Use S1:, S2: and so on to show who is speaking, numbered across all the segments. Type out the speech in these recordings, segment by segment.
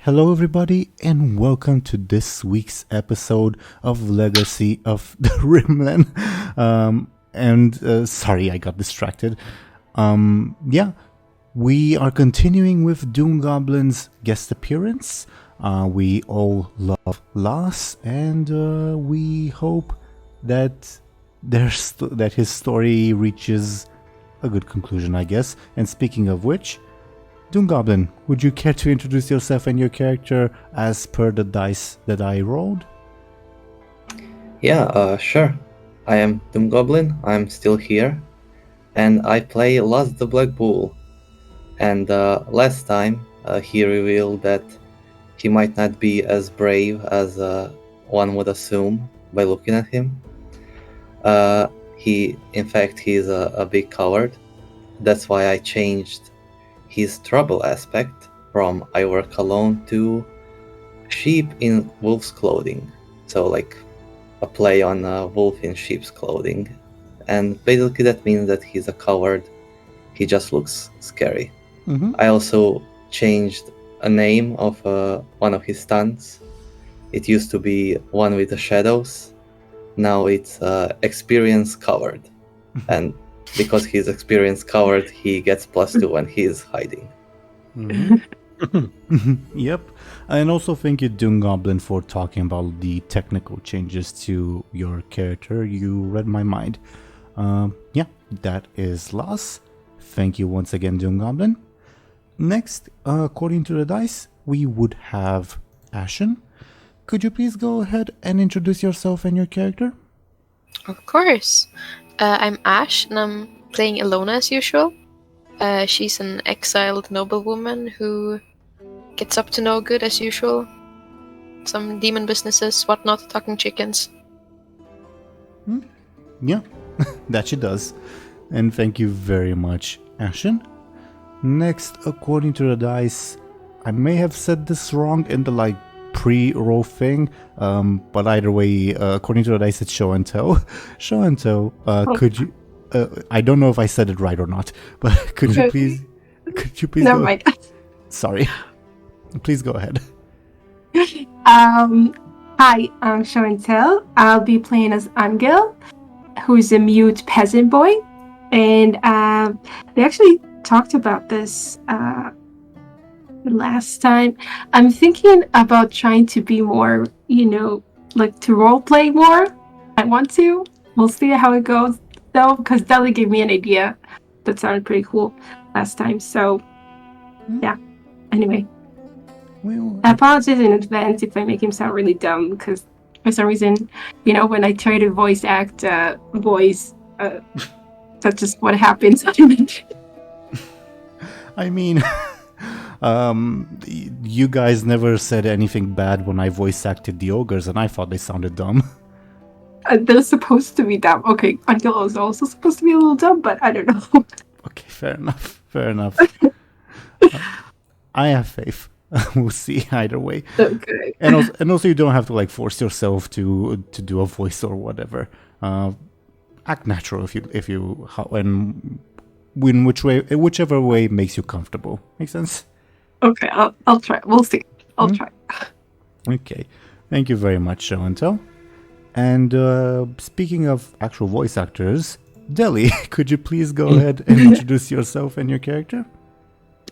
S1: Hello, everybody, and welcome to this week's episode of Legacy of the Rimlen. Sorry, I got distracted. We are continuing with DoomGoblin's guest appearance. We all love Lars, and we hope that that his story reaches a good conclusion, I guess. And speaking of which, DoomGoblin, would you care to introduce yourself and your character as per the dice that I rolled?
S2: Yeah, sure. I am DoomGoblin, I'm still here, and I play Lars the Black Bull. And last time, he revealed that he might not be as brave as one would assume by looking at him. He's a big coward. That's why I changed his trouble aspect from I work alone to sheep in wolf's clothing. So like a play on a wolf in sheep's clothing. And basically that means that he's a coward. He just looks scary.
S1: Mm-hmm.
S2: I also changed a name of one of his stunts. It used to be One with the Shadows. Now it's Experienced Coward. And because he's experienced coward, he gets +2 when he's hiding.
S1: Mm-hmm. Yep. And also thank you, DoomGoblin, for talking about the technical changes to your character. You read my mind. That is Lars. Thank you once again, DoomGoblin. Next, according to the dice, we would have Ashen. Could you please go ahead and introduce yourself and your character?
S3: Of course. I'm Ash, and I'm playing Illona as usual. She's an exiled noblewoman who gets up to no good as usual. Some demon businesses, whatnot, talking chickens.
S1: Yeah, that she does. And thank you very much, Ashen. Next, according to the dice, I may have said this wrong in the pre-roll thing, but either way, according to the dice, it's Show&Tell. Show&Tell, could you? I don't know if I said it right or not, but could you please?
S4: Never mind.
S1: Sorry. Please go ahead.
S4: Hi, I'm Show&Tell. I'll be playing as Anghel, who's a mute peasant boy, and they actually talked about this last time. I'm thinking about trying to be more, to role play more. I want to. We'll see how it goes, though, because Deli gave me an idea that sounded pretty cool last time. So, yeah. Anyway, I apologize in advance if I make him sound really dumb, because for some reason, when I try to voice act voice, that's just what happens.
S1: I mean, you guys never said anything bad when I voice acted the ogres, and I thought they sounded dumb.
S4: They're supposed to be dumb. Okay, Anghel is also supposed to be a little dumb, but I don't know.
S1: Okay, fair enough. I have faith. We'll see either way.
S4: Okay.
S1: And also, you don't have to force yourself to do a voice or whatever. Act natural in whichever way makes you comfortable. Makes sense?
S4: Okay, I'll try. We'll see. I'll try.
S1: Okay. Thank you very much, Show&Tell. And speaking of actual voice actors, Deli, could you please go ahead and introduce yourself and your character?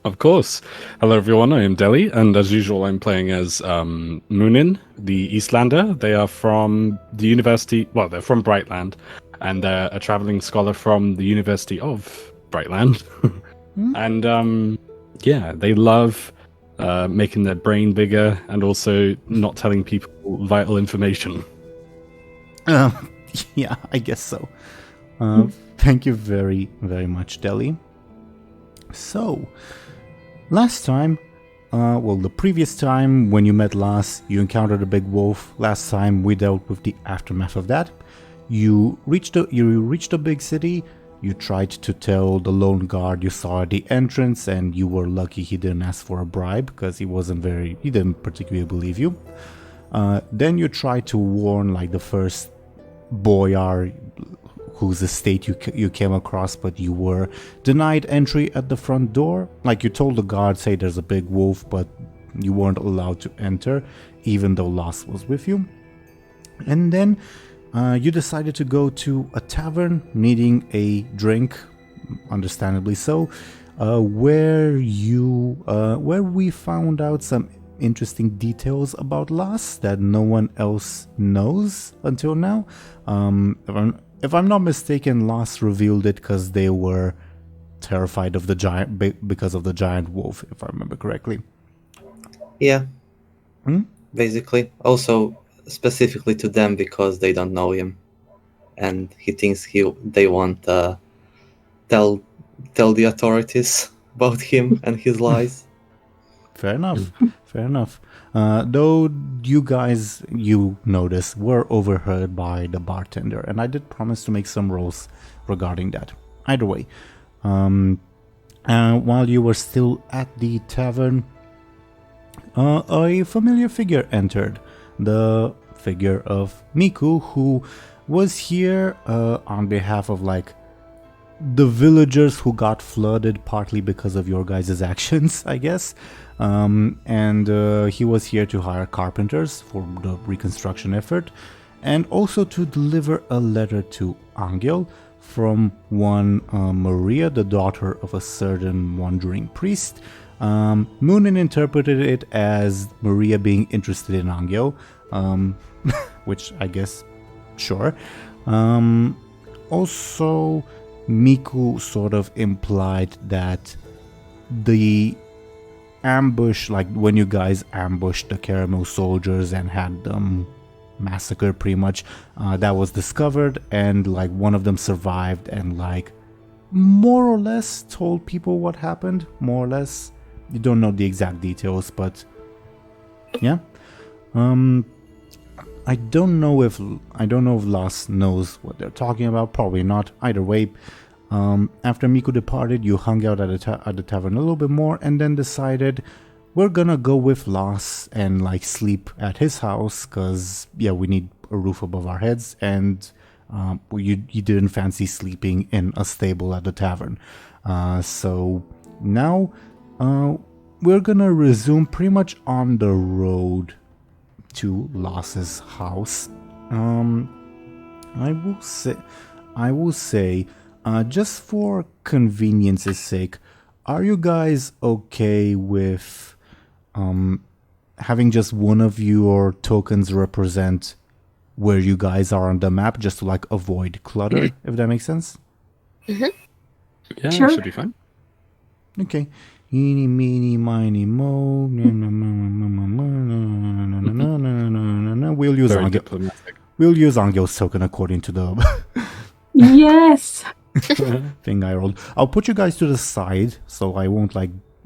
S5: Of course. Hello, everyone. I am Deli, and as usual, I'm playing as Muninn, the Eastlander. They are from the university. Well, they're from Brightland, and they're a traveling scholar from the University of Brightland. And they love making their brain bigger and also not telling people vital information.
S1: Yeah, I guess so. Thank you very, very much, Deli. So, last time, the previous time when you met Lars, you encountered a big wolf. Last time we dealt with the aftermath of that. You reached a big city. You tried to tell the lone guard you saw at the entrance, and you were lucky he didn't ask for a bribe because he didn't particularly believe you. Then you tried to warn the first boyar whose estate you came across, but you were denied entry at the front door. You told the guard, say there's a big wolf, but you weren't allowed to enter, even though Loss was with you. And then you decided to go to a tavern, needing a drink, understandably so, where we found out some interesting details about Loss that no one else knows until now. If I'm not mistaken, Loss revealed it because they were terrified of the giant because of the giant wolf, if I remember correctly.
S2: Yeah. Basically. Also, specifically to them because they don't know him, and he thinks they won't tell the authorities about him and his lies.
S1: Fair enough. Fair enough. Though you guys, you notice, were overheard by the bartender, and I did promise to make some rolls regarding that. Either way, while you were still at the tavern, a familiar figure entered. The figure of Miku, who was here on behalf of the villagers who got flooded partly because of your guys' actions, I guess. And he was here to hire carpenters for the reconstruction effort, and also to deliver a letter to Anghel from one Maria, the daughter of a certain wandering priest. Muninn interpreted it as Maria being interested in Anghel, which I guess, sure. Also, Miku sort of implied that the ambush, when you guys ambushed the Caramel soldiers and had them massacred pretty much, that was discovered, and one of them survived and more or less told people what happened, more or less. You don't know the exact details, but yeah. I don't know if Loss knows what they're talking about. Probably not. Either way, after Miku departed, you hung out at the tavern a little bit more, and then decided we're gonna go with Loss and sleep at his house, cause we need a roof above our heads, and you didn't fancy sleeping in a stable at the tavern. So now we're gonna resume pretty much on the road to Loss's house. I will say, just for convenience's sake, are you guys okay with having just one of your tokens represent where you guys are on the map, just to avoid clutter, if that makes sense?
S3: Mm-hmm.
S5: Yeah,
S4: Sure.
S5: should be fine.
S1: Okay. Eeny, meeny, miny, mo. We'll use
S5: Very
S1: Anghel.
S5: diplomatic.
S1: We'll use Angel's token according to the
S4: Yes.
S1: thing I rolled. I'll put you guys to the side, so I won't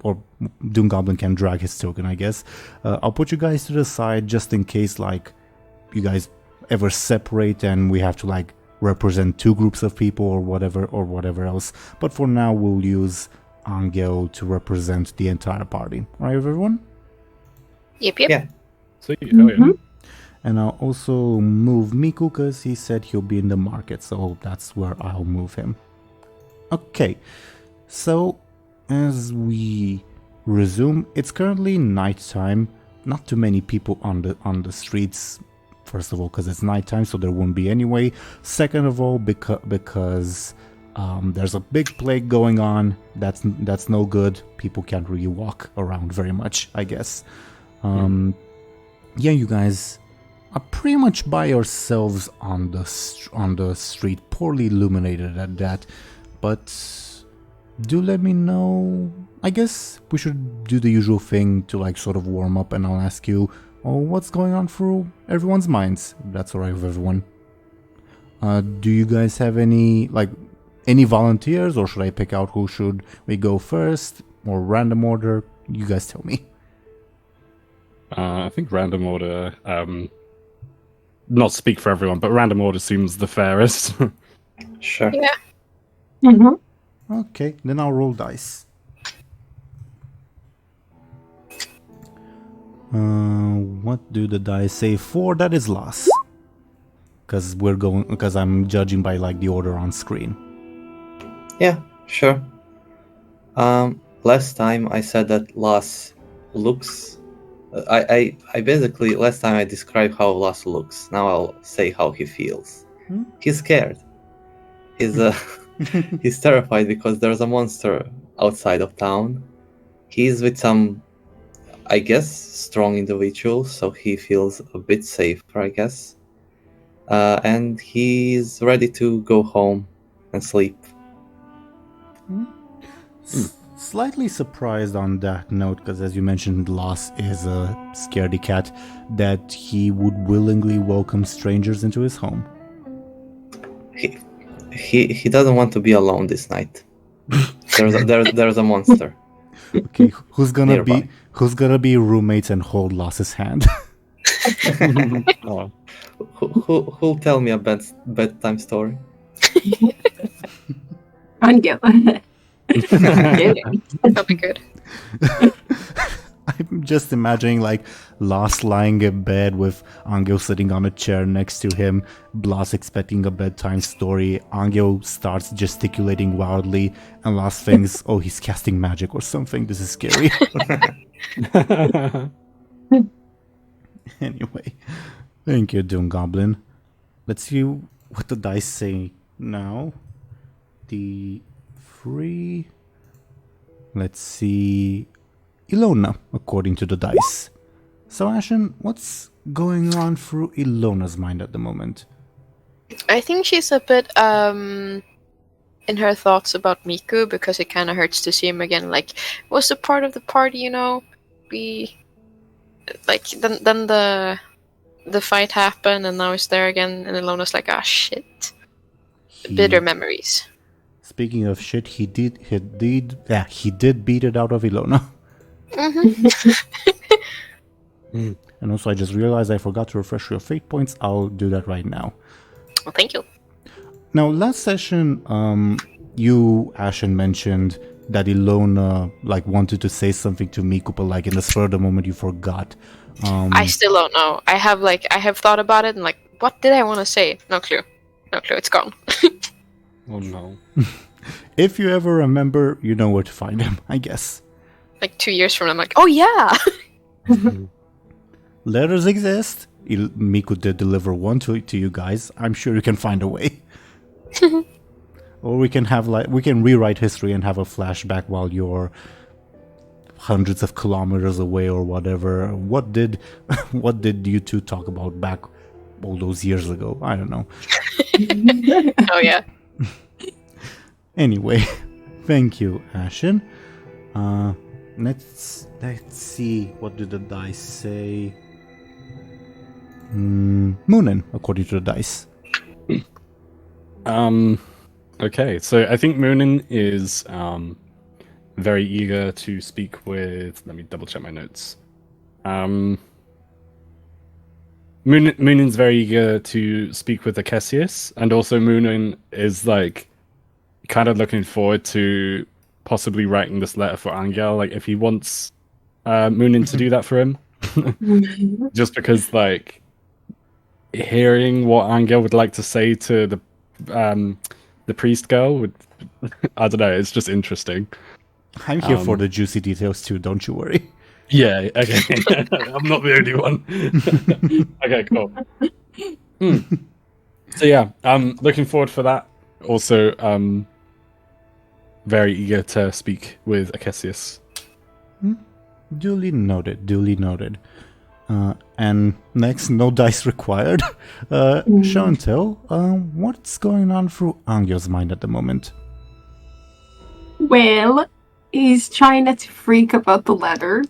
S1: or DoomGoblin can drag his token, I guess. I'll put you guys to the side just in case, you guys ever separate and we have to represent two groups of people or whatever else. But for now, we'll use Anghel to represent the entire party. Right, everyone?
S3: Yep.
S2: Yeah.
S5: Sweet. Hell yeah.
S1: And I'll also move Miku because he said he'll be in the market, so that's where I'll move him. Okay, so as we resume, it's currently nighttime. Not too many people on the streets. First of all, because it's nighttime, so there won't be anyway. Second of all, because there's a big plague going on. That's no good. People can't really walk around very much, I guess. Yeah, you guys are pretty much by yourselves on the street, poorly illuminated at that. But do let me know. I guess we should do the usual thing to sort of warm up, and I'll ask you, what's going on through everyone's minds. If that's alright with everyone. Do you guys have any volunteers, or should I pick out who should we go first, or random order? You guys tell me.
S5: I think random order, not speak for everyone, but random order seems the fairest.
S2: Sure.
S3: Yeah.
S4: Mm-hmm.
S1: Okay, then I'll roll dice. What do the dice say? 4, that is Loss. Because I'm judging by the order on screen.
S2: Yeah, sure. Last time I said that Loss looks I basically, last time I described how Las looks. Now I'll say how he feels. He's scared. He's he's terrified because there's a monster outside of town. He's with some, I guess, strong individuals, so he feels a bit safer, I guess. And he's ready to go home and sleep.
S1: Slightly surprised on that note, because as you mentioned, Loss is a scaredy cat, that he would willingly welcome strangers into his home.
S2: He doesn't want to be alone this night. There's a monster.
S1: Okay, who's gonna
S2: Nearby.
S1: be roommates and hold Loss's hand?
S5: Oh.
S2: Who'll tell me a bedtime story?
S4: Anghel.
S3: That'll be good.
S1: I'm just imagining like Loss lying in bed with Anghel sitting on a chair next to him, Loss expecting a bedtime story, Anghel starts gesticulating wildly, and Loss thinks, oh, he's casting magic or something, this is scary. Anyway, thank you, DoomGoblin. Let's see what the dice say now. D3. Let's see. Illona, according to the dice. So, Ashen, what's going on through Ilona's mind at the moment?
S3: I think she's a bit in her thoughts about Miku, because it kind of hurts to see him again. Like, was a part of the party, you know? Then the fight happened, and now it's there again, and Ilona's like, ah, shit. Bitter memories.
S1: Speaking of shit, he did beat it out of Illona. And also, I just realized I forgot to refresh your fate points. I'll do that right now.
S3: Well, thank you.
S1: Now, last session, you, Ashen, mentioned that Illona wanted to say something to Miku, but in the spur of the moment, you forgot.
S3: I still don't know. I have thought about it, and what did I want to say? No clue. It's gone.
S5: Oh no.
S1: If you ever remember, you know where to find him, I guess.
S3: 2 years from now, I'm like, oh yeah!
S1: Letters exist. Miku did deliver one to you guys. I'm sure you can find a way. Or we can rewrite history and have a flashback while you're hundreds of kilometers away or whatever. What did you two talk about back all those years ago? I don't know.
S3: Oh yeah.
S1: Anyway, thank you, Ashen. Let's see, what did the dice say? Muninn, according to the dice.
S5: Okay, so I think Muninn is very eager to speak with. Let me double check my notes. Muninn's very eager to speak with Akesius, and also Muninn is kind of looking forward to possibly writing this letter for Anghel, if he wants Muninn to do that for him. Just because hearing what Anghel would like to say to the priest girl would, I don't know, it's just interesting.
S1: I'm here for the juicy details too, don't you worry.
S5: Yeah, okay. I'm not the only one. Okay, cool. So yeah, I'm looking forward for that. Also, very eager to speak with Akesius.
S1: Duly noted. And next, no dice required. Show&Tell, what's going on through Anghel's mind at the moment?
S4: Well, he's trying not to freak about the letter.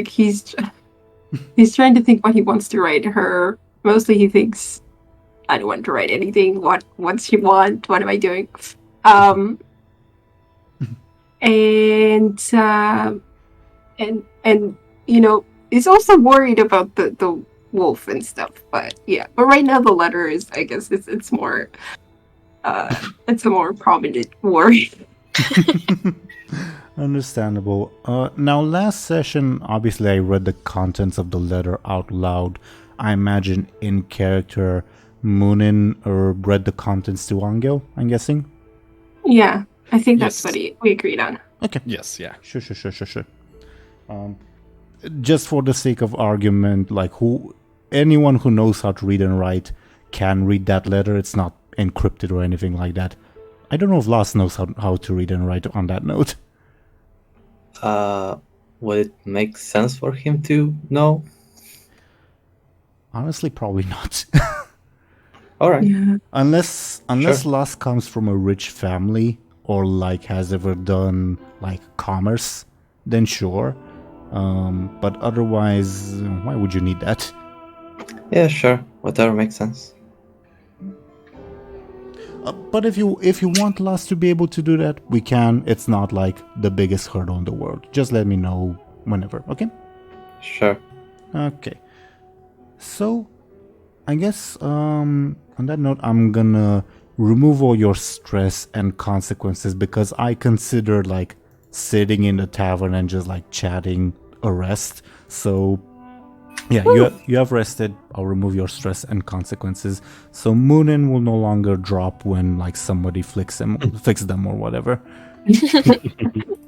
S4: He's trying to think what he wants to write her. Mostly he thinks, I don't want to write anything. What's she want? What am I doing? And he's also worried about the wolf and stuff. But yeah, but right now the letter is, I guess it's more it's a more prominent worry.
S1: Understandable. Now, last session, obviously I read the contents of the letter out loud. I imagine in character, Muninn read the contents to Anghel, I'm guessing?
S4: Yeah, I think that's
S5: Yes.
S4: what we agreed on.
S1: Okay.
S5: Yes, yeah.
S1: Sure. just for the sake of argument, like anyone who knows how to read and write can read that letter. It's not encrypted or anything like that. I don't know if Lars knows how to read and write on that note.
S2: Would it make sense for him to know?
S1: Honestly, probably not.
S2: All right.
S4: Yeah.
S1: Unless
S2: Sure.
S1: Lars comes from a rich family or like has ever done like commerce, then sure. But otherwise, why would you need that?
S2: Yeah, sure. Whatever makes sense.
S1: But if you want Lars to be able to do that, we can. It's not like the biggest hurdle in the world. Just let me know whenever, okay?
S2: Sure.
S1: Okay. So, I guess on that note, I'm gonna remove all your stress and consequences because I consider like sitting in the tavern and just like chatting a rest. So, yeah, you have rested. I'll remove your stress and consequences. So Muninn will no longer drop when like somebody flicks them or whatever.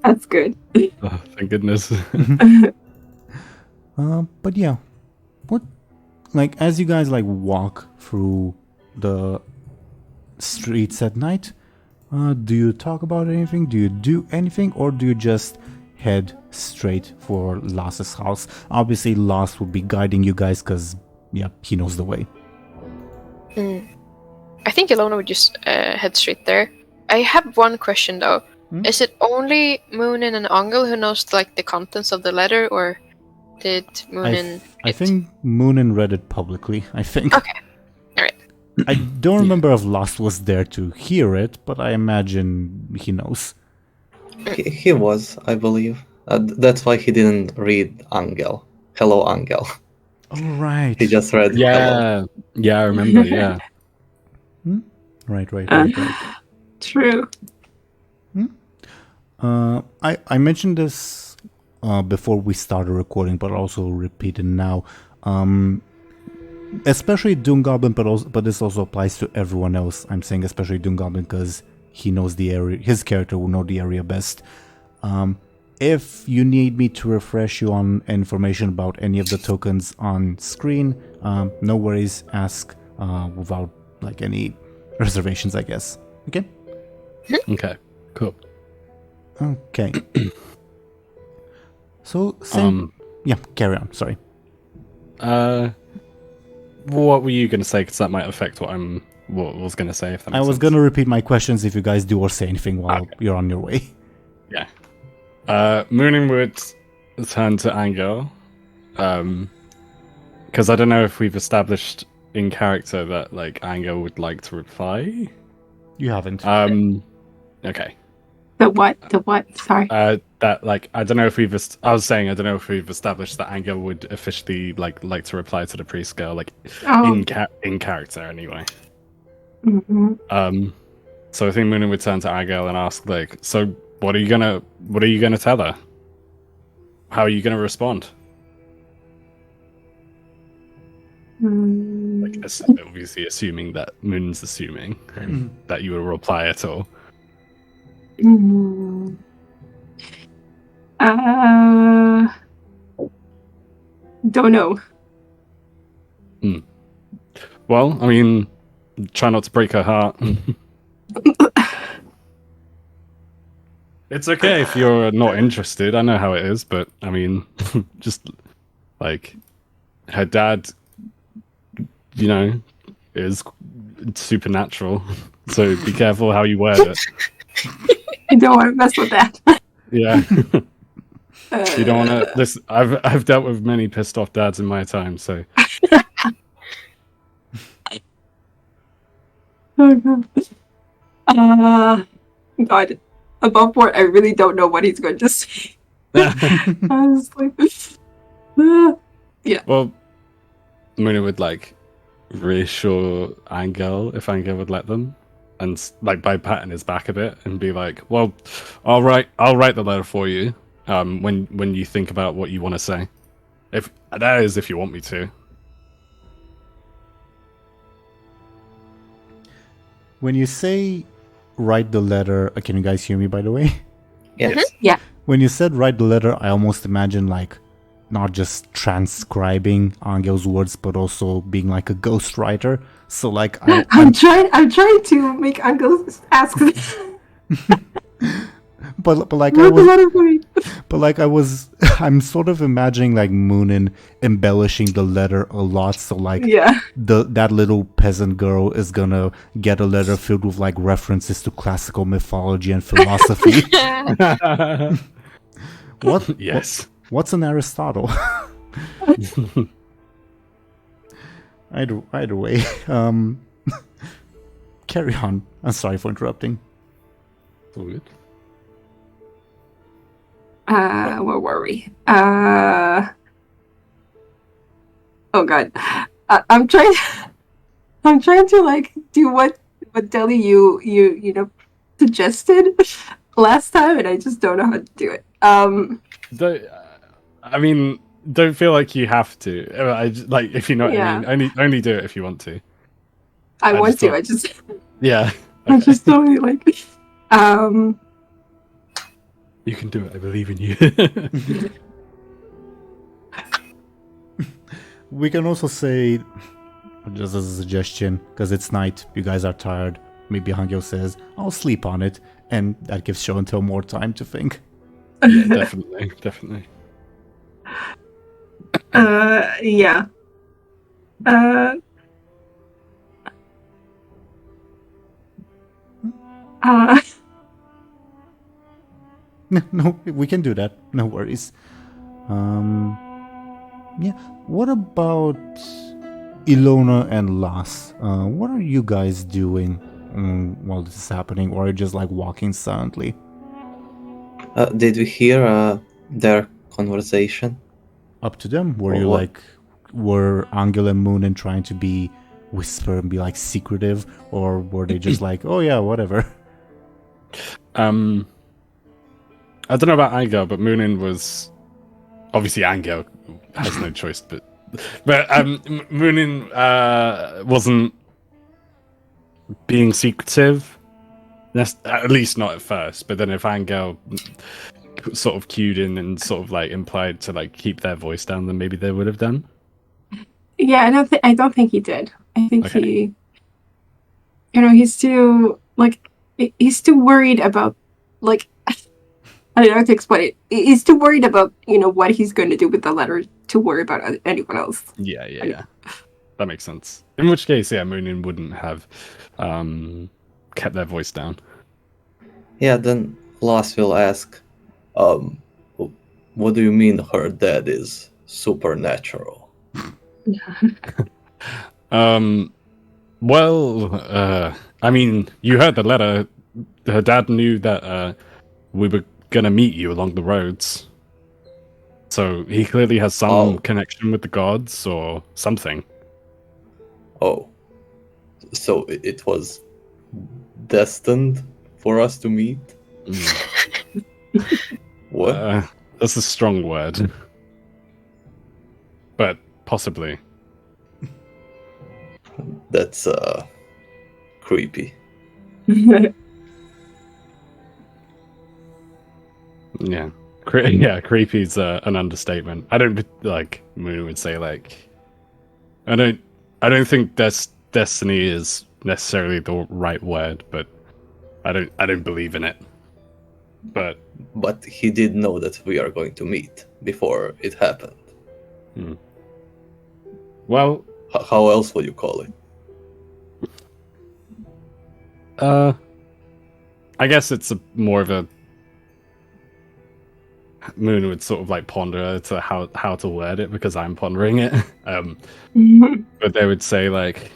S4: That's good.
S5: Oh, thank goodness.
S1: But yeah, what like as you guys like walk through the streets at night, do you talk about anything? Do you do anything, or do you just head straight for Lars's house? Obviously, Lars will be guiding you guys because yeah, he knows the way.
S3: I think Illona would just head straight there. I have one question though. Is it only Muninn and Anghel who knows like the contents of the letter, or did Muninn?
S1: I think Muninn read it publicly. I think.
S3: Okay. All right.
S1: I don't remember if Lars was there to hear it, but I imagine he knows.
S2: He was, I believe. That's why he didn't read Anghel. Hello, Anghel.
S1: All right.
S2: He just read hello.
S5: Yeah, I remember. Yeah.
S1: Right.
S4: True.
S1: I mentioned this before we started recording, but I'll also repeat it now. Especially DoomGoblin, but this also applies to everyone else. I'm saying especially DoomGoblin because he knows the area. His character will know the area best. If you need me to refresh you on information about any of the tokens on screen, no worries. Ask without like any reservations, I guess. Okay.
S5: Okay. Cool.
S1: Okay. So, same. Yeah, carry on. Sorry.
S5: What were you going to say? Because that might affect what I was going to say. If that makes
S1: I was
S5: sense.
S1: going to repeat my questions if you guys do or say anything while you're on your way.
S5: Yeah. Muninn would turn to Anghel. Because I don't know if we've established in character that like Anghel would like to reply.
S1: You haven't.
S5: Okay.
S4: The what? Sorry.
S5: That like I don't know if we've. I was saying I don't know if we've established that Anghel would officially like to reply to the priest girl like in character anyway.
S4: Mm-hmm.
S5: So I think Muninn would turn to Anghel and ask like, so what are you gonna tell her? How are you gonna respond? Like obviously assuming that Muninn's assuming that you will reply at all.
S4: Don't know.
S5: Well, I mean, try not to break her heart. It's okay if you're not interested. I know how it is, but I mean, just like her dad, you know, is supernatural. So be careful how you word it.
S4: You don't want to mess with that.
S5: Yeah. You don't want to. Listen, I've dealt with many pissed off dads in my time, so.
S4: Oh god. God. Above board, I really don't know what he's going to say. Honestly. Yeah.
S5: Well, Muninn would like reassure Anghel if Anghel would let them, and like by patting his back a bit and be like, "Well, I'll write the letter for you. When you think about what you want to say, if that is if you want me to."
S1: When you say write the letter, can you guys hear me by the way?
S2: Yes.
S4: Yeah.
S1: When you said write the letter, I almost imagine like not just transcribing Angel's words, but also being like a ghostwriter. So like
S4: I'm trying to make Anghel ask.
S1: but like
S4: Where's the letter for me?
S1: But like I'm sort of imagining like Muninn embellishing the letter a lot. So like
S4: Yeah.
S1: that little peasant girl is gonna get a letter filled with like references to classical mythology and philosophy. What?
S5: Yes.
S1: What's an Aristotle? Either way, carry on. I'm sorry for interrupting.
S5: All good.
S4: Where were we? Oh god, I'm trying. I'm trying to like do what Deli you know suggested last time, and I just don't know how to do it.
S5: Don't feel like you have to. If you know what
S4: Yeah.
S5: I mean. Only do it if you want to.
S4: I want
S5: just
S4: to.
S5: thought-
S4: I just.
S5: Yeah.
S4: I just don't like.
S5: You can do it. I believe in you.
S1: We can also say, just as a suggestion, because it's night, you guys are tired. Maybe Anghel says, "I'll sleep on it," and that gives Show&Tell more time to think.
S5: Yeah, definitely.
S4: Yeah.
S1: No, we can do that. No worries. Yeah. What about Illona and Lass? What are you guys doing while this is happening, or are you just like walking silently?
S2: Did we hear their conversation?
S1: Up to them. Were
S2: Or
S1: you
S2: what?
S1: like, were Anghel and Muninn trying to be whisper and be like secretive, or were they just like, oh yeah, whatever?
S5: I don't know about Anghel, but Muninn was obviously Anghel has no choice, but Muninn wasn't being secretive. At least not at first. But then if Anghel sort of cued in and sort of like implied to like keep their voice down, then maybe they would have done.
S4: Yeah, I don't think he did. I think
S5: Okay.
S4: he, he's too worried about like I don't know how to explain it. He's too worried about what he's going to do with the letter to worry about anyone else.
S5: Yeah. That makes sense. In which case, yeah, Muninn wouldn't have kept their voice down.
S2: Yeah, then Lass will ask, what do you mean her dad is supernatural?
S5: I mean, you heard the letter. Her dad knew that we were gonna meet you along the roads. So he clearly has some connection with the gods or something.
S2: Oh, so it was destined for us to meet? What?
S5: That's a strong word. But possibly.
S2: That's creepy.
S5: Yeah. Creepy's an understatement. I don't like Moon would say like I don't think destiny is necessarily the right word, but I don't believe in it. But
S2: he did know that we are going to meet before it happened.
S5: Well,
S2: how else would you call it?
S5: I guess it's more of a Moon would sort of like ponder to how to word it because I'm pondering it. But they would say like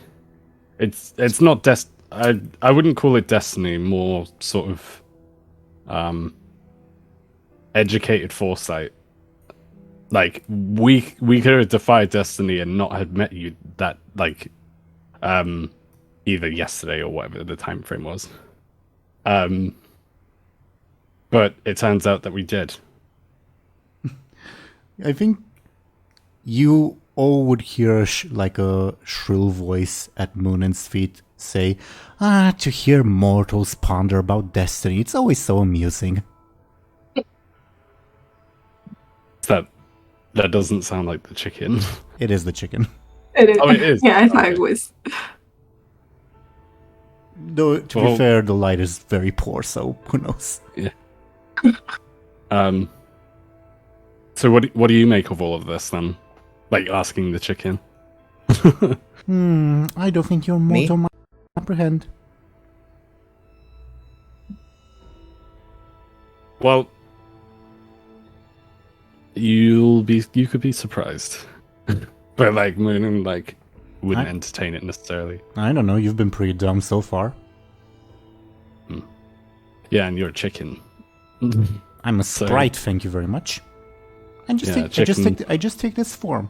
S5: it's not I wouldn't call it destiny, more sort of educated foresight. Like we could have defied destiny and not have met you that like either yesterday or whatever the time frame was. But it turns out that we did.
S1: I think you all would hear like a shrill voice at Muninn's feet say, to hear mortals ponder about destiny, it's always so amusing.
S5: Is that That doesn't sound like the chicken.
S1: It is the chicken.
S4: It is.
S5: Oh, it is?
S4: Yeah, I thought
S5: Okay.
S4: it was.
S1: Though, to be
S5: Well-
S1: fair, the light is very poor, so who knows?
S5: So what do you make of all of this then? Like asking the chicken.
S1: I don't think your
S2: Me?
S1: motto might comprehend.
S5: Well, you could be surprised, but like Muninn like wouldn't
S1: I-
S5: entertain it necessarily.
S1: I don't know, you've been pretty dumb so far.
S5: Yeah, and you're a chicken.
S1: I'm a
S5: So-
S1: sprite, thank you very much. I just
S5: Yeah,
S1: take I just take this form.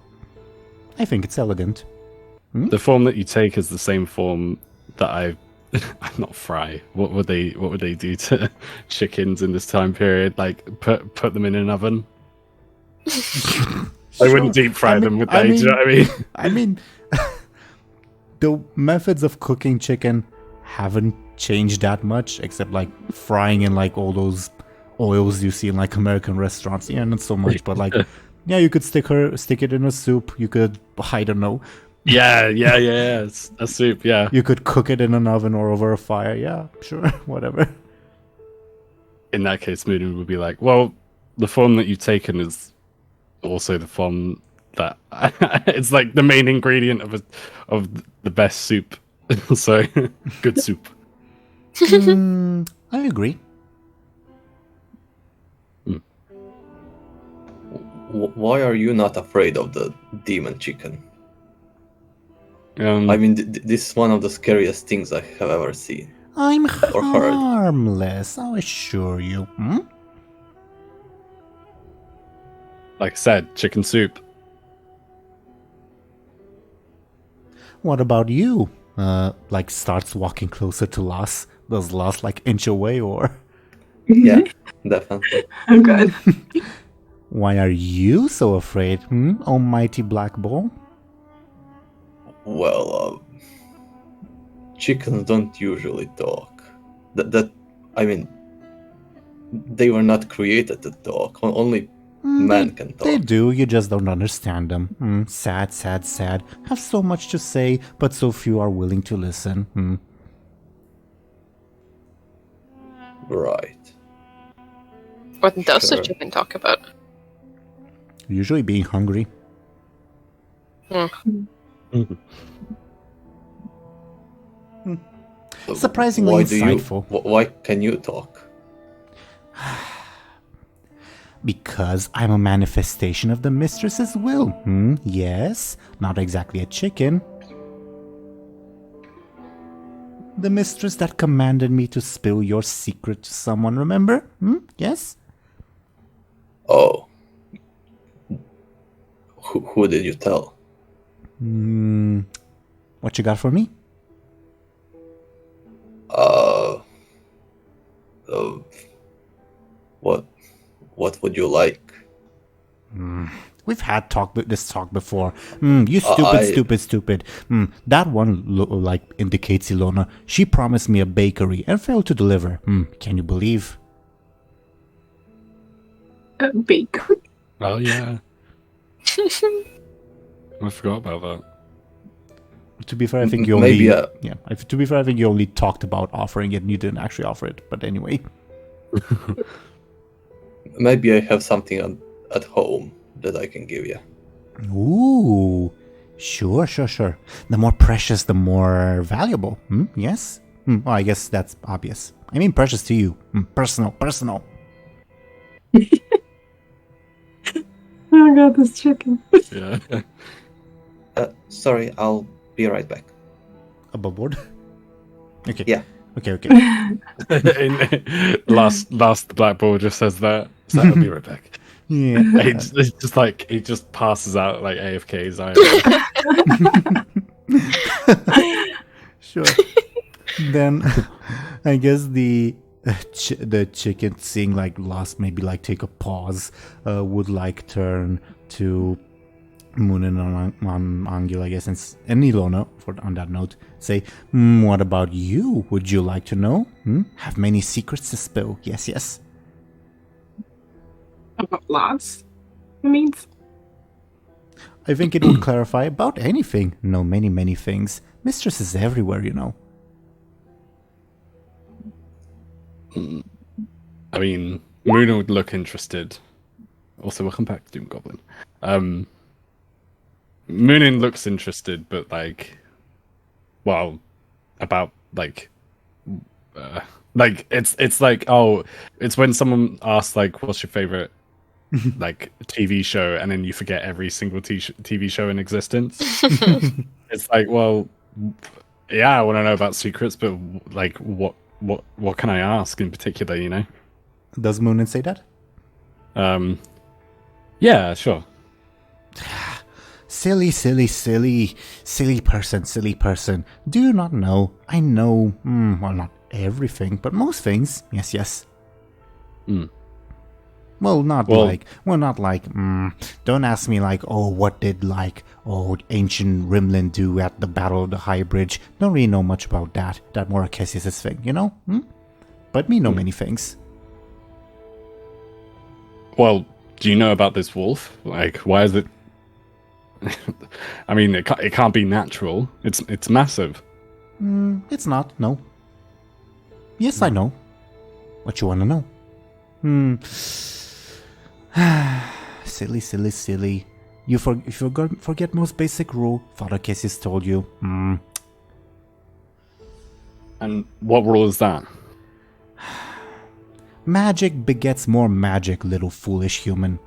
S1: I think it's elegant.
S5: The form that you take is the same form that I'm not fry. What would they do to chickens in this time period? Like put them in an oven? I wouldn't deep fry them, would they? Do you know what I mean?
S1: I mean, the methods of cooking chicken haven't changed that much, except like frying in like all those oils you see in like American restaurants. Yeah, not so much, but like, yeah, you could stick it in a soup. You could, I don't know,
S5: Yeah. It's a soup, yeah.
S1: you could cook it in an oven or over a fire. Yeah, sure, whatever.
S5: In that case, Muninn would be like, well, the form that you've taken is also the form that it's like the main ingredient of the best soup. So good soup.
S1: I agree.
S2: Why are you not afraid of the demon chicken?
S5: Um,
S2: I mean, this is one of the scariest things I have ever seen.
S1: I'm
S2: Or heard.
S1: harmless, I assure you.
S5: like I said, chicken soup.
S1: What about you? Like starts walking closer to Lass. Does Lass like inch away or?
S2: Yeah, definitely.
S4: Oh, God.
S1: Why are you so afraid, almighty black ball?
S2: Well, chickens don't usually talk. I mean, they were not created to talk. Only man can talk.
S1: They do, you just don't understand them. Sad, sad, sad. Have so much to say, but so few are willing to listen.
S2: Right.
S3: What does the
S2: Sure.
S3: chicken talk about?
S1: Usually being hungry. Surprisingly
S2: Why
S1: insightful.
S2: Why can you talk?
S1: Because I'm a manifestation of the mistress's will. Yes, not exactly a chicken. The mistress that commanded me to spill your secret to someone, remember? Yes?
S2: Oh. Who did you tell?
S1: What you got for me?
S2: What would you like?
S1: We've had this talk before. You stupid. That one like indicates Illona. She promised me a bakery and failed to deliver. Can you believe?
S4: Bakery.
S5: Oh yeah. I forgot about that.
S1: To be fair, I think you
S2: Maybe,
S1: only To be fair, I think you only talked about offering it and you didn't actually offer it. But anyway,
S2: Maybe I have something at home that I can give you.
S1: ooh, sure. The more precious, the more valuable. Yes. Well, I guess that's obvious. I mean, precious to you. Personal.
S4: Oh, God, this chicken.
S5: Yeah.
S2: Sorry, I'll be right back.
S1: Above board. Okay.
S2: Yeah.
S1: Okay.
S5: last the blackboard just says that. So I'll be right back.
S1: Yeah.
S5: It's just like he just passes out like AFK's.
S1: Sure. Then I guess the chicken seeing like lost, maybe like take a pause, would like turn to Muninn on Anghel, I guess, and Illona on that note. Say, what about you? Would you like to know? Have many secrets to spill? Yes.
S4: About lots. It means.
S1: I think it would clarify about anything. No, many, many things. Mistress is everywhere, you know.
S5: I mean, Muninn would look interested. Also, welcome back to DoomGoblin. Muninn looks interested, but like, well, about like it's like, oh, it's when someone asks like, what's your favorite like TV show, and then you forget every single TV show in existence. It's like, well, yeah, I want to know about secrets, but like, what can I ask in particular? You know?
S1: Does Muninn say that?
S5: Yeah, sure.
S1: Silly person. Do you not know? I know, well, not everything, but most things. Yes. Well, not like, don't ask me like, oh, what did like, oh, ancient Rimlen do at the Battle of the High Bridge? Don't really know much about that. That more Cassius's thing, you know? But me know many things.
S5: Well, do you know about this wolf? Like, why is it? I mean, it can't be natural. It's massive.
S1: It's not. No. Yes, I know. What you want to know? Silly. You forget most basic rule. Father Cassius told you.
S5: And what rule is that?
S1: Magic begets more magic, little foolish human.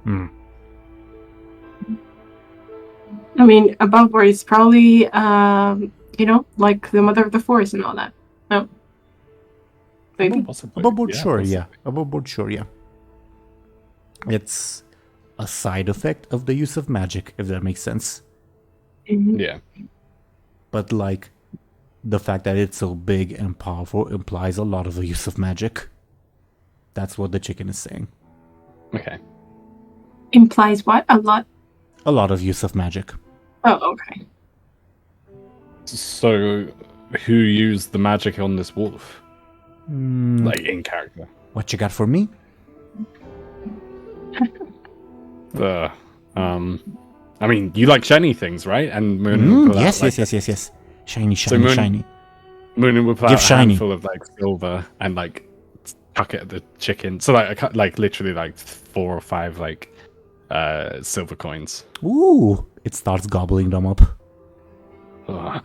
S4: I mean, above board is probably, like the mother of the forest and all that. No. Maybe.
S1: Above board, sure, yeah. Above board, sure, yeah. It's a side effect of the use of magic, if that makes sense.
S4: Mm-hmm.
S5: Yeah.
S1: But, like, the fact that it's so big and powerful implies a lot of the use of magic. That's what the chicken is saying.
S5: Okay.
S4: Implies what? A lot?
S1: A lot of use of magic.
S4: Oh, okay.
S5: So, who used the magic on this wolf? Like, in character?
S1: What you got for me?
S5: I mean, you like shiny things, right? And Muninn would pull
S1: yes. Shiny.
S5: Muninn would pull
S1: Give
S5: out a
S1: shiny.
S5: handful of like silver and like chuck it at the chicken. So like literally like 4 or 5 like silver coins.
S1: Ooh, it starts gobbling them up.
S5: Ugh.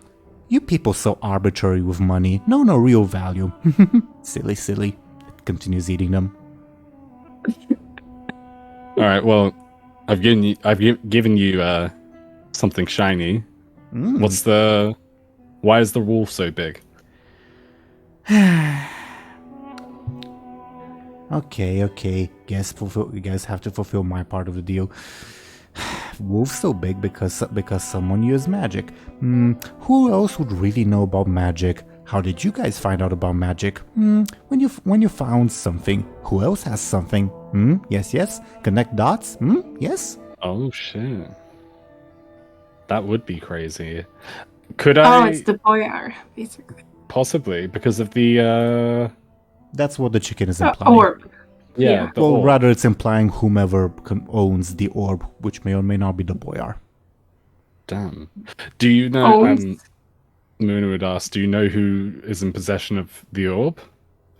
S1: You people so arbitrary with money. No real value. Silly. It continues eating them.
S5: All right. Well, I've given you something shiny. Why is the wolf so big?
S1: Okay. You guys have to fulfill my part of the deal. Wolf's so big because someone used magic. Who else would really know about magic? How did you guys find out about magic? When you found something. Who else has something? Yes. Connect dots? Yes.
S5: Oh shit. That would be crazy. Could I?
S4: Oh, it's the boyar, basically.
S5: Possibly because of the.
S1: That's what the chicken is implying.
S4: Orb.
S5: Yeah. The
S1: Well,
S5: orb.
S1: rather it's implying whomever owns the orb, which may or may not be the boyar.
S5: Damn. Do you know?
S4: Oh.
S5: Muninn would ask, do you know who is in possession of the orb?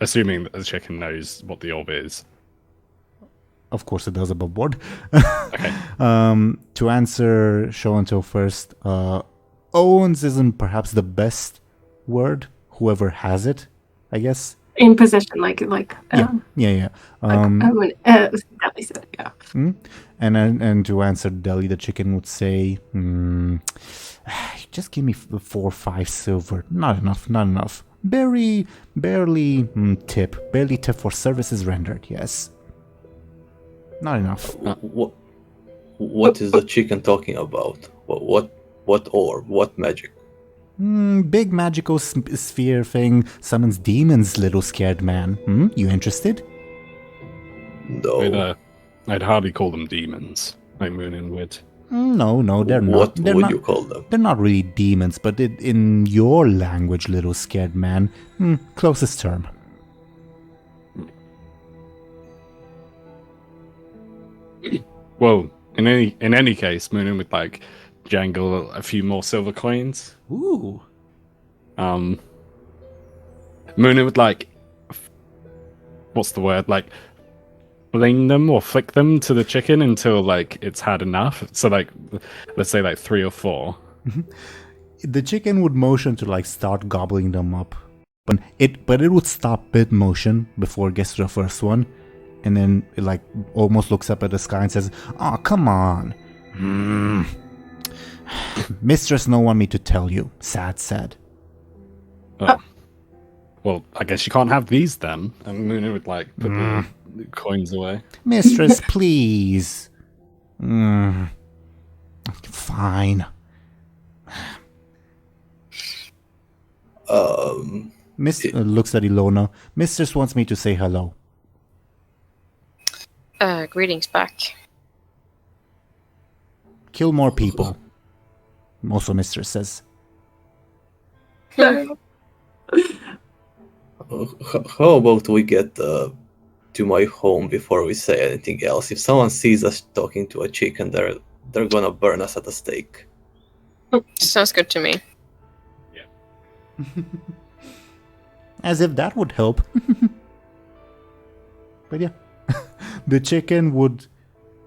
S5: Assuming that the chicken knows what the orb is.
S1: Of course it does above board.
S5: Okay.
S1: To answer Show&Tell first, owns isn't perhaps the best word. Whoever has it, I guess.
S4: In possession, like.
S1: Yeah.
S4: Deli said, yeah.
S1: And to answer Deli, the chicken would say, just give me 4 or 5 silver. Not enough. Barely tip for services rendered. Yes. Not enough.
S2: What is the chicken talking about? What orb? What magic?
S1: Big magical sphere thing summons demons, little scared man. You interested?
S2: No.
S5: I'd hardly call them demons, like Muninn would.
S1: No, they're not.
S2: What
S1: They're
S2: would
S1: not,
S2: you call them?
S1: They're not really demons, but in your language, little scared man, closest term.
S5: Well, in any case, Muninn would like jangle a few more silver coins.
S1: Ooh.
S5: Muninn would what's the word? Like fling them or flick them to the chicken until like it's had enough. So like, let's say like 3 or 4.
S1: The chicken would motion to like start gobbling them up, but it would stop mid motion before it gets to the first one, and then it like almost looks up at the sky and says, "Oh, come on, Mistress, no want me to tell you. Sad."
S5: Oh. Well, I guess you can't have these then. And Muninn would like put the coins away.
S1: Mistress, please. Fine. Looks at Illona. Mistress wants me to say hello.
S3: Greetings back.
S1: Kill more people. Also, Mistress says.
S2: How about we get to my home before we say anything else? If someone sees us talking to a chicken, they're gonna burn us at the stake.
S3: Sounds good to me.
S1: As if that would help. But yeah. The chicken would...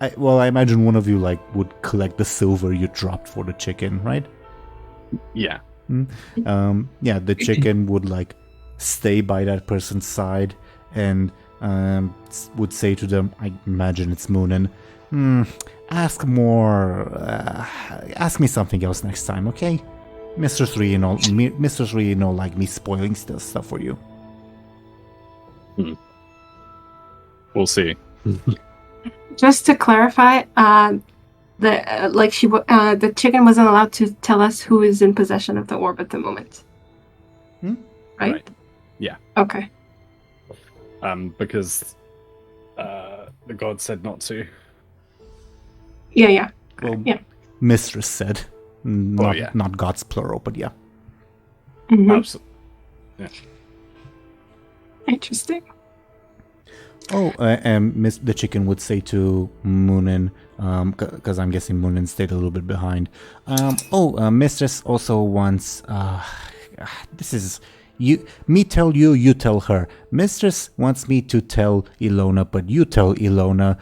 S1: I imagine one of you would collect the silver you dropped for the chicken, right?
S5: Yeah.
S1: The chicken would stay by that person's side and would say to them, I imagine it's Muninn, ask me something else next time, okay? Mistress really don't like me spoiling stuff for you.
S5: We'll see.
S4: Just to clarify, the chicken wasn't allowed to tell us who is in possession of the orb at the moment. Right?
S5: Yeah.
S4: Okay.
S5: Because the god said not to.
S4: Yeah.
S1: Well,
S4: yeah.
S1: Mistress said. Not gods plural, but yeah.
S4: Mm-hmm.
S5: Absolutely. Yeah.
S4: Interesting.
S1: The chicken would say to Muninn, because I'm guessing Muninn stayed a little bit behind. Mistress also wants. This is me tell you, you tell her. Mistress wants me to tell Illona, but you tell Illona.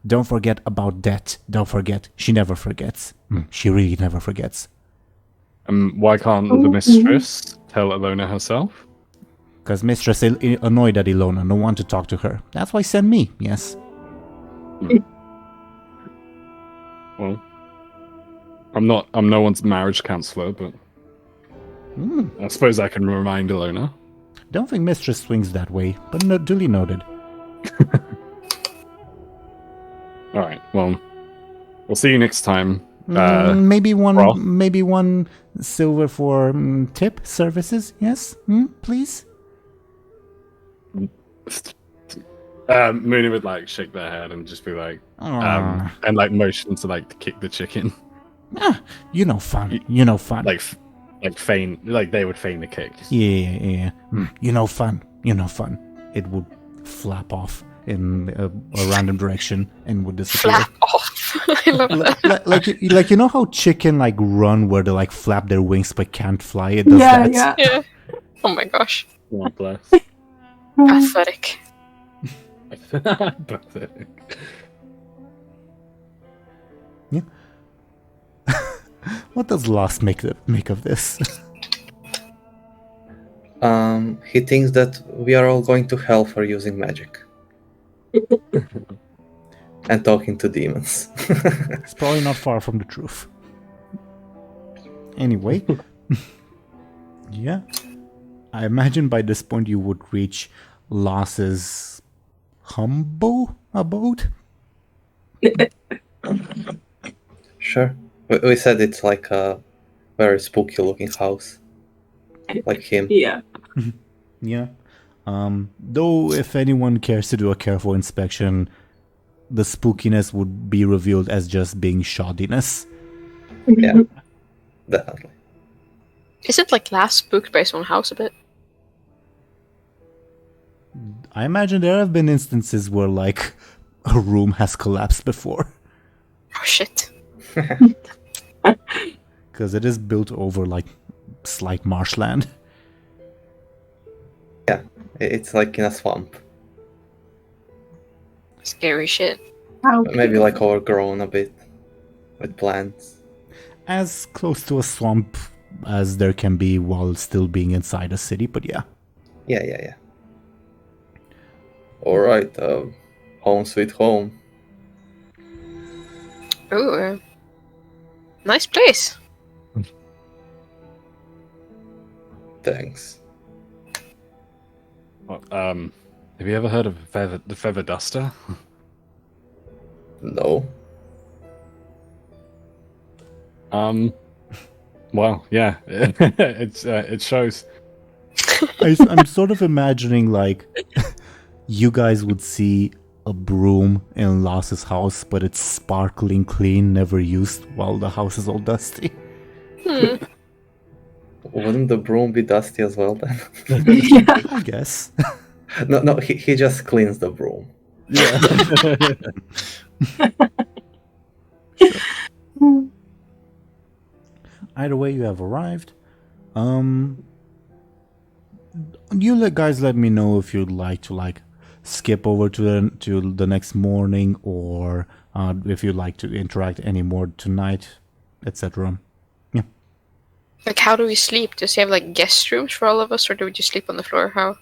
S1: Don't forget about debt. Don't forget. She never forgets. She really never forgets.
S5: Why can't the mistress tell Illona herself?
S1: Because Mistress annoyed at Illona, no one to talk to her. That's why send me, yes.
S5: Well, I'm no one's marriage counselor, but I suppose I can remind Illona.
S1: Don't think Mistress swings that way, but duly noted.
S5: Alright, well, we'll see you next time.
S1: Maybe one silver for tip services, yes? Please?
S5: Muninn would shake their head and just be and motion to kick the chicken.
S1: Fun.
S5: Feign, they would feign the kick.
S1: Yeah. Fun. It would flap off in a random direction and would disappear.
S3: Flap off. I love that.
S1: You know how chicken run where they flap their wings but can't fly? It does that.
S3: Yeah. Oh my gosh.
S5: God bless.
S3: Pathetic.
S5: Pathetic.
S1: Yeah. What does Lost make of this?
S2: He thinks that we are all going to hell for using magic. And talking to demons.
S1: It's probably not far from the truth. Anyway. Yeah. I imagine by this point you would reach Los's humble abode?
S2: Sure. We said it's a very spooky looking house. Like him.
S4: Yeah.
S1: Yeah. Though if anyone cares to do a careful inspection, the spookiness would be revealed as just being shoddiness.
S2: Yeah. Definitely.
S3: Isn't Last spooked by his own house a bit?
S1: I imagine there have been instances where a room has collapsed before.
S3: Oh shit.
S1: because it is built over like slight marshland.
S2: Yeah, it's like in a swamp.
S3: Scary shit.
S4: How
S2: Maybe like overgrown a bit with plants.
S1: As close to a swamp as there can be while still being inside a city, but yeah.
S2: Yeah. Alright, home sweet home.
S3: Ooh, nice place.
S2: Thanks.
S5: Well, have you ever heard of the feather duster?
S2: No.
S5: Well, yeah, it shows.
S1: I'm sort of imagining like you guys would see a broom in Lass's house, but it's sparkling clean, never used, while the house is all dusty.
S2: Wouldn't the broom be dusty as well then?
S4: yeah.
S1: I guess.
S2: No, he just cleans the broom.
S5: Yeah.
S1: Either way, you have arrived. Guys let me know if you'd like to like skip over to the next morning, or if you'd like to interact any more tonight, etc. Yeah.
S3: Like, how do we sleep? Does he have like guest rooms for all of us, or do we just sleep on the floor? How?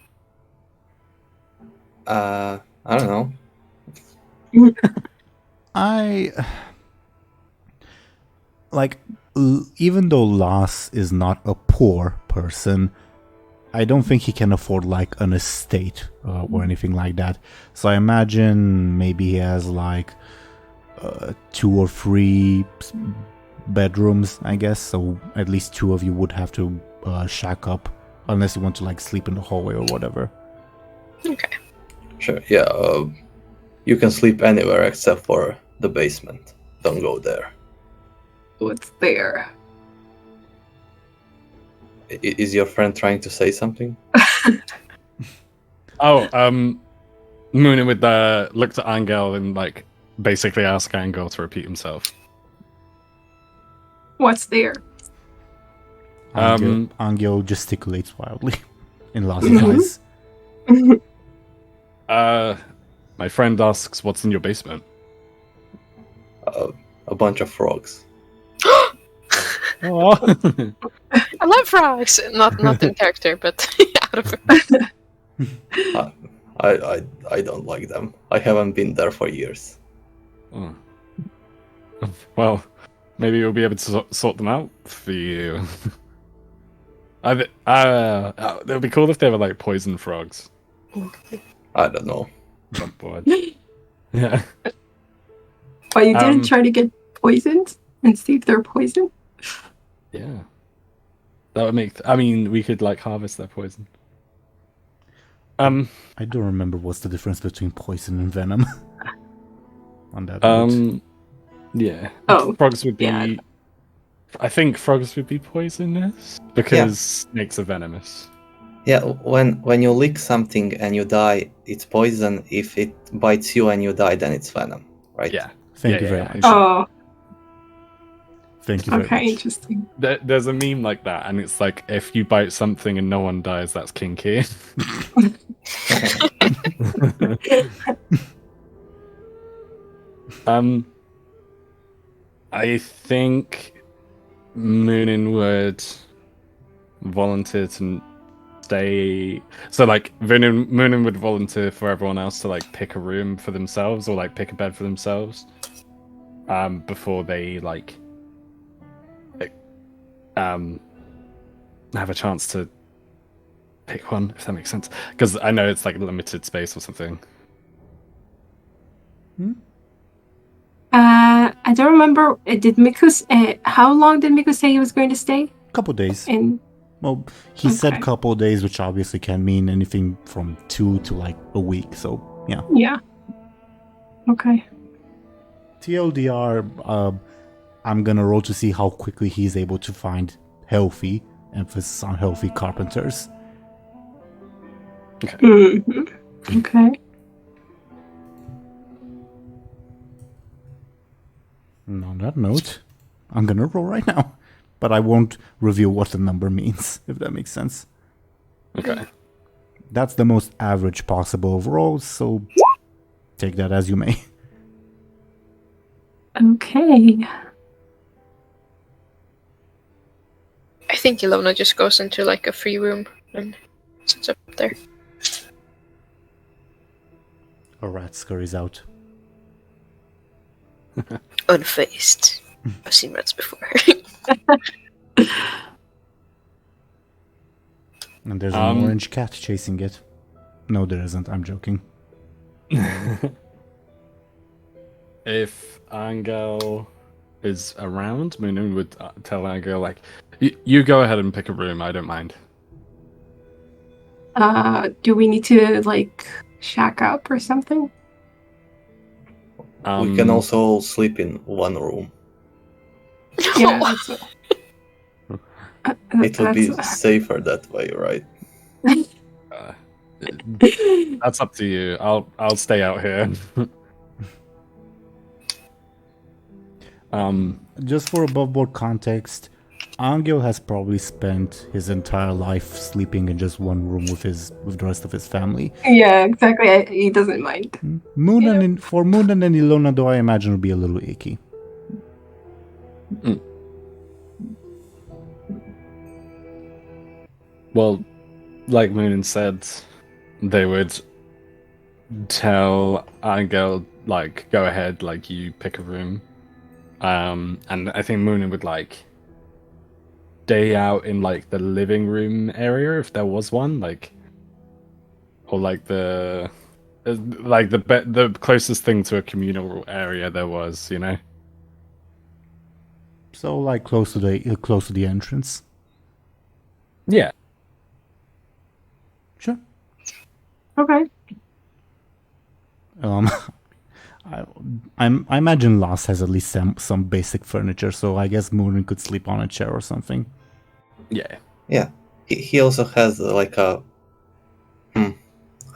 S2: I don't know.
S1: Even though Lass is not a poor person, I don't think he can afford like an estate or anything like that. So I imagine maybe he has like 2 or 3 bedrooms, I guess. So at least 2 of you would have to shack up, unless you want to like sleep in the hallway or whatever.
S3: Okay.
S2: Sure, yeah. You can sleep anywhere except for the basement. Don't go there.
S4: What's there?
S2: Is your friend trying to say something?
S5: Oh, Muninn would look to Anghel and like basically ask Anghel to repeat himself.
S4: What's there?
S1: Anghel gesticulates wildly in Lass's eyes.
S5: My friend asks, "What's in your basement?"
S2: A bunch of frogs.
S5: Oh.
S3: I love frogs. Not in character, but out of.
S2: I don't like them. I haven't been there for years.
S5: Oh. Well, maybe we'll be able to sort them out for you. It would be cool if they were like poison frogs.
S2: I don't know.
S5: On board. Yeah.
S4: But you didn't try to get poisoned and see if they're poisoned?
S5: Yeah. That would make. I mean, we could like harvest their poison.
S1: I don't remember what's the difference between poison and venom. On that note.
S5: Yeah.
S4: Oh,
S5: Frogs would be.
S4: yeah.
S5: I think frogs would be poisonous because snakes are venomous.
S2: Yeah, when you lick something and you die, it's poison. If it bites you and you die, then it's venom, right?
S5: Yeah.
S1: Thank you very much.
S4: Oh,
S1: Thank you very
S4: okay,
S1: much.
S4: interesting.
S5: There's a meme like that, and it's like if you bite something and no one dies, that's kinky. I think Muninn would volunteer to stay. So like Muninn would volunteer for everyone else to like pick a room for themselves or like pick a bed for themselves. Before they like have a chance to pick one, if that makes sense. Because I know it's like limited space or something.
S4: I don't remember. Did Miku? How long did Miku say he was going to stay?
S1: Couple days.
S4: In
S1: Well, he said
S4: Okay.
S1: couple days, which obviously can mean anything from 2 to like a week. So yeah.
S4: yeah. Okay.
S1: TLDR, I'm gonna roll to see how quickly he's able to find healthy, emphasis on healthy carpenters.
S4: Mm-hmm. Okay.
S1: And on that note, I'm gonna roll right now. but I won't reveal what the number means, if that makes sense.
S5: Okay.
S1: That's the most average possible overall, so take that as you may.
S4: Okay.
S3: I think Illona just goes into like a free room and sits up there.
S1: A rat scurries out.
S3: Unfazed. I've seen rats before.
S1: And there's an orange cat chasing it. No, there isn't. I'm joking.
S5: If Anghel is around, Muninn would tell Anghel, like, you go ahead and pick a room, I don't mind.
S4: Do we need to, like, shack up or something?
S2: We can also sleep in one room.
S4: Yeah, that's
S2: It would be safer that way, right?
S5: That's up to you. I'll stay out here.
S1: Just for above board context, Anghel has probably spent his entire life sleeping in just one room with the rest of his family.
S4: Yeah, exactly. He doesn't mind.
S1: For Muninn and Illona, though, I imagine would be a little icky.
S5: Well, like Muninn said, they would tell Anghel, like, go ahead, like, you pick a room. And I think Muninn would, like, day out in, like, the living room area, if there was one, like, or, like, the closest thing to a communal area there was, you know?
S1: So, like, close to the entrance.
S5: Yeah.
S1: Sure.
S4: Okay.
S1: I imagine Lars has at least some basic furniture, so I guess Muninn could sleep on a chair or something.
S5: Yeah.
S2: Yeah. He also has like a... I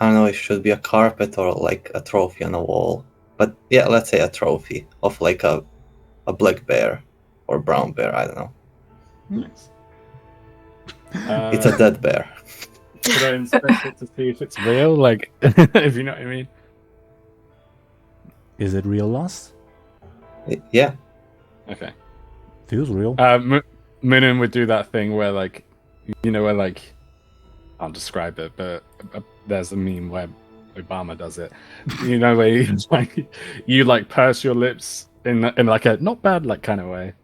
S2: don't know, it should be a carpet or like a trophy on a wall. But yeah, let's say a trophy of like a black bear or brown bear, I don't know.
S5: Nice.
S2: It's a dead bear.
S5: Could I inspect it to see if it's real? Like, if you know what I mean?
S1: Is it real, Lars?
S2: Yeah.
S5: Okay.
S1: Feels real.
S5: Muninn would do that thing where, like, you know, where, like, I'll describe it, but there's a meme where Obama does it. You know, where you purse your lips in like a not bad like kind of way.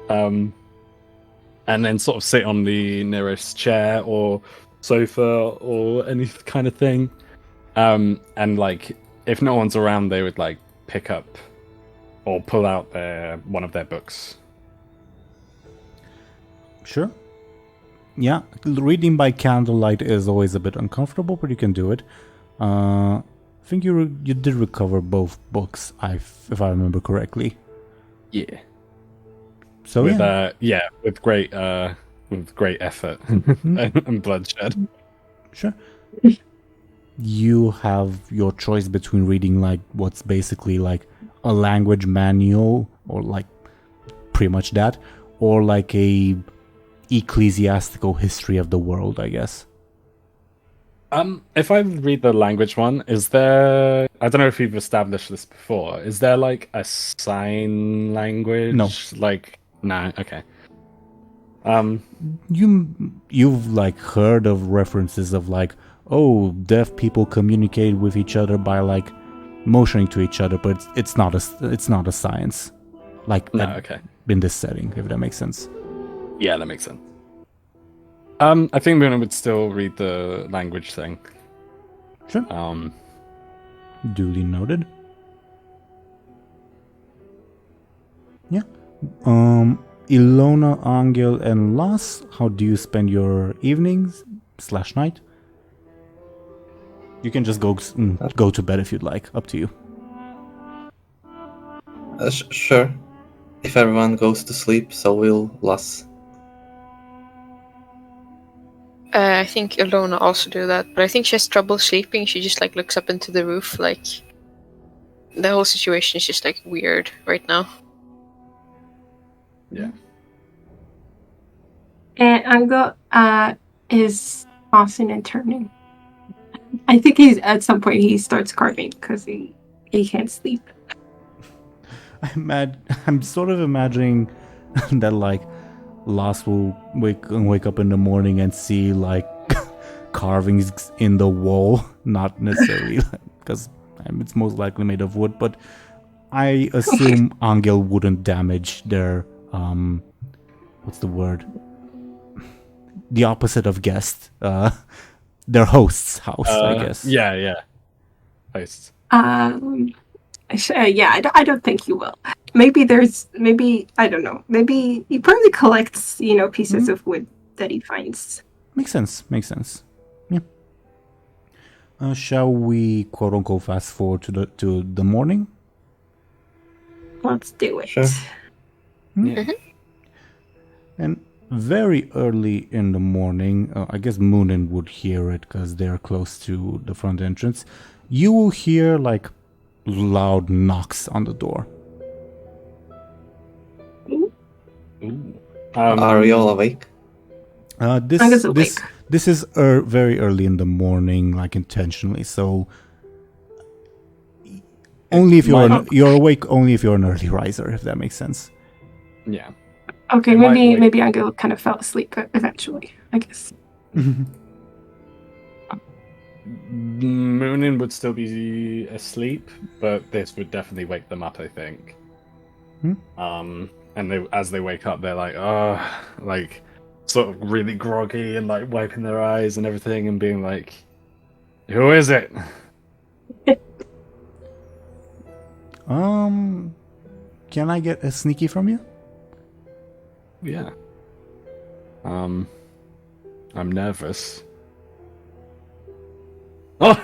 S5: And then sort of sit on the nearest chair or sofa or any kind of thing. And like, if no one's around, they would like pick up or pull out one of their books.
S1: Sure. Yeah, reading by candlelight is always a bit uncomfortable, but you can do it. I think you did recover both books, if I remember correctly.
S5: Yeah.
S1: So
S5: with great effort and bloodshed.
S1: Sure. You have your choice between reading like what's basically like a language manual or like pretty much that, or like a ecclesiastical history of the world, I guess.
S5: If I read the language one, is there... I don't know if you've established this before. Is there like a sign language?
S1: No.
S5: Like, no, okay.
S1: You've like heard of references of like, oh, deaf people communicate with each other by like motioning to each other, but it's not a science. Like
S5: okay.
S1: In this setting, if that makes sense.
S5: Yeah, that makes sense. I think Muninn would still read the language thing.
S1: Sure. Duly noted. Yeah. Illona, Anghel, and Lars, how do you spend your evenings / night? You can just go to bed if you'd like. Up to you.
S2: Sure. If everyone goes to sleep, so will Lars.
S3: I think Illona also do that, but I think she has trouble sleeping. She just like looks up into the roof, like the whole situation is just like weird right now.
S5: Yeah.
S4: Anghel is tossing and turning. I think he's at some point he starts carving because he can't sleep.
S1: I'm sort of imagining that like Lars will wake up in the morning and see like carvings in the wall, not necessarily because it's most likely made of wood, but I assume Anghel wouldn't damage their what's the word? The opposite of guest. Their host's house, I guess.
S5: Yeah. Hosts.
S4: Yeah, I don't think he will. Maybe I don't know. Maybe he probably collects, pieces of wood that he finds.
S1: Makes sense. Yeah. Shall we quote unquote fast forward to the morning?
S4: Let's do it.
S2: Sure.
S5: Yeah.
S1: And very early in the morning, I guess Muninn would hear it because they're close to the front entrance. You will hear like loud knocks on the door.
S2: Are we all awake?
S1: This is very early in the morning, like intentionally. So only if you're awake, only if you're an early riser, if that makes sense.
S5: Yeah.
S4: Okay, maybe Anghel kind of fell asleep eventually, I guess.
S5: Muninn would still be asleep, but this would definitely wake them up, I think. And as they wake up, they're like, like sort of really groggy and like wiping their eyes and everything and being like, "Who is it?"
S1: Can I get a sneaky from you?
S5: Yeah. I'm nervous. Oh!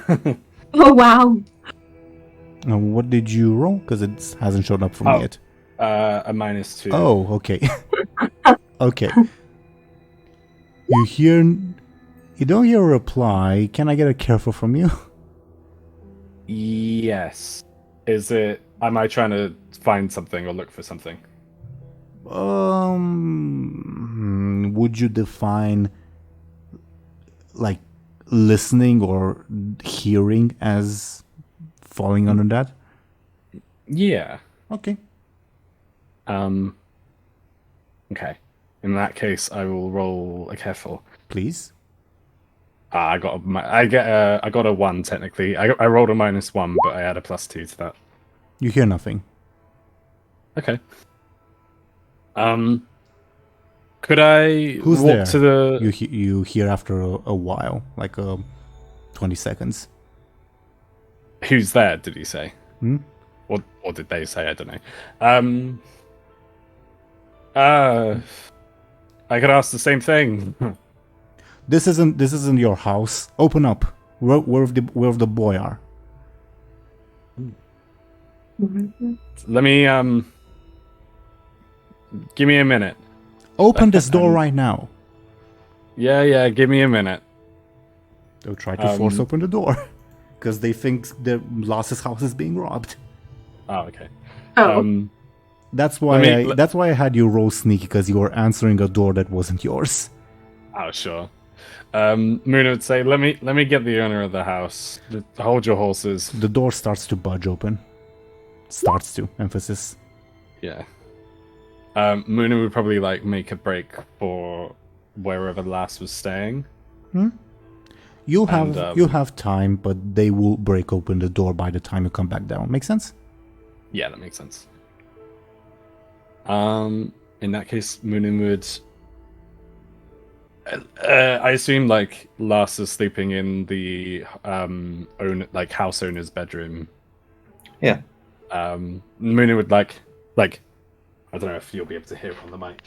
S4: Oh, wow.
S1: What did you roll? Because it hasn't shown up for me yet.
S5: A -2.
S1: Oh, okay. Okay. You don't hear a reply. Can I get a careful from you?
S5: Yes. Am I trying to find something or look for something?
S1: Would you define like listening or hearing as falling under that?
S5: Yeah.
S1: Okay.
S5: Okay. In that case, I will roll a careful.
S1: Please.
S5: I got a 1 technically. I rolled a -1, but I add a +2 to that.
S1: You hear nothing.
S5: Okay. Could I
S1: Who's
S5: walk
S1: there?
S5: to the?
S1: You hear after a while, like 20 seconds.
S5: Who's there? Did he say? Or did they say? I don't know. I could ask the same thing.
S1: This isn't your house. Open up. Where the boy are?
S5: Let me give me a minute.
S1: Open this door right now.
S5: Yeah. Give me a minute.
S1: They'll try to force open the door because they think the Lass's house is being robbed.
S5: Oh, okay.
S1: That's why I had you roll sneaky, because you were answering a door that wasn't yours.
S5: Oh, sure. Muninn would say, "Let me get the owner of the house. Hold your horses."
S1: The door starts to budge open. Starts to, emphasis.
S5: Yeah. Muninn would probably like make a break for wherever Lass was staying.
S1: You'll have time, but they will break open the door by the time you come back down. Make sense?
S5: Yeah, that makes sense. In that case, Muninn would. I assume like Lass is sleeping in the house owner's bedroom.
S2: Yeah.
S5: Muninn would like I don't know if you'll be able to hear it on the mic,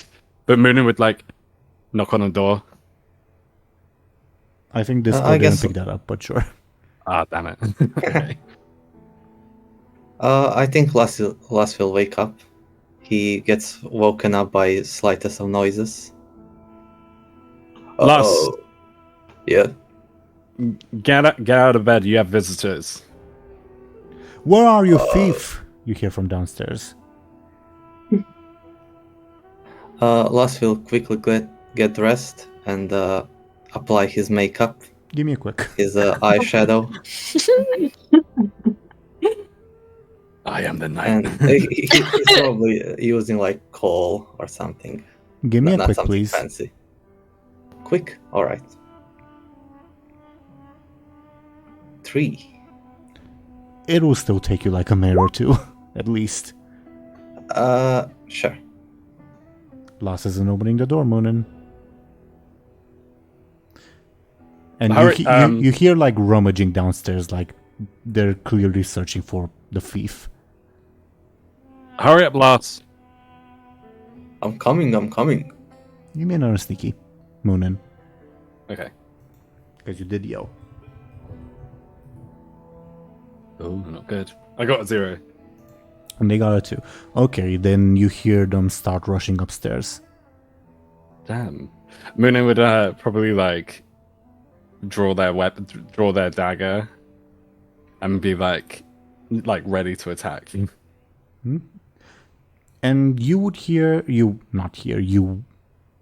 S5: but Muninn would like knock on the door.
S1: I think Discord didn't pick that up, but sure.
S5: Ah, damn it. Okay.
S2: I think Lass will wake up. He gets woken up by slightest of noises.
S5: Lass.
S2: Yeah.
S5: Get out of bed. You have visitors.
S1: Where are you, thief? You hear from downstairs.
S2: Lass will quickly get dressed and apply his makeup,
S1: Give me a quick.
S2: his eyeshadow,
S5: I am the knight.
S2: and he's probably using like coal or something.
S1: Give me a
S2: Not
S1: quick,
S2: something
S1: please.
S2: fancy. Quick? Alright. 3.
S1: It will still take you like a minute or two, at least.
S2: Sure.
S1: Lass isn't opening the door, Muninn. And
S5: Alright,
S1: you hear like rummaging downstairs, like they're clearly searching for the thief.
S5: Hurry up, Lars.
S2: I'm coming.
S1: You may not sneaky, Muninn,
S5: Okay.
S1: because you did yell.
S5: Oh, not good. I got a 0.
S1: And they got a 2. Okay, then you hear them start rushing upstairs.
S5: Damn. Muninn would probably like draw their weapon, draw their dagger, and be like ready to attack.
S1: And you would you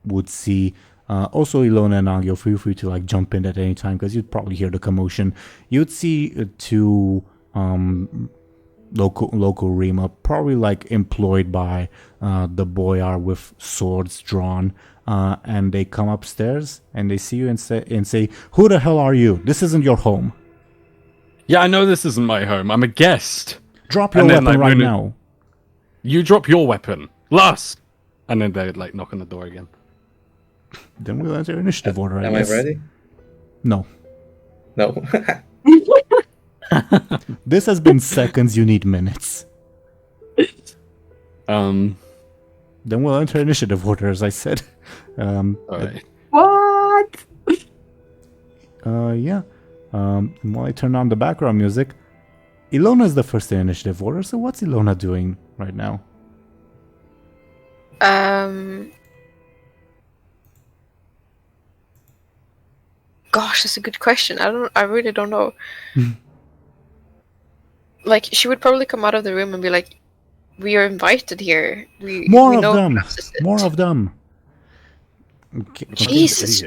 S1: would see, also Illona and Anghel, feel free to like jump in at any time because you'd probably hear the commotion. You'd see 2 local Rima, probably like employed by the boyar with swords drawn, and they come upstairs and they see you and say, "Who the hell are you? This isn't your home.
S5: Yeah, I know this isn't my home. I'm a guest.
S1: Drop your
S5: And then,
S1: weapon
S5: like,
S1: right
S5: Muninn-
S1: now."
S5: You drop your weapon, Lars. And then they like knock on the door again.
S1: Then we'll enter initiative order.
S2: Am I
S1: guess.
S2: ready?
S1: No.
S2: No.
S1: This has been seconds. You need minutes.
S5: Um.
S1: Then we'll enter initiative order, as I said.
S5: All right.
S4: What?
S1: Yeah. While I turn on the background music, Illona is the first in initiative order. So what's Illona doing right now?
S3: Gosh, that's a good question. I really don't know. Like, she would probably come out of the room and be like, "We are invited here.
S1: More
S3: we
S1: of
S3: know
S1: them.
S3: class is it."
S1: More of them. Okay.
S3: Jesus,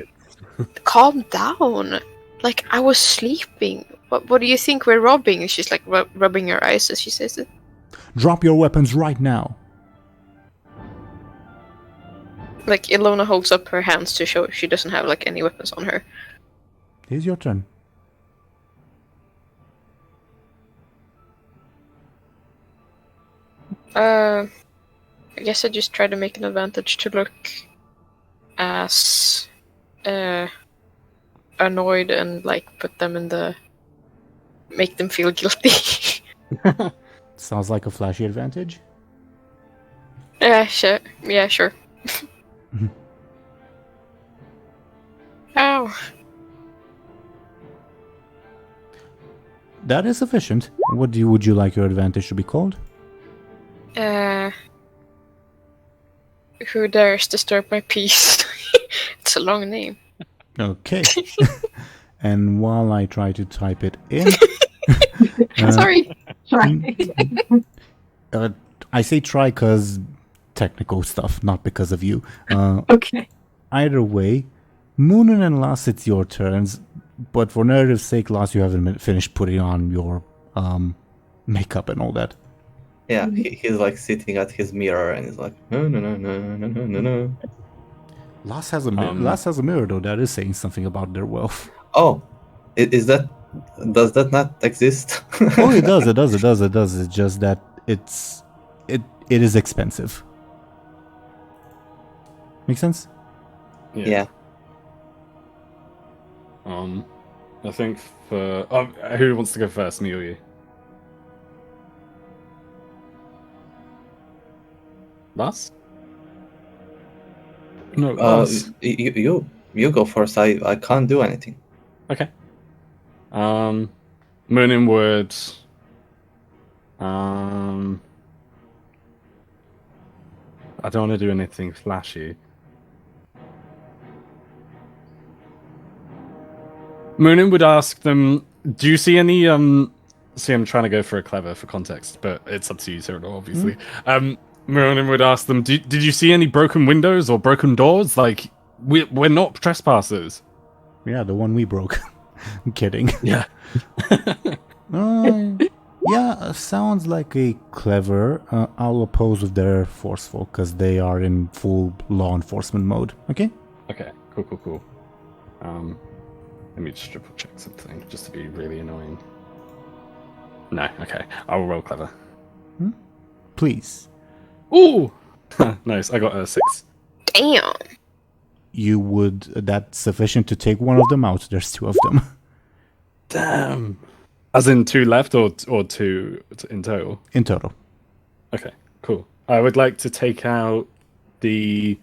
S3: calm down. Like, I was sleeping. What do you think we're robbing? And she's like rubbing her eyes as she says it.
S1: Drop your weapons right now.
S3: Like, Illona holds up her hands to show she doesn't have like any weapons on her.
S1: Here's your turn.
S3: I guess I just try to make an advantage to look as annoyed and like put them in the make them feel guilty.
S1: Sounds like a flashy advantage.
S3: Yeah, sure. Yeah, sure. Ow.
S1: That is sufficient. Would you like your advantage to be called?
S3: Who dares disturb my peace? It's a long name.
S1: Okay. And while I try to type it in,
S3: Sorry.
S1: I say try because technical stuff, not because of you.
S4: Okay.
S1: Either way, Muninn and Lass, it's your turns. But for narrative's sake, Lass, you haven't finished putting on your makeup and all that.
S2: Yeah, he's like sitting at his mirror and he's like, no.
S1: Lass has a Lass has a mirror though. That is saying something about their wealth.
S2: Oh, does that not exist?
S1: Oh, it does. It's just that it is expensive. Make sense?
S2: Yeah.
S5: I think for who wants to go first, me or you? Lars? No, Lars.
S2: You go first. I can't do anything.
S5: Okay. Muninn would. I don't want to do anything flashy. Muninn would ask them, "Do you see any?" See, I'm trying to go for a clever for context, but it's up to you, Teeironor, obviously. Muninn would ask them, "Did you see any broken windows or broken doors? Like, we're not trespassers.
S1: Yeah, the one we broke. I'm kidding.
S5: Yeah.
S1: Yeah, sounds like a clever. I'll oppose if they're forceful, because they are in full law enforcement mode. Okay?
S5: Okay, cool. Let me just triple check something, just to be really annoying. No, okay. I'll roll clever.
S1: Please.
S5: Ooh! Nice, I got a 6.
S3: Damn.
S1: That's sufficient to take one of them out. There's 2 of them.
S5: Damn. As in 2 left or 2 in total?
S1: In total.
S5: Okay, cool. I would like to take out the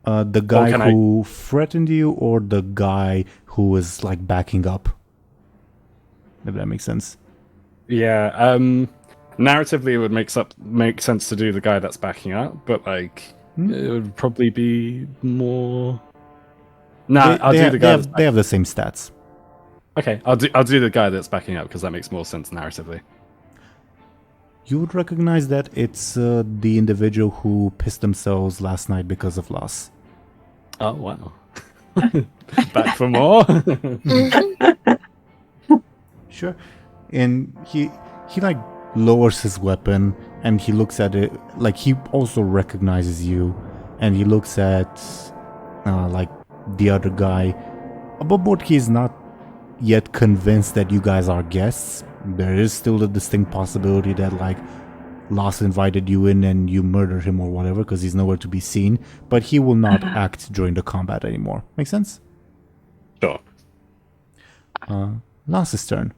S1: guy who threatened you, or the guy who is like backing up. If that makes sense.
S5: Yeah, narratively it would make sense to do the guy that's backing up, but like it would probably be more. I'll do the guy.
S1: They have the same stats.
S5: Okay, I'll do the guy that's backing up because that makes more sense narratively.
S1: You would recognize that it's the individual who pissed themselves last night because of loss.
S5: Oh wow! Back for more.
S1: Sure. And he like lowers his weapon and he looks at it, like he also recognizes you, and he looks at like the other guy. But he is not yet convinced that you guys are guests. There is still a distinct possibility that like Loss invited you in and you murder him or whatever, because he's nowhere to be seen, but he will not act during the combat anymore. Make sense?
S5: Sure.
S1: Loss's turn.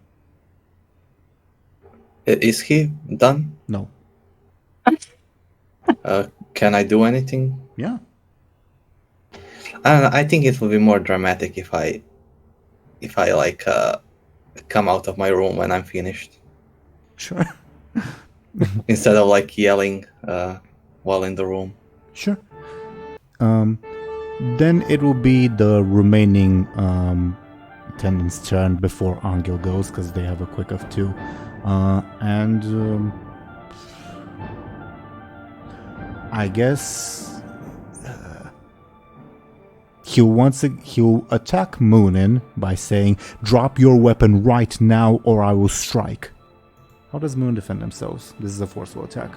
S2: Is he done?
S1: No.
S2: Can I do anything?
S1: Yeah.
S2: I don't know, I think it would be more dramatic if I like come out of my room when I'm finished,
S1: Sure.
S2: instead of like yelling while in the room.
S1: Sure. Then it will be the remaining attendants' turn before Anghel goes, because they have a quick of 2. I guess he'll attack Muninn by saying, "Drop your weapon right now, or I will strike." How does Muninn defend themselves? This is a forceful attack.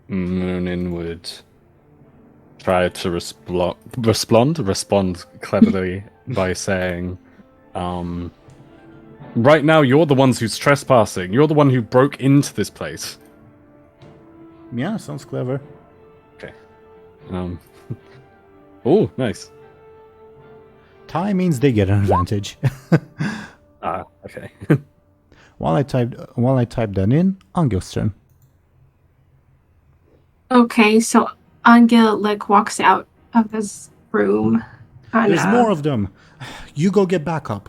S5: Muninn would try to respond cleverly by saying, right now you're the ones who's trespassing. You're the one who broke into this place.
S1: Yeah, sounds clever.
S5: Okay. Oh, nice.
S1: Tie means they get an advantage.
S5: Okay.
S1: While I type that in, Angel's turn.
S4: Okay, so Anghel like walks out of his room. And,
S1: There's more of them. You go get backup.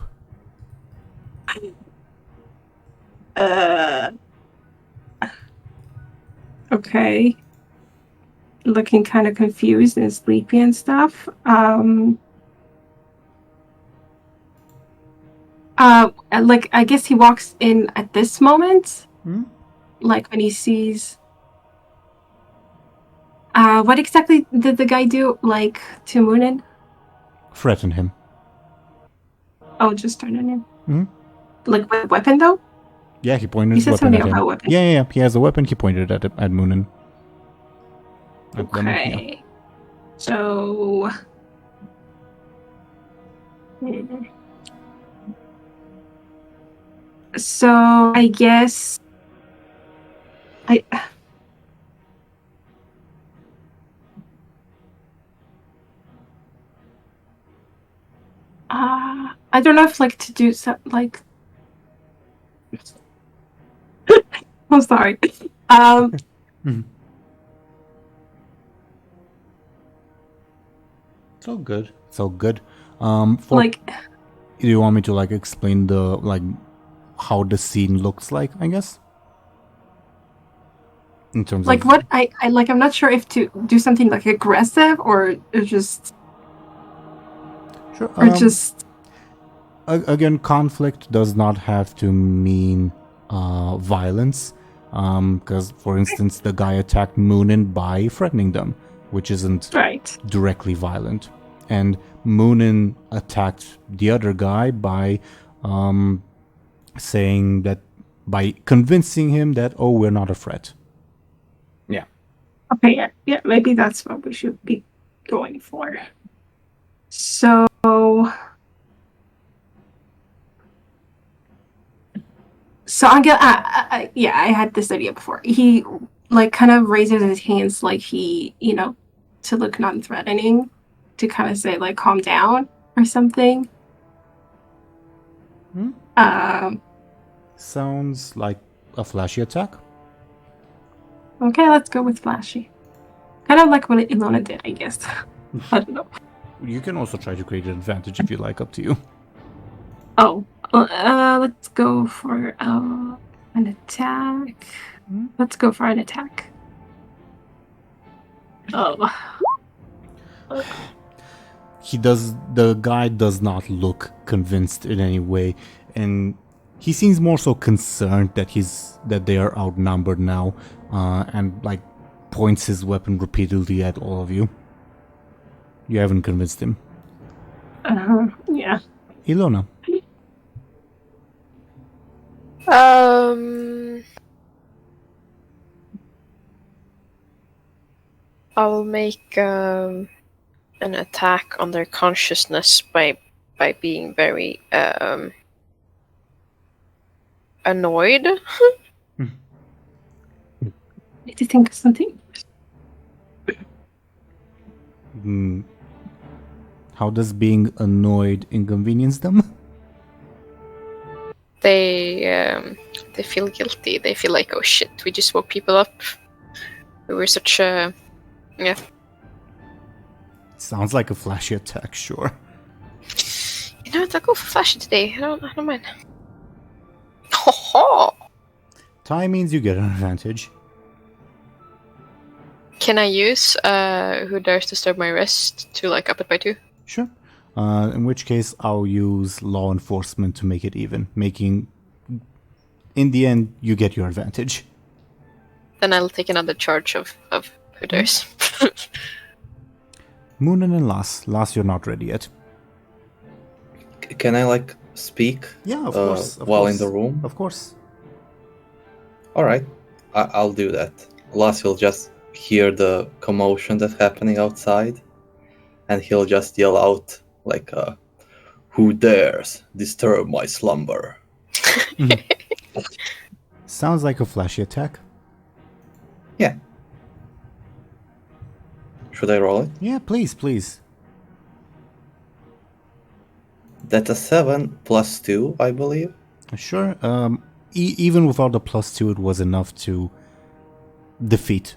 S4: Okay. Looking kind of confused and sleepy and stuff. Like I guess he walks in at this moment. Like when he sees. What exactly did the guy do? Like to Muninn?
S1: Threaten him.
S4: Oh, just turn it in.
S1: Hmm?
S4: Like with a weapon though?
S1: Yeah, he pointed
S4: You
S1: his
S4: said
S1: weapon
S4: something
S1: at him.
S4: about a weapon.
S1: Yeah. He has a weapon. He pointed it at Muninn. At them, yeah.
S4: Okay. So. So I guess I don't know if like to do something like. I'm sorry.
S1: Mhm. It's all good. It's all good.
S4: Like.
S1: Do you want me to like explain the like how the scene looks like? I guess. In terms
S4: Like
S1: of
S4: what I like, I'm not sure if to do something like aggressive or just
S1: Sure.
S4: or just.
S1: Again, conflict does not have to mean violence. Because, for instance, the guy attacked Muninn by threatening them, which isn't
S4: Right.
S1: directly violent. And Muninn attacked the other guy by saying that, by convincing him that, oh, we're not a threat.
S5: Yeah.
S4: Okay, yeah, maybe that's what we should be going for. So, Anghel, I had this idea before. He like kind of raises his hands, like he, to look non-threatening, to kind of say like calm down or something.
S1: Sounds like a flashy attack.
S4: Okay, let's go with flashy. Kind of like what Illona did, I guess. I don't know.
S1: You can also try to create an advantage if you like, up to you.
S4: Oh, let's go for an attack. Let's go for an attack. Oh.
S1: The guy does not look convinced in any way, and he seems more so concerned that they are outnumbered now, and like points his weapon repeatedly at all of you. You haven't convinced him.
S4: Yeah.
S1: Illona.
S3: I'll make an attack on their consciousness by being very annoyed.
S4: Need to think of something.
S1: How does being annoyed inconvenience them?
S3: They feel guilty. They feel like, oh shit, we just woke people up. We were such a... Yeah.
S1: Sounds like a flashy attack, sure.
S3: You know what, I'll go for flashy today. I don't mind. Ho ho!
S1: Tie means you get an advantage.
S3: Can I use Who Dares Disturb My Rest to like up it by 2?
S1: Sure. In which case, I'll use law enforcement to make it even, making, in the end, you get your advantage.
S3: Then I'll take another charge of Who Dares.
S1: Muninn and Lass, you're not ready yet.
S2: Can I like speak?
S1: Yeah, of course.
S2: While in the room?
S1: Of course.
S2: All right, I'll do that. Lass will just hear the commotion that's happening outside, and he'll just yell out like, "Who dares disturb my slumber?"
S1: Sounds like a flashy attack.
S2: Yeah. Should I roll it?
S1: Yeah, please.
S2: That's a 7 plus 2, I believe.
S1: Sure. Even without the +2, it was enough to defeat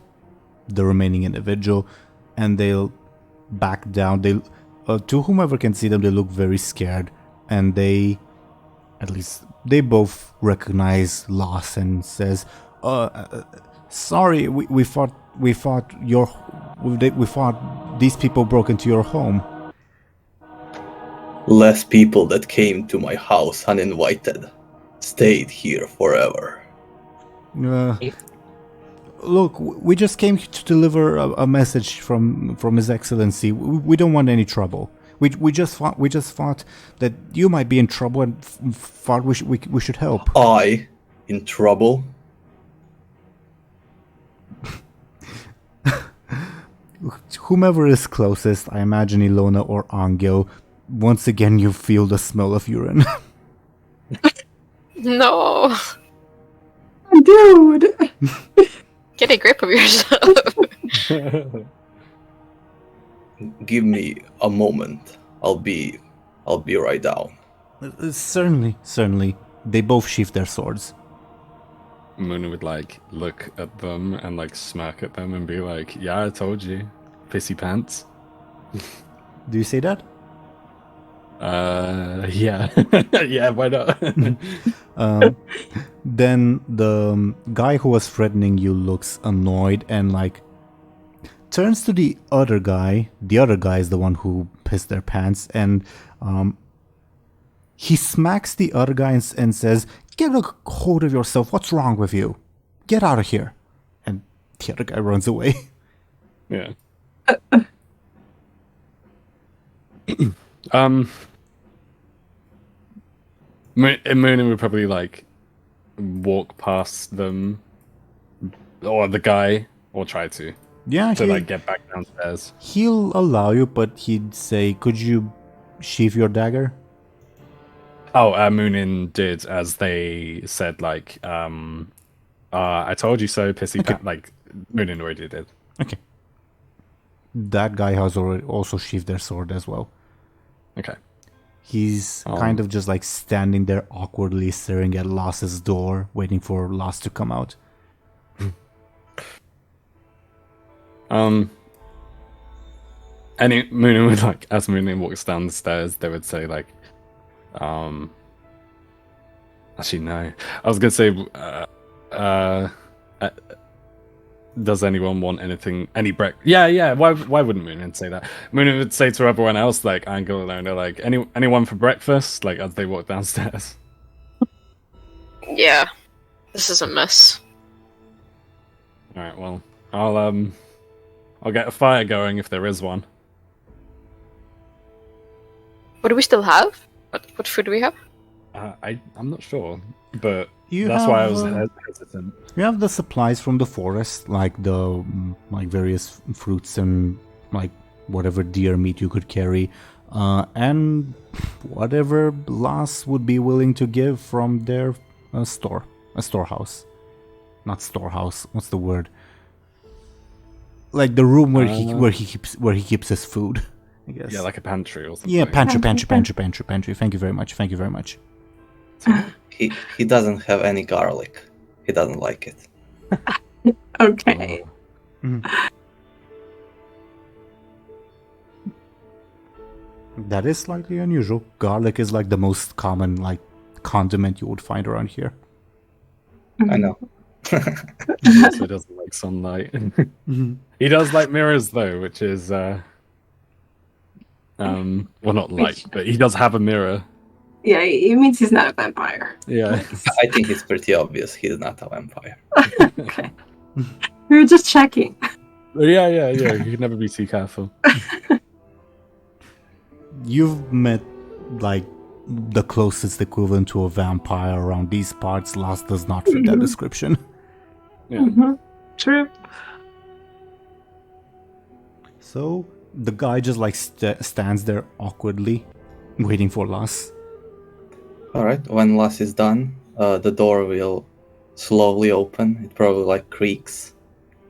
S1: the remaining individual, and they'll back down. To whomever can see them, they look very scared, and they both recognize loss and says, "Sorry, we thought these people broke into your home."
S2: Less people that came to my house uninvited stayed here forever.
S1: Look, we just came to deliver a message from His Excellency. We don't want any trouble. We just thought that you might be in trouble and thought we should help.
S2: I in trouble?
S1: Whomever is closest, I imagine Illona or Anghel. Once again, you feel the smell of urine.
S3: No!
S4: Dude!
S3: Get a grip of yourself.
S2: Give me a moment. I'll be right down.
S1: Certainly. They both sheath their swords.
S5: Muninn would like look at them and like smirk at them and be like, "Yeah, I told you, pissy pants."
S1: Do you say that?
S5: Yeah. Yeah, why not?
S1: Then the guy who was threatening you looks annoyed and like turns to the other guy. The other guy is the one who pissed their pants, and he smacks the other guy and says, "Get a hold of yourself. What's wrong with you?" get out of here. And the other guy runs away.
S5: Yeah. Muninn would probably like walk past them, or the guy, or try to like get back downstairs.
S1: He'll allow you, but he'd say, "Could you sheath your dagger?"
S5: Oh, Muninn did, as they said, like, I told you so, pissy.
S1: Okay.
S5: Like, Muninn already did.
S1: Okay. That guy has already also sheathed their sword as well.
S5: Okay.
S1: He's kind of just like standing there awkwardly staring at Lass's door, waiting for Lass to come out.
S5: Muninn would like, as Muninn walks down the stairs, they would say like, actually no, I was gonna say, does anyone want anything, any breakfast? Yeah. Why wouldn't Muninn say that? Muninn would say to everyone else, like Anghel, Illona, like anyone for breakfast, like as they walk downstairs.
S3: Yeah, this is a mess.
S5: All right, well, I'll get a fire going if there is one.
S3: What do we still have? What food do we have?
S5: I'm not sure, but
S1: You
S5: that's
S1: have,
S5: why I was hesitant.
S1: You have the supplies from the forest, like the various fruits and like whatever deer meat you could carry, and whatever Lass would be willing to give from their storehouse. Not storehouse. What's the word? Like the room where he keeps his food, I guess.
S5: Yeah, like a pantry or something.
S1: Yeah, pantry. Thank you very much.
S2: He doesn't have any garlic. He doesn't like it.
S4: Okay.
S1: That is slightly unusual. Garlic is like the most common like condiment you would find around here.
S2: I know.
S5: He also doesn't like sunlight. He does like mirrors though, which is well, not like, but he does have a mirror.
S4: Yeah, it means he's not a vampire.
S5: Yeah.
S2: I think it's pretty obvious he's not a vampire.
S4: Okay. We were just checking.
S5: Yeah. You can never be too careful.
S1: You've met like the closest equivalent to a vampire around these parts. Lass does not fit that description.
S5: Yeah.
S4: True.
S1: So the guy just like stands there awkwardly, waiting for Lass.
S2: Alright, when Lass is done, the door will slowly open. It probably like creaks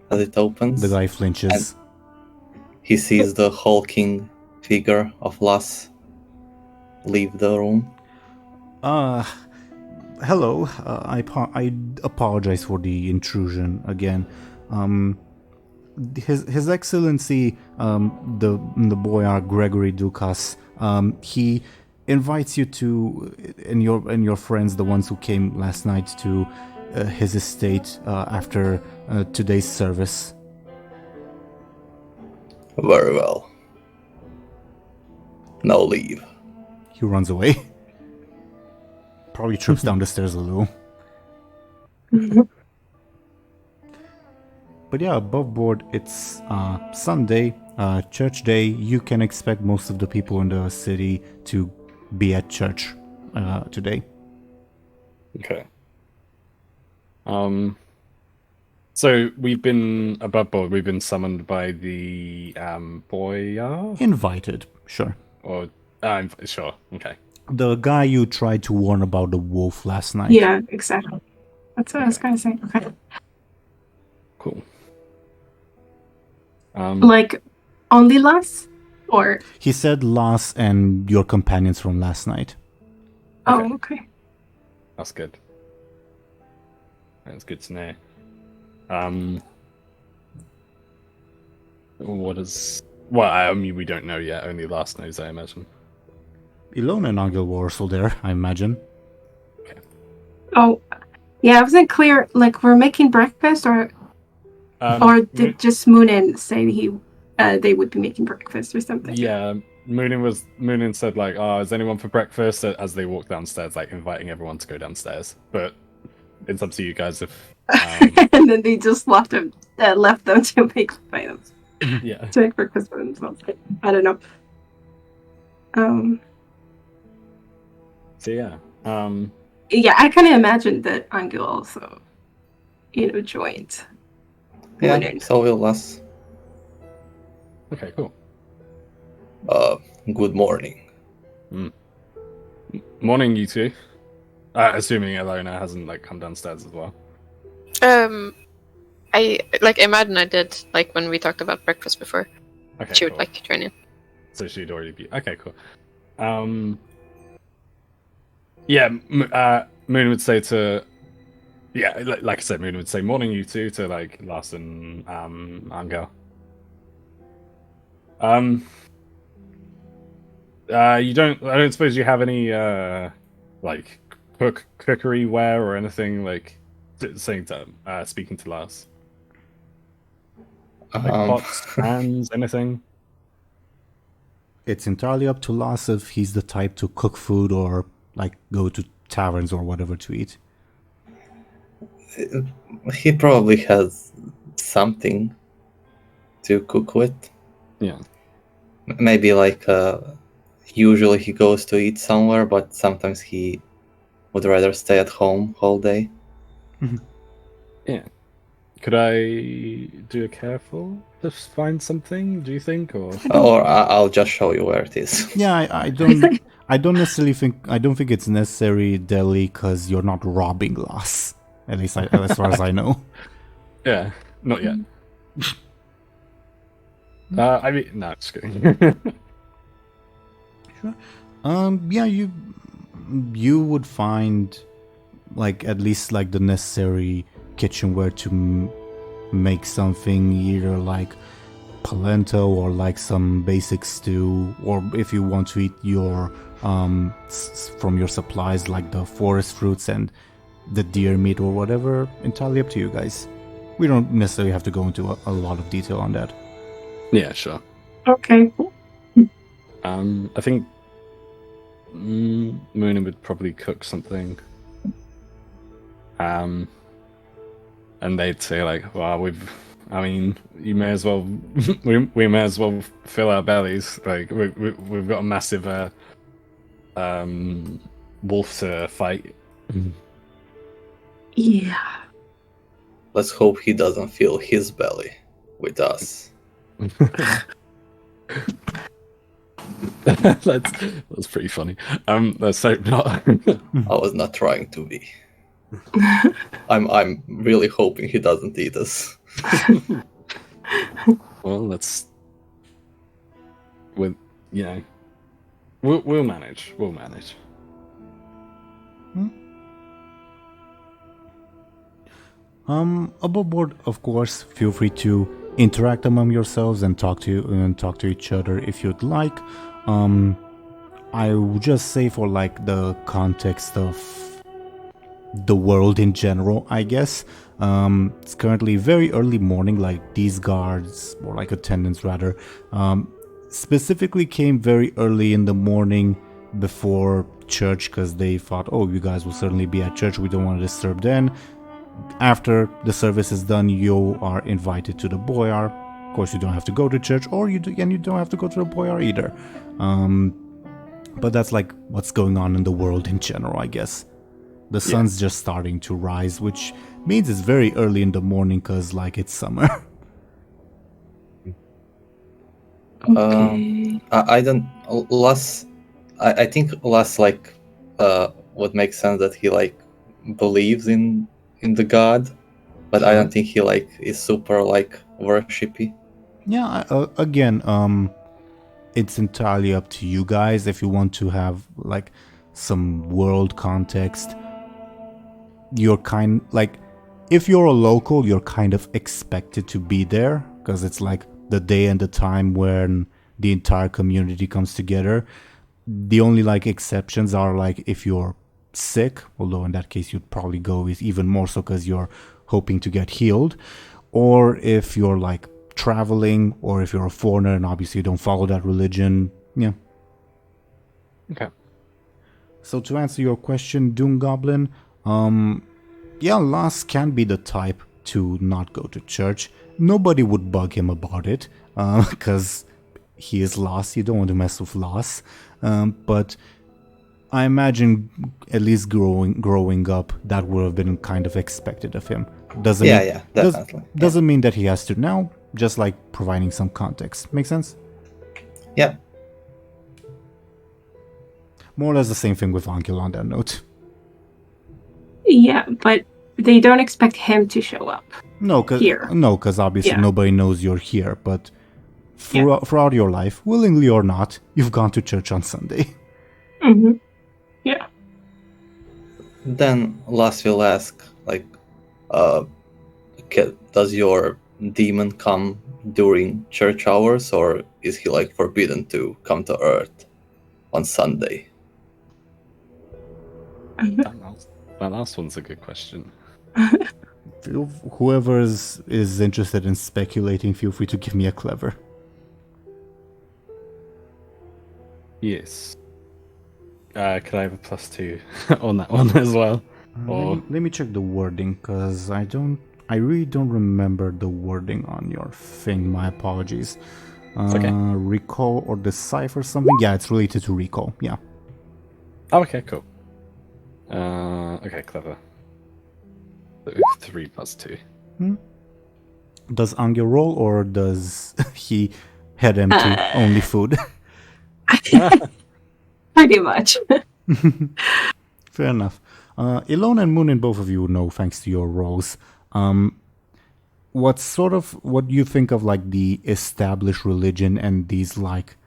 S2: as it opens.
S1: The guy flinches.
S2: And he sees the hulking figure of Lass leave the room.
S1: Hello. I apologize for the intrusion again. His Excellency, the boyar Gregory Dukas, he invites you to and your friends, the ones who came last night, to his estate after today's service.
S2: Very well. Now leave.
S1: He runs away. Probably trips down the stairs a little. But yeah, above board, it's Sunday, church day. You can expect most of the people in the city to be at church today.
S5: Okay. So we've been above board. We've been summoned by the boyar.
S1: Invited, sure.
S5: Or sure. Okay.
S1: The guy you tried to warn about the wolf last night.
S4: Yeah, exactly. That's what I was gonna say. Okay.
S5: Cool.
S4: Like only Lass, or
S1: He said Lass and your companions from last night.
S4: oh, okay.
S5: That's good. That's good to know. What is? Well, I mean, we don't know yet. Only Lass knows, I imagine.
S1: Illona and Anghel were also there, I imagine.
S4: Oh, yeah. I wasn't clear. Like we're making breakfast, or did just Muninn say they would be making breakfast or something?
S5: Yeah, Muninn said like, "Oh, is anyone for breakfast?" As they walk downstairs, like inviting everyone to go downstairs. But it's up to you guys if
S4: And then they just left them to make items.
S5: Yeah.
S4: To make breakfast for themselves. I don't know.
S5: So yeah.
S4: Yeah, I kind of imagined that Anghel also, joined.
S2: Yeah,
S4: Muninn.
S2: so will us.
S5: Okay, cool.
S2: Good morning.
S5: Morning, you two. Assuming Illona hasn't come downstairs as well.
S3: I imagine I did when we talked about breakfast before.
S5: Okay,
S3: She would
S5: cool.
S3: join in.
S5: So she'd already be okay. Cool. Yeah. Moon would say to. Yeah, like I said, Moon would say morning, you two, to Lars and Anghel. I don't suppose you have any cookery ware or anything speaking to Lars. Pots, pans, anything.
S1: It's entirely up to Lars if he's the type to cook food or go to taverns or whatever to eat.
S2: He probably has something to cook with.
S5: Yeah.
S2: Maybe usually he goes to eat somewhere, but sometimes he would rather stay at home all day.
S5: Yeah. Could I do a careful to find something? Do you think, or
S2: I'll just show you where it is.
S1: Yeah, I don't necessarily think it's necessary, Deli, because you're not robbing Lars. At least as far as I know.
S5: Yeah, not yet. I mean, no, just kidding.
S1: Sure. Yeah, you would find at least the necessary kitchenware to make something, either polenta or some basic stew, or if you want to eat your from your supplies the forest fruits and the deer meat or whatever. Entirely up to you guys. We don't necessarily have to go into a lot of detail on that.
S5: Yeah, sure.
S4: Okay.
S5: I think Muninn would probably cook something. And they'd say well, you may as well, we may as well fill our bellies. We've got a massive wolf to fight.
S4: Yeah.
S2: Let's hope he doesn't fill his belly with us.
S5: That's pretty funny. Let's hope not.
S2: I was not trying to be. I'm really hoping he doesn't eat us.
S5: Well, we'll manage. We'll manage.
S1: Above board, of course, feel free to interact among yourselves and talk to each other if you'd like. I would just say for the context of the world in general, I guess. It's currently very early morning, these guards, or attendants rather, specifically came very early in the morning before church because they thought, oh, you guys will certainly be at church, we don't want to disturb then. After the service is done, you are invited to the boyar. Of course, you don't have to go to church, or you don't have to go to the boyar either. But that's what's going on in the world in general, I guess. The sun's just starting to rise, which means it's very early in the morning because it's summer.
S4: Okay.
S2: I don't. Less. I think less would make sense that he believes in the god, but I don't think he is super worshipy.
S1: Yeah. Again, it's entirely up to you guys if you want to have some world context. You're if you're a local, you're kind of expected to be there because it's the day and the time when the entire community comes together. The only exceptions are if you're sick, although in that case you'd probably go even more so because you're hoping to get healed, or if you're traveling, or if you're a foreigner and obviously you don't follow that religion. Yeah.
S5: Okay.
S1: So to answer your question, DoomGoblin, yeah, Lars can be the type to not go to church. Nobody would bug him about it, because he is Lars. You don't want to mess with Lars. But I imagine, at least growing up, that would have been kind of expected of him.
S2: Definitely.
S1: Doesn't mean that he has to now, just like providing some context. Make sense?
S2: Yeah.
S1: More or less the same thing with Anghel on that note.
S4: Yeah, but they don't expect him to show up.
S1: No, because obviously nobody knows you're here, but throughout your life, willingly or not, you've gone to church on Sunday.
S4: Mm-hmm. Yeah.
S2: Then Lars will ask, like, does your demon come during church hours, or is he like forbidden to come to Earth on Sunday?
S5: That last one's a good question.
S1: Whoever is interested in speculating, feel free to give me a clever.
S5: Yes. Could I have a +2 on that one as well?
S1: Let me check the wording, because I really don't remember the wording on your thing. My apologies.
S5: It's okay.
S1: Recall or decipher something? Yeah, it's related to recall. Yeah.
S5: Oh, okay, cool. Okay, clever. 3 + 2.
S1: Does Anghel roll, or does he head empty, only food?
S4: Pretty much.
S1: Fair enough. Illona and Muninn, both of you know, thanks to your roles. What do you think of like the established religion and these like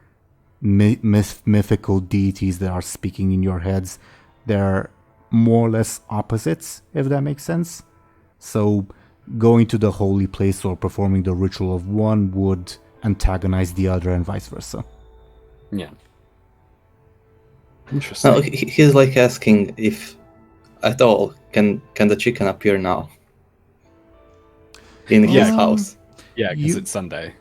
S1: mythical deities that are speaking in your heads? They're more or less opposites, if that makes sense. So going to the holy place or performing the ritual of one would antagonize the other, and vice versa.
S5: Yeah. Interesting.
S2: No, he's like asking if at all can the chicken appear now in his house.
S5: Yeah, because it's Sunday.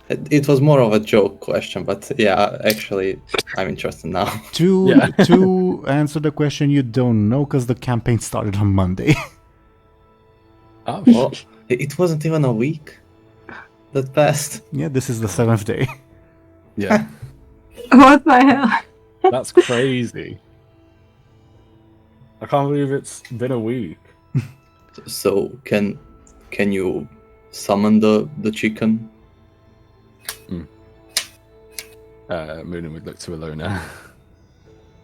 S2: It was more of a joke question, but yeah, actually, I'm interested now.
S1: To answer the question, you don't know, because the campaign started on Monday.
S5: Oh,
S2: Well, it wasn't even a week that passed.
S1: Yeah, this is the 7th day.
S5: yeah.
S4: What the hell?
S5: That's crazy. I can't believe it's been a week.
S2: So can you summon the chicken?
S5: Muninn would look to Illona.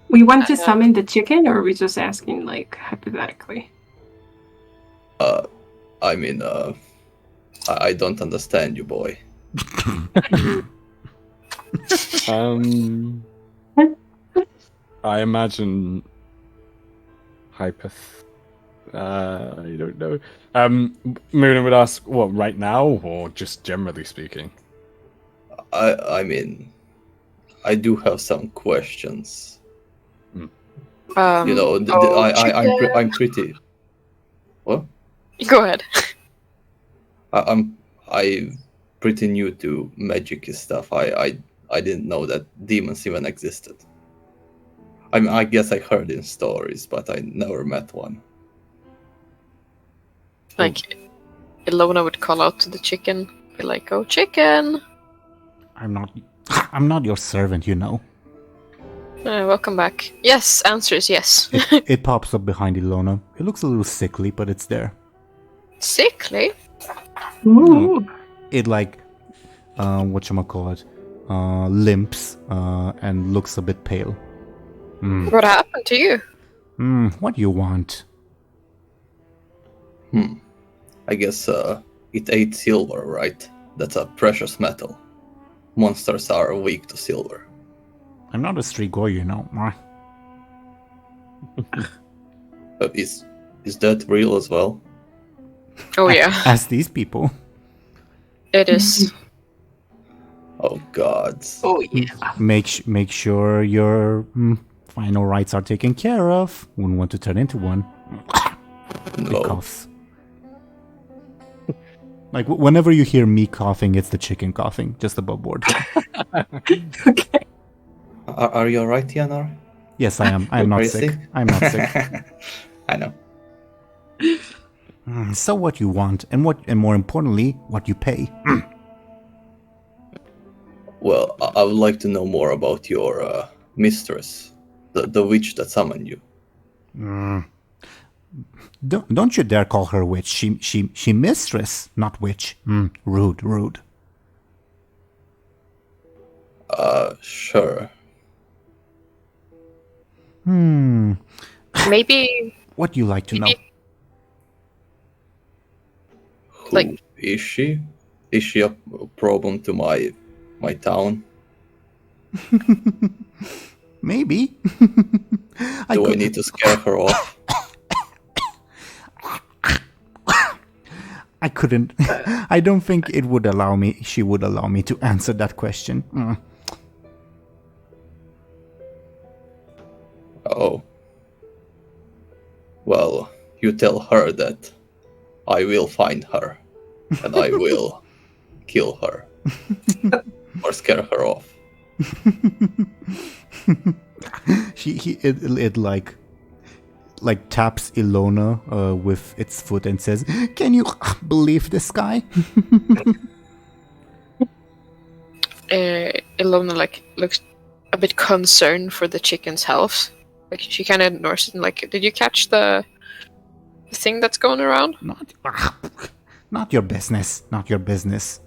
S4: We want to summon the chicken, or are we just asking, like, hypothetically?
S2: I mean, I don't understand you, boy.
S5: I imagine I don't know. Muninn would ask, what, right now, or just generally speaking?
S2: I mean, I do have some questions.
S3: Um,
S2: You know, I'm pretty. What?
S3: Go ahead.
S2: I'm pretty new to magic stuff. I didn't know that demons even existed. I mean, I guess I heard in stories, but I never met one.
S3: Like, Illona would call out to the chicken, be like, "Oh, chicken!
S1: I'm not your servant, you know."
S3: Welcome back." Yes, answer is yes.
S1: It pops up behind Illona. It looks a little sickly, but it's there.
S3: Sickly?
S4: Ooh.
S1: It like, whatchamacallit, limps, and looks a bit pale.
S3: What happened to you?
S1: What do you want?
S2: I guess it ate silver, right? That's a precious metal. Monsters are weak to silver.
S1: I'm not a Strigoi, you know.
S2: Is that real as well?
S3: Oh yeah,
S1: As these people.
S3: it is.
S2: Oh God.
S4: Oh, yeah.
S1: Make sure your final rights are taken care of. Wouldn't want to turn into one. It
S2: No.
S1: coughs. Like whenever you hear me coughing, it's the chicken coughing, just above board.
S4: Okay.
S2: Are you alright, Teeironor?
S1: Yes, I am. I am
S2: Are
S1: not
S2: you
S1: sick.
S2: sick?
S1: I'm not sick.
S2: I know.
S1: So what you want, and more importantly, what you pay.
S2: Well, I would like to know more about your mistress, the witch that summoned you.
S1: Don't you dare call her witch. She mistress, not witch. Rude.
S2: Sure.
S3: Maybe
S1: What do you like to know?
S2: Who
S3: Like-
S2: is she? Is she a problem to my town?
S1: Maybe.
S2: Do I need to scare her off?
S1: I couldn't. I don't think it would allow me. She would allow me to answer that question.
S2: Oh. Well, you tell her that I will find her, and I will kill her. Or scare her off.
S1: It like taps Illona with its foot and says, "Can you believe this guy?"
S3: Illona looks a bit concerned for the chicken's health. Like she kind of ignores it. And like, did you catch the thing that's going around?
S1: Not your business. Not your business.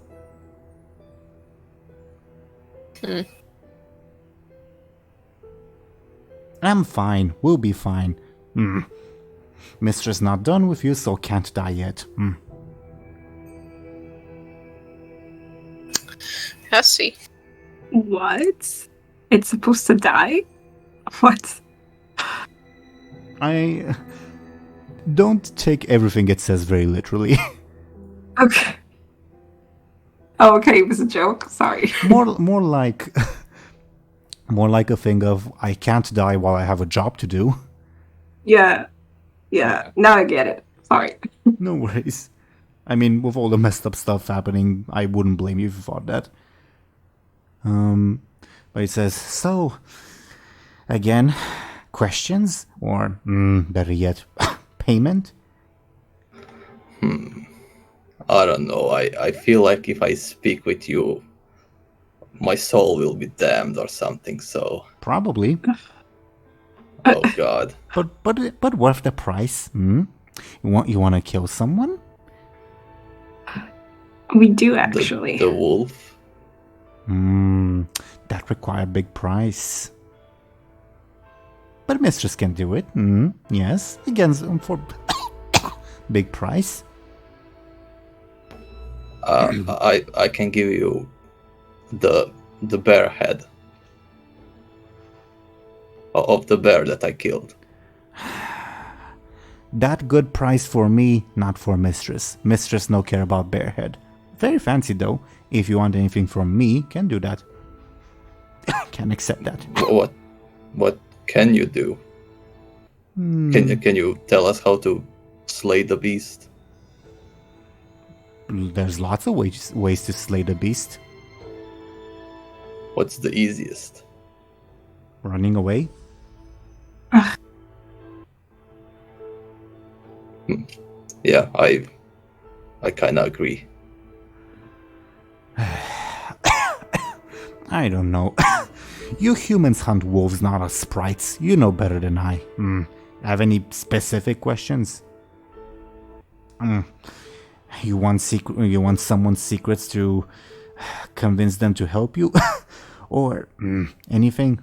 S1: I'm fine. We'll be fine. Mistress not done with you, so can't die yet.
S3: I see.
S4: What? It's supposed to die? What?
S1: I don't take everything it says very literally.
S4: Okay. Oh, okay, it was a joke. Sorry.
S1: more like a thing of I can't die while I have a job to do.
S4: Yeah. Now I get it. Sorry.
S1: No worries. I mean, with all the messed up stuff happening, I wouldn't blame you if you thought that. But it says, so, again, questions? Or, better yet, payment?
S2: I don't know. I feel like if I speak with you, my soul will be damned or something, so...
S1: Probably.
S2: Oh god.
S1: But worth the price? You want to kill someone?
S4: We do, actually.
S2: The wolf?
S1: That require a big price. But mistress can do it. Yes, again, for big price.
S2: I can give you the bear head of the bear that I killed.
S1: That good price for me, not for mistress. Mistress no care about bear head. Very fancy though. If you want anything from me, can do that. Can accept that.
S2: What can you do? Can you tell us how to slay the beast?
S1: There's lots of ways to slay the beast.
S2: What's the easiest?
S1: Running away?
S2: Yeah, I kind of agree.
S1: I don't know. You humans hunt wolves, not as sprites. You know better than I. Have any specific questions? You want someone's secrets to convince them to help you? Or anything?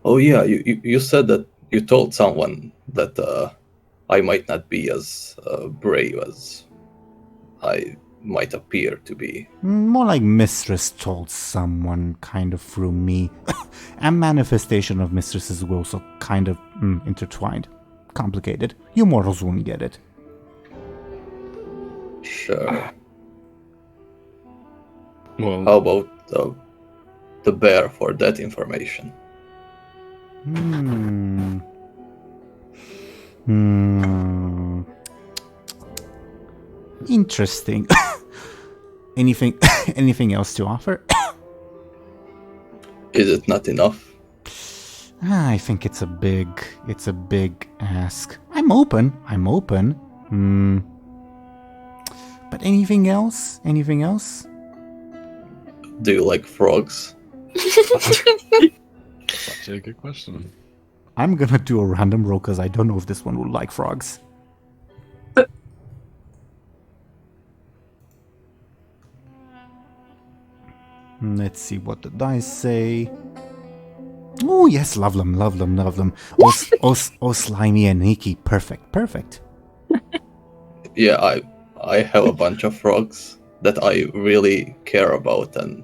S2: Oh yeah, you said that you told someone that I might not be as brave as I might appear to be.
S1: More like mistress told someone kind of through me. A manifestation of mistress's will, so kind of intertwined. Complicated. You mortals won't get it.
S2: Sure.
S5: Well,
S2: How about the bear for that information?
S1: Interesting. Anything else to offer?
S2: Is it not enough?
S1: I think it's a big ask. I'm open. But anything else?
S2: Do you like frogs?
S5: Such a good question.
S1: I'm gonna do a random roll because I don't know if this one will like frogs. Let's see what the dice say. Oh yes, love them. Oh, slimy and Nikki, perfect.
S2: Yeah, I have a bunch of frogs that I really care about, and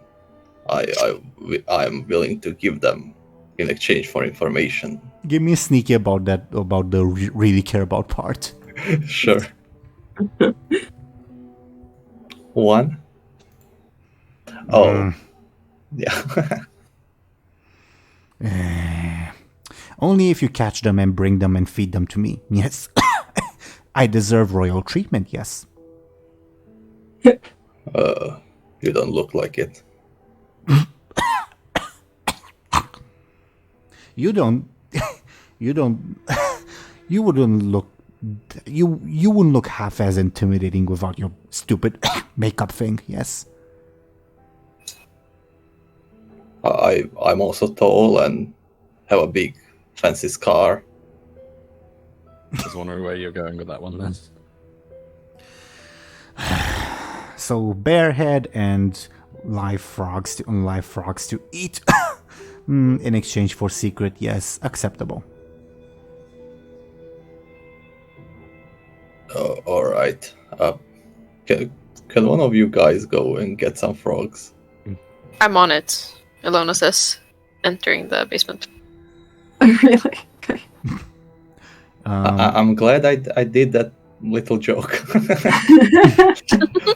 S2: I'm willing to give them in exchange for information.
S1: Give me a sneaky about the really care about part.
S2: Sure. 1. Oh. Yeah.
S1: Only if you catch them and bring them and feed them to me. Yes. I deserve royal treatment, yes.
S2: You don't look like it.
S1: You wouldn't look half as intimidating without your stupid makeup thing, yes.
S2: I'm also tall and have a big fancy scar.
S5: I was wondering where you're going with that one then.
S1: So bare head and live frogs to eat in exchange for secret, yes, acceptable.
S2: All right. Can one of you guys go and get some frogs?
S3: I'm on it, Illona says, entering the basement.
S4: Really? Okay.
S2: I'm glad I did that little joke.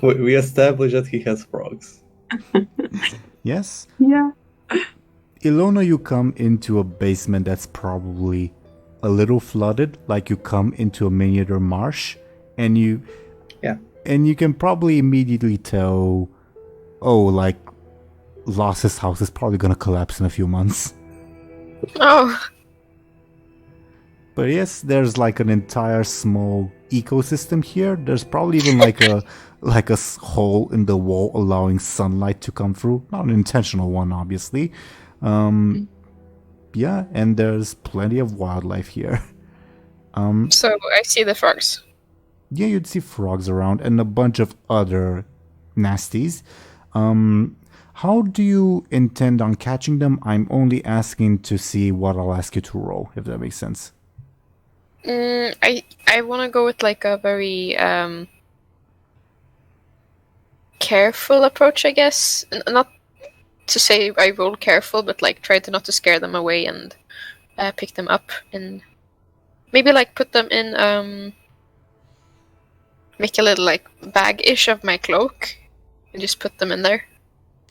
S2: We established that he has frogs.
S1: Yes.
S4: Yeah.
S1: Illona, you come into a basement that's probably a little flooded, like you come into a miniature marsh, and you can probably immediately tell, like Loss's house is probably gonna collapse in a few months.
S3: Oh.
S1: But yes, there's like an entire small ecosystem here. There's probably even like a hole in the wall allowing sunlight to come through. Not an intentional one, obviously. Yeah, and there's plenty of wildlife here.
S3: So I see the frogs.
S1: Yeah, you'd see frogs around and a bunch of other nasties. How do you intend on catching them? I'm only asking to see what I'll ask you to roll, if that makes sense.
S3: I want to go with like a very careful approach, I guess. Not to say I roll careful, but like try to not to scare them away and pick them up and maybe like put them in make a little like bag-ish of my cloak and just put them in there.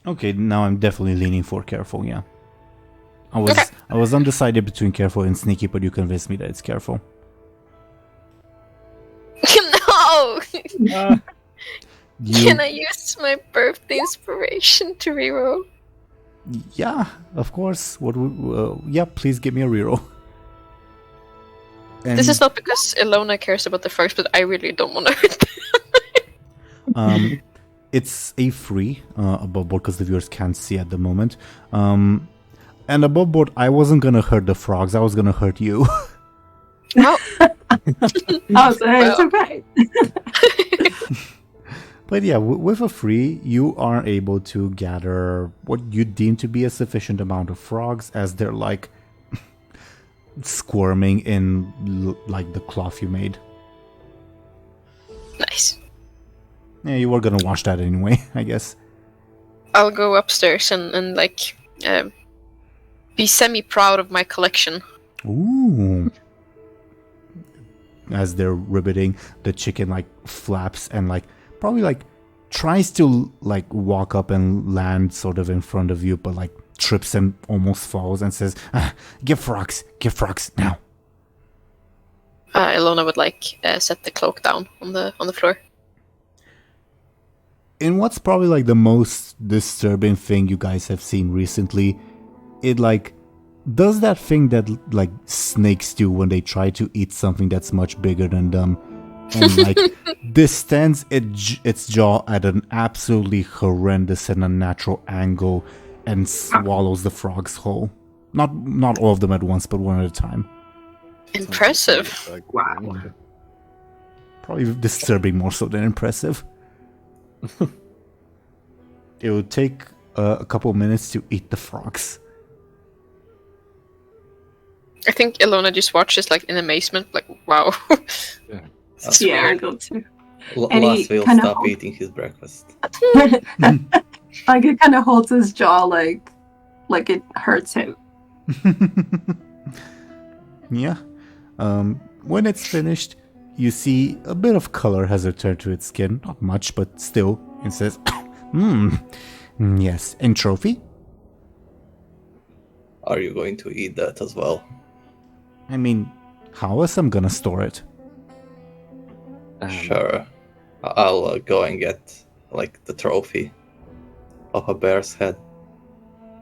S1: Okay, now I'm definitely leaning for careful, yeah. I was undecided between careful and sneaky, but you convinced me that it's careful.
S3: No!
S1: You...
S3: Can I use my birthday inspiration to reroll?
S1: Yeah, of course. Yeah, please give me a reroll. And,
S3: this is not because Illona cares about the frogs, but I really don't want to hurt them.
S1: It's a free above board because the viewers can't see at the moment. And above board, I wasn't gonna hurt the frogs. I was gonna hurt you.
S3: Oh.
S4: Oh, so it's okay.
S1: But yeah, with a free, you are able to gather what you deem to be a sufficient amount of frogs as they're like squirming in like the cloth you made.
S3: Nice.
S1: Yeah, you were gonna wash that anyway, I guess.
S3: I'll go upstairs and like be semi-proud of my collection.
S1: Ooh. As they're ribbiting, the chicken like flaps and like probably like tries to like walk up and land sort of in front of you, but like trips and almost falls and says, give frogs now.
S3: Illona would like set the cloak down on the floor.
S1: In what's probably like the most disturbing thing you guys have seen recently, it like does that thing that like snakes do when they try to eat something that's much bigger than them, and like distends its jaw at an absolutely horrendous and unnatural angle and swallows the frog's whole. Not all of them at once, but one at a time.
S3: Impressive.
S4: Wow.
S1: Probably disturbing more so than impressive. It would take a couple minutes to eat the frogs.
S3: I think Illona just watches like in amazement, like wow. It's
S4: Yeah, I
S3: weird.
S4: go too.
S2: Lars
S4: Any
S2: will
S4: kind of
S2: stop
S4: hope?
S2: eating his breakfast.
S4: Like it kind of holds his jaw like it hurts him.
S1: Yeah. When it's finished, you see a bit of color has returned to its skin. Not much, but still. It says, yes. And trophy?
S2: Are you going to eat that as well?
S1: I mean, how else I'm gonna store it?
S2: Sure. I'll go and get like the trophy of a bear's head.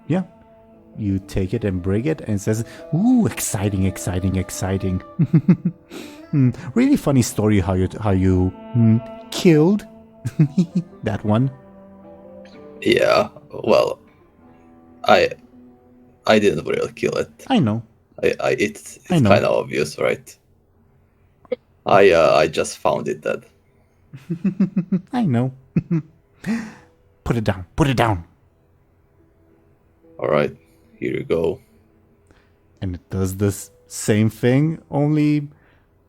S1: Yeah. You take it and bring it, and it says, "Ooh, exciting, exciting, exciting." Really funny story how you killed that one.
S2: Yeah. Well, I didn't really kill it.
S1: I know.
S2: It's
S1: I know.
S2: kind of obvious, right? I just found it dead.
S1: I know. Put it down. Put it down.
S2: All right, here you go.
S1: And it does this same thing, only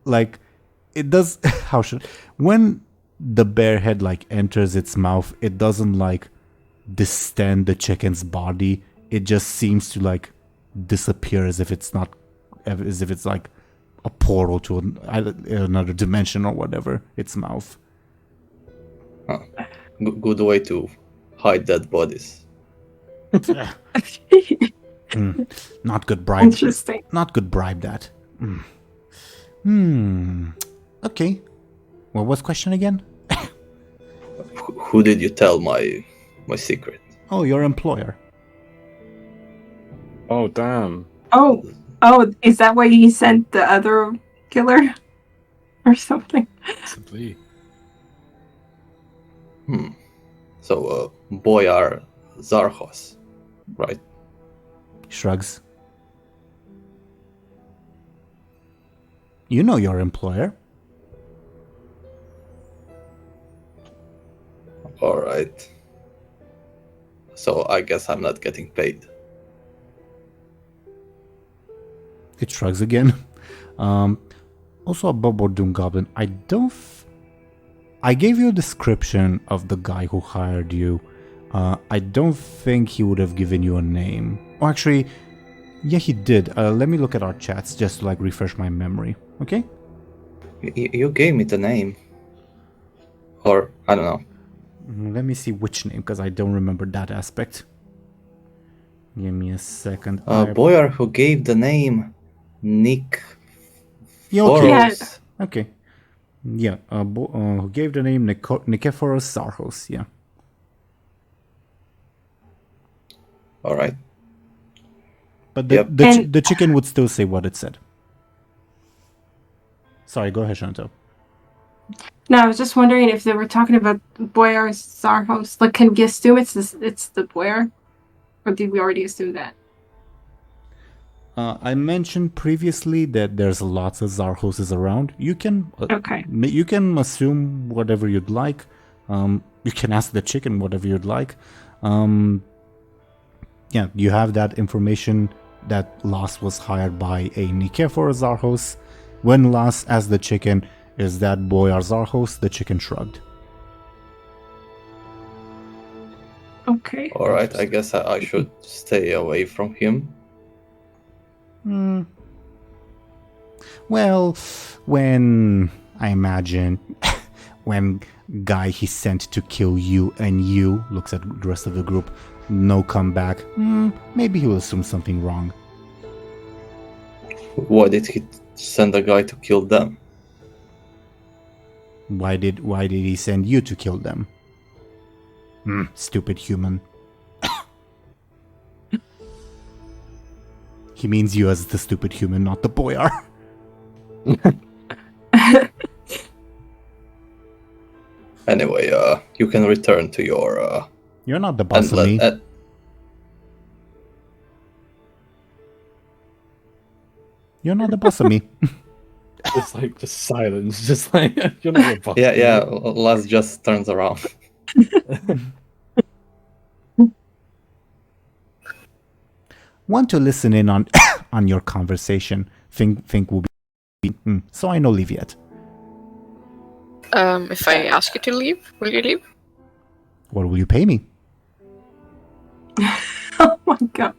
S1: like it does. How should when the bear head like enters its mouth, it doesn't like distend the chicken's body. It just seems to like disappear as if it's like a portal to another dimension or whatever. Its mouth.
S2: Huh. Good way to hide dead bodies.
S1: Not good bribe.
S4: Interesting.
S1: Not good bribe that. Okay. What was question again?
S2: Who did you tell my secret?
S1: Oh, your employer.
S5: Oh, damn.
S4: Oh, is that why he sent the other killer or something?
S5: Possibly.
S2: So, Boyar Zarhos, right?
S1: Shrugs. You know your employer.
S2: All right. So I guess I'm not getting paid.
S1: It shrugs again. Also about DoomGoblin, I gave you a description of the guy who hired you. I don't think he would have given you a name. Oh, actually, yeah, he did. Let me look at our chats just to like refresh my memory. Okay?
S2: You gave me the name. Or, I don't know.
S1: Let me see which name, because I don't remember that aspect. Give me a second.
S2: Boyar who gave the name Nick
S1: Yeah, okay.
S2: Foros.
S1: Okay. Yeah, who gave the name Nikephoros Zarhos, yeah.
S2: All right.
S1: But
S2: Yep.
S1: the chicken would still say what it said. Sorry, go ahead, Show&Tell.
S4: No, I was just wondering if they were talking about Boyar Zarhos. Like, can we assume it's the Boyar? Or did we already assume that?
S1: I mentioned previously that there's lots of Zarhoses around. You can
S4: Okay.
S1: You can assume whatever you'd like. You can ask the chicken whatever you'd like. Yeah, you have that information that Las was hired by a Nikephoros Zarhos. When Las asked the chicken, "Is that Boyar Zarhos?" the chicken shrugged.
S4: Okay.
S2: All right. I guess I should stay away from him.
S1: Well, when I imagine when guy he sent to kill you and you looks at the rest of the group, no comeback. Maybe he will assume something wrong.
S2: Why did he send a guy to kill them?
S1: Why did he send you to kill them? Stupid human. He means you as the stupid human, not the boyar.
S2: Anyway, you can return to your
S1: You're not the boss of me. You're not the boss of me.
S5: Just silence. Just like you're not a boss.
S2: yeah. Laz just turns around.
S1: Want to listen in on on your conversation. Think will be. So I no leave yet.
S3: If I ask you to leave, will you leave?
S1: What will you pay me?
S4: Oh my god.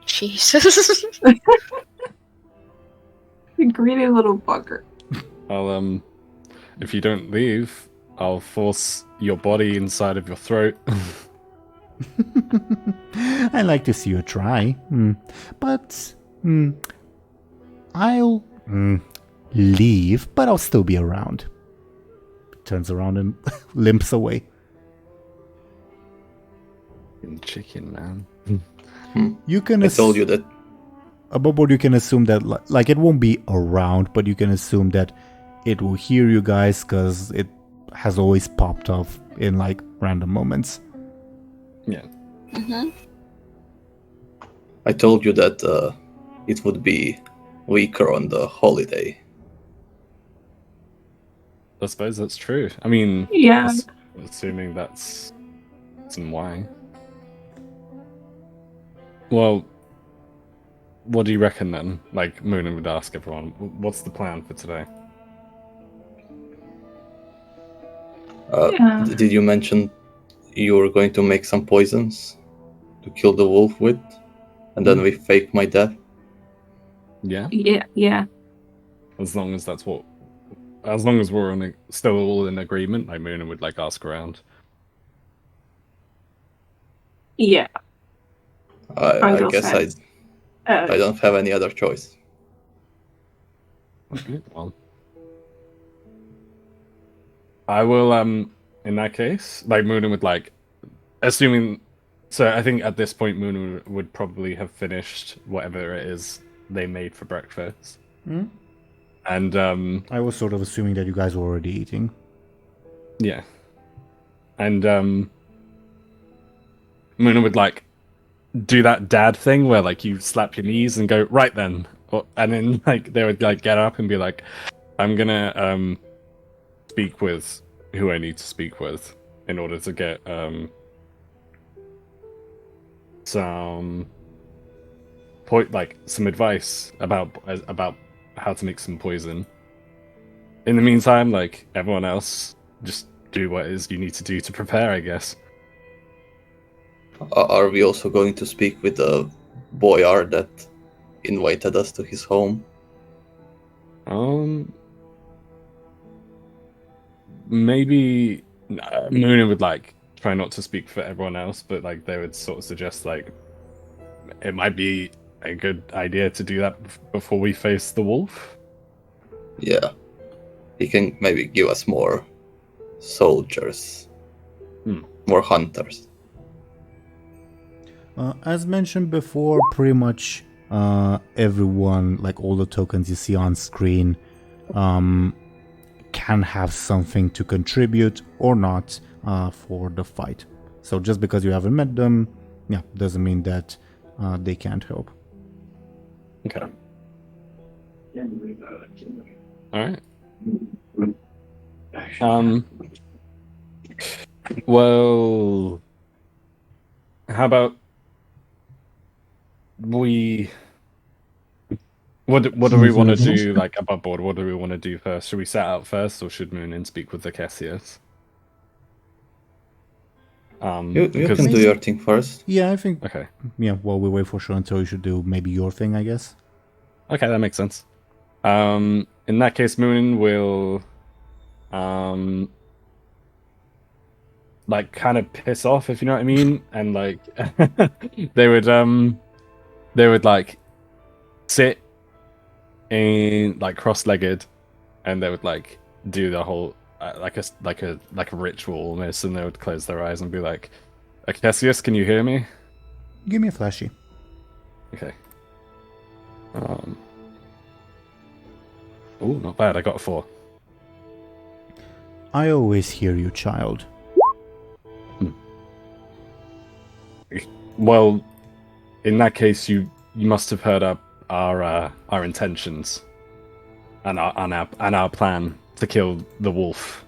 S3: Jesus.
S4: You greedy little bugger.
S5: I'll if you don't leave, I'll force your body inside of your throat.
S1: I like to see you try. But I'll leave, but I'll still be around. Turns around and limps away.
S5: Chicken, man.
S1: You can
S2: I told you that.
S1: Above board, you can assume that like it won't be around, but you can assume that it will hear you guys because it has always popped off in like random moments.
S5: Yeah.
S3: Mm-hmm.
S2: I told you that it would be weaker on the holiday.
S5: I suppose that's true. I mean,
S4: Yeah.
S5: assuming that's some why. Well, what do you reckon then? Like Muninn would ask everyone, what's the plan for today?
S4: Yeah.
S2: Did you mention you were going to make some poisons to kill the wolf with, and then we fake my death?
S5: Yeah,
S4: Yeah.
S5: as long as that's what, as long as we're still all in agreement, like Muninn would like ask around.
S4: Yeah.
S2: I guess I don't have any other choice.
S5: Okay, well, I will. In that case, like Muninn would like, assuming. So I think at this point, Muninn would probably have finished whatever it is they made for breakfast. And
S1: I was sort of assuming that you guys were already eating.
S5: yeah, and Muninn would like do that dad thing where like you slap your knees and go right then, and then like they would like get up and be like, I'm gonna speak with who I need to speak with in order to get some some advice about how to make some poison. In the meantime, like everyone else, just do what it is you need to do to prepare, I guess.
S2: Are we also going to speak with the boyar that invited us to his home?
S5: Maybe Muninn would like try not to speak for everyone else, but like they would sort of suggest like it might be a good idea to do that before we face the wolf.
S2: Yeah. He can maybe give us more soldiers, more hunters.
S1: As mentioned before, pretty much everyone, like all the tokens you see on screen, can have something to contribute or not for the fight. So just because you haven't met them, yeah, doesn't mean that they can't help.
S5: Okay. All right. Well, how about we? What do we want to do? Like above board, what do we want to do first? Should we set out first, or should Muninn speak with the Cassius?
S2: You can do your thing first.
S1: Yeah, I think.
S5: Okay.
S1: Yeah, while we wait for Show&Tell, you should do maybe your thing, I guess.
S5: Okay, that makes sense. In that case, Muninn will, like kind of piss off, if you know what I mean, and like they would like sit in like cross-legged, and they would like do the whole like a ritual almost, and they would close their eyes and be like, "Cassius, can you hear me?"
S1: Give me a flashy.
S5: Okay. Oh, not bad. I got a 4.
S1: I always hear you, child.
S5: Well, in that case, you must have heard our intentions and our plan to kill the wolf.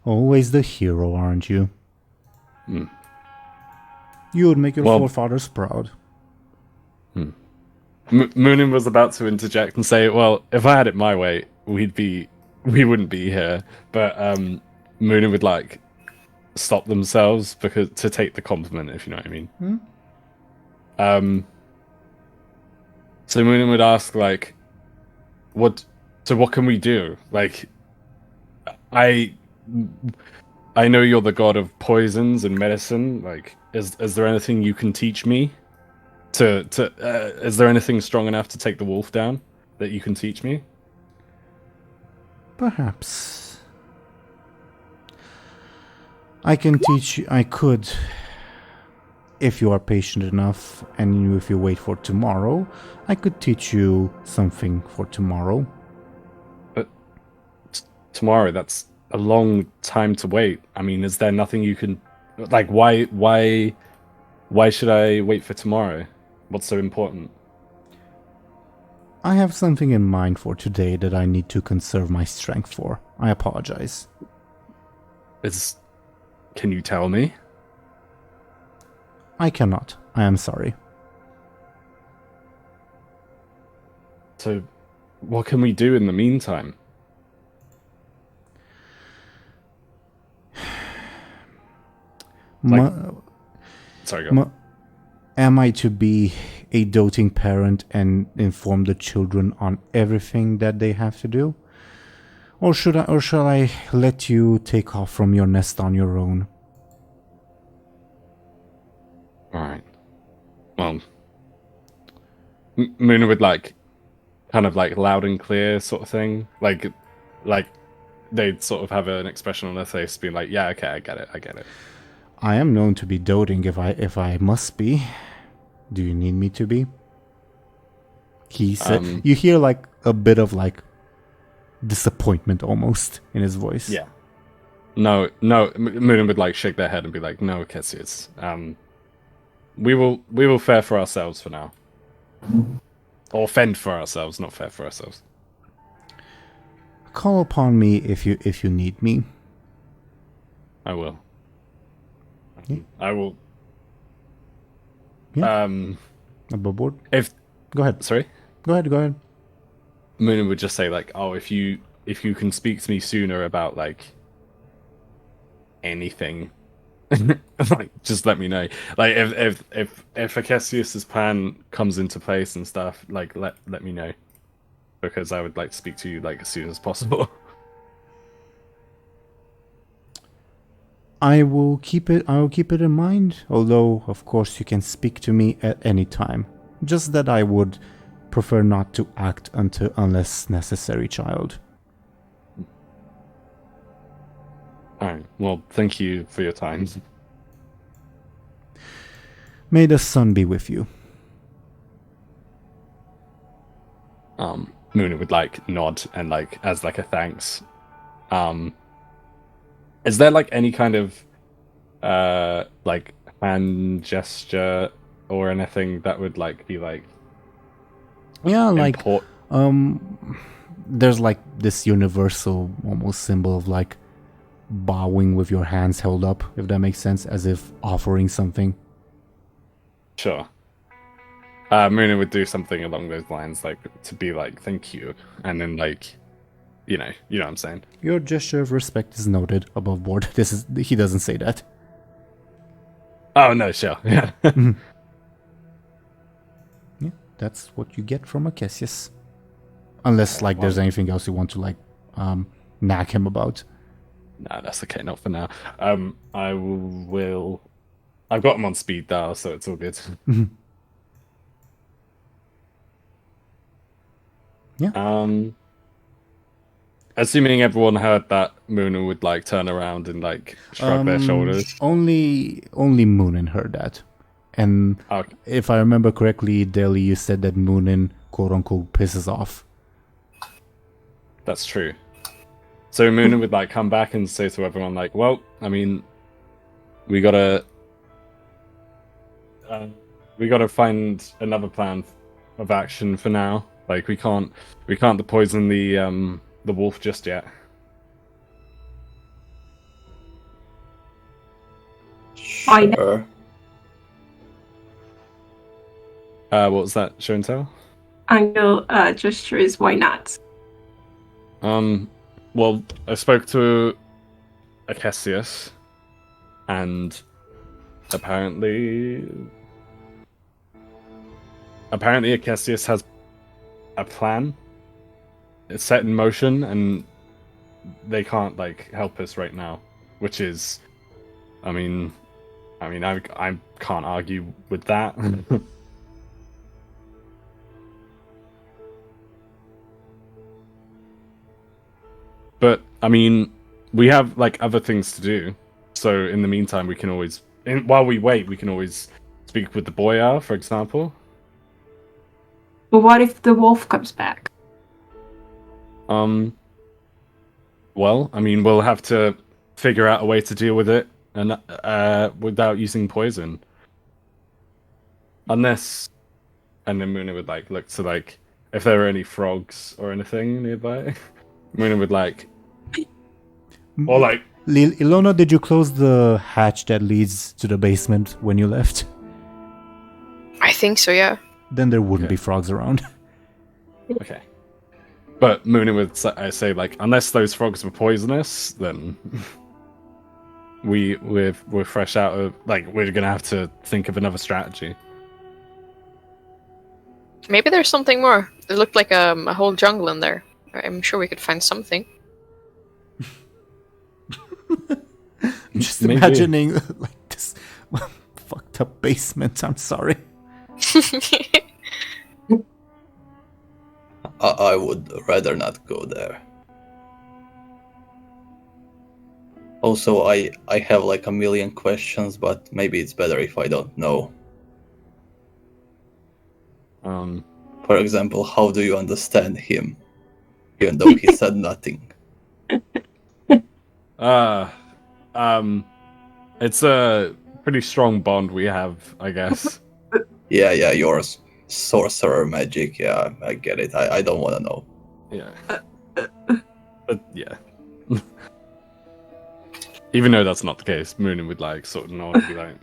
S1: Always the hero, aren't you?
S5: Hmm.
S1: You would make your
S5: Well-
S1: forefathers proud.
S5: Muninn was about to interject and say, "Well, if I had it my way, we wouldn't be here." But Muninn would like stop themselves because to take the compliment, if you know what I mean. So Muninn would ask, like, what can we do? Like, I know you're the god of poisons and medicine. Like, is there anything you can teach me? Is there anything strong enough to take the wolf down that you can teach me?
S1: Perhaps. I can teach you. I could. If you are patient enough and if you wait for tomorrow, I could teach you something for tomorrow.
S5: But tomorrow, that's a long time to wait. I mean, is there nothing you can... Like, why should I wait for tomorrow? What's so important?
S1: I have something in mind for today that I need to conserve my strength for. I apologize.
S5: Can you tell me?
S1: I cannot. I am sorry.
S5: So, what can we do in the meantime? Sorry, go on.
S1: Am I to be a doting parent and inform the children on everything that they have to do? Or shall I let you take off from your nest on your own?
S5: Alright. Well, Muninn would like, kind of like loud and clear sort of thing. Like they'd sort of have an expression on their face being like, yeah, okay, I get it.
S1: I am known to be doting if I must be. Do you need me to be? He said. You hear like a bit of like disappointment almost in his voice.
S5: Yeah. No. Muninn would like shake their head and be like, "No, Cassius. We will fare for ourselves for now, or fend for ourselves, not fare for ourselves."
S1: Call upon me if you need me.
S5: I will.
S1: Yeah.
S5: I will.
S1: Yeah. Above board. Go ahead.
S5: Sorry.
S1: Go ahead.
S5: Muninn would just say like, "Oh, if you can speak to me sooner about like anything, like just let me know. Like if Cassius's plan comes into place and stuff, like let me know, because I would like to speak to you like as soon as possible."
S1: I will keep it in mind, although of course you can speak to me at any time. Just that I would prefer not to act unless necessary, child.
S5: Alright, well, thank you for your time.
S1: May the sun be with you.
S5: Muninn would like nod and like as like a thanks. Is there like any kind of like hand gesture or anything that would like be like
S1: there's like this universal almost symbol of like bowing with your hands held up, if that makes sense, as if offering something.
S5: Sure. Muninn would do something along those lines, like to be like thank you, and then like you know what I'm saying.
S1: Your gesture of respect is noted above board. He doesn't say that.
S5: Oh no, sure. Yeah.
S1: Yeah, that's what you get from a Cassius. Unless like there's anything else you want to like nag him about.
S5: No, that's okay, not for now. I will I've got him on speed dial, so it's all good.
S1: Yeah.
S5: Assuming everyone heard that, Muninn would like turn around and like shrug their shoulders.
S1: Only Muninn heard that, And
S5: Okay.
S1: if I remember correctly, Deli, you said that Muninn, quote unquote, pisses off.
S5: That's true. So Muninn would like come back and say to everyone like, well, I mean, we gotta find another plan of action for now. Like we can't poison the wolf just yet.
S4: Why not?
S2: Sure.
S5: What was that? Show and tell?
S4: Anghel gestures, why not?
S5: Well, I spoke to Acesius, and apparently Acesius has a plan. It's set in motion, and they can't like help us right now, which is, I can't argue with that. But I mean, we have like other things to do. So in the meantime, we can always, while we wait, we can always speak with the boyar, for example.
S4: But what if the wolf comes back?
S5: Well, I mean, we'll have to figure out a way to deal with it, and without using poison. Unless, and then Muninn would like look to like if there are any frogs or anything nearby. Muninn would like, or like,
S1: Illona, did you close the hatch that leads to the basement when you left?
S3: I think so, yeah.
S1: Then there wouldn't
S5: Okay.
S1: be frogs around.
S5: okay. But Muninn would say like, unless those frogs were poisonous, then we're fresh out of like we're gonna have to think of another strategy.
S3: Maybe there's something more. There looked like a whole jungle in there. I'm sure we could find something.
S1: I'm just
S5: Maybe.
S1: imagining like this fucked up basement. I'm sorry.
S2: I would rather not go there. Also, I have like a million questions, but maybe it's better if I don't know. For example, how do you understand him? Even though he said nothing.
S5: It's a pretty strong bond we have, I guess.
S2: Yeah, yours. Sorcerer magic, yeah, I get it. I don't want to know.
S5: Yeah. But yeah. Even though that's not the case, Muninn would like sort of nod and be like,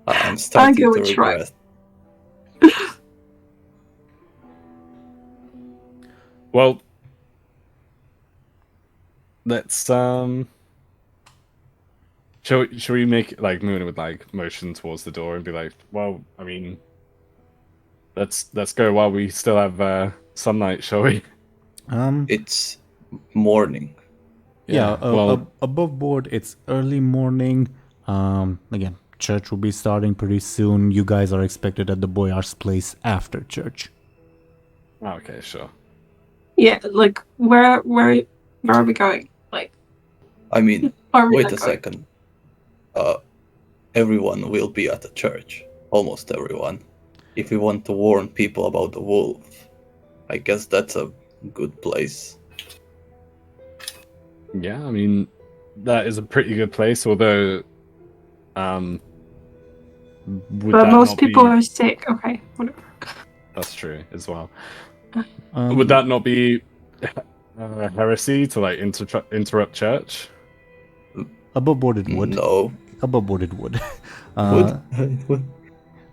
S2: I'm starting
S4: Anghel
S2: to
S4: would try.
S2: regret.
S5: Well, let's Shall we make like Muninn would like motion towards the door and be like, well, I mean, let's go while we still have sunlight, shall we?
S2: It's morning.
S1: Yeah,
S5: well,
S1: above board, it's early morning. Again, church will be starting pretty soon. You guys are expected at the Boyar's place after church.
S5: okay, sure.
S4: Yeah, like where are we going? Like,
S2: I mean,
S4: are we
S2: wait
S4: not
S2: a
S4: going?
S2: second. Everyone will be at the church. Almost everyone. If we want to warn people about the wolf, I guess that's a good place.
S5: Yeah, I mean, that is a pretty good place, although would
S4: But
S5: that
S4: most
S5: not
S4: people
S5: be...
S4: are sick. Okay, whatever.
S5: That's true as well.
S1: Um,
S5: Would that not be heresy to like interrupt church?
S1: above board it would.
S2: No.
S1: Above board it would.
S2: Would?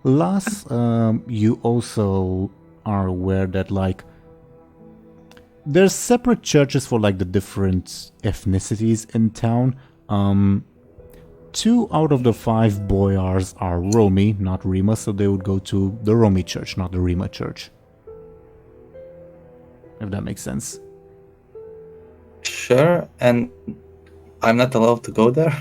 S1: Last, you also are aware that like there's separate churches for like the different ethnicities in town. 2 out of the 5 boyars are Romi, not Rima, so they would go to the Romi church, not the Rima church. If that makes sense.
S2: Sure, and I'm not allowed to go there?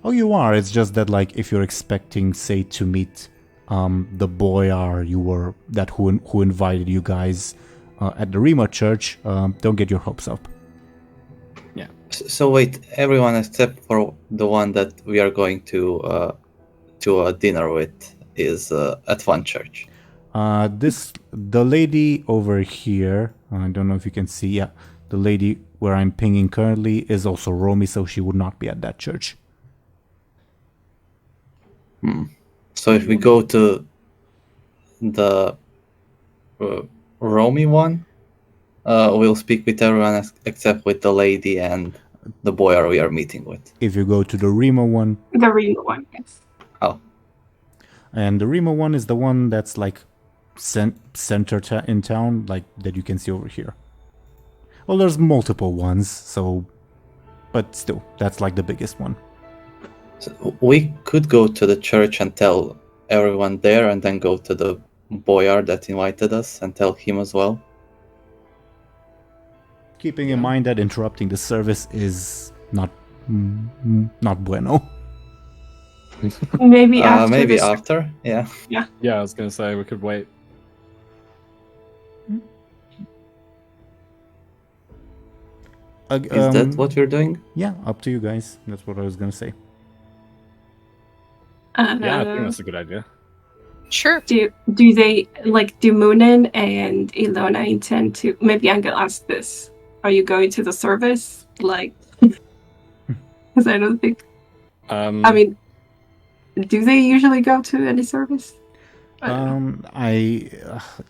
S1: Oh, you are. It's just that, like, if you're expecting, say, to meet the boyar who invited you guys at the Rima church, don't get your hopes up.
S5: Yeah.
S2: So wait, everyone except for the one that we are going to a dinner with is at one church.
S1: The lady over here, I don't know if you can see, yeah, the lady where I'm pinging currently is also Romy, so she would not be at that church.
S2: So if we go to the Romy one, we'll speak with everyone except with the lady and the boy we are meeting with.
S1: If you go to the Remo one,
S4: The real one, yes.
S2: Oh,
S1: and the Remo one is the one that's like center in town, like that you can see over here. Well, there's multiple ones, so, but still, that's like the biggest one.
S2: so we could go to the church and tell everyone there, and then go to the boyar that invited us and tell him as well.
S1: Keeping in mind that interrupting the service is not bueno.
S4: Maybe after.
S2: Maybe
S4: this-
S2: after, yeah.
S5: Yeah, I was gonna say we could wait.
S2: Is that what you're doing?
S1: Yeah, up to you guys. That's what I was gonna say.
S5: Yeah, I think that's a good idea.
S3: Sure.
S4: Do they do Muninn and Illona intend to? Maybe Anghel asked this. Are you going to the service? Because I don't think. I mean, do they usually go to any service?
S1: I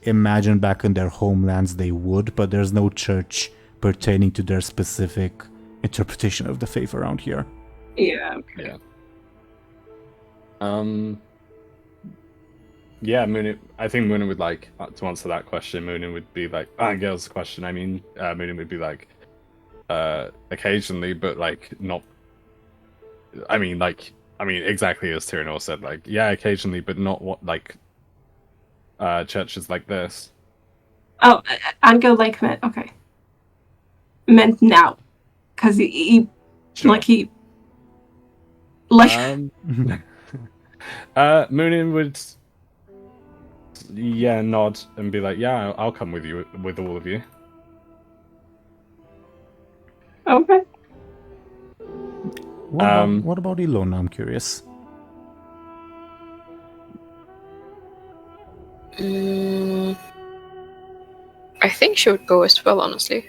S1: imagine back in their homelands they would, but there's no church pertaining to their specific interpretation of the faith around here.
S4: Yeah. Okay.
S5: Yeah. Yeah, Muninn. I think Muninn would like to answer that question. Muninn would be like, Angel's question. I mean, Muninn would be like, occasionally, but like not. I mean, exactly as Teeironor said. Like, yeah, occasionally, but not what churches like this.
S4: Oh, Anghel meant now, because he
S5: Sure. Muninn would, nod and be like, yeah, I'll come with you, with all of you.
S4: Okay.
S1: What about Illona? I'm curious.
S3: I think she would go as well, honestly.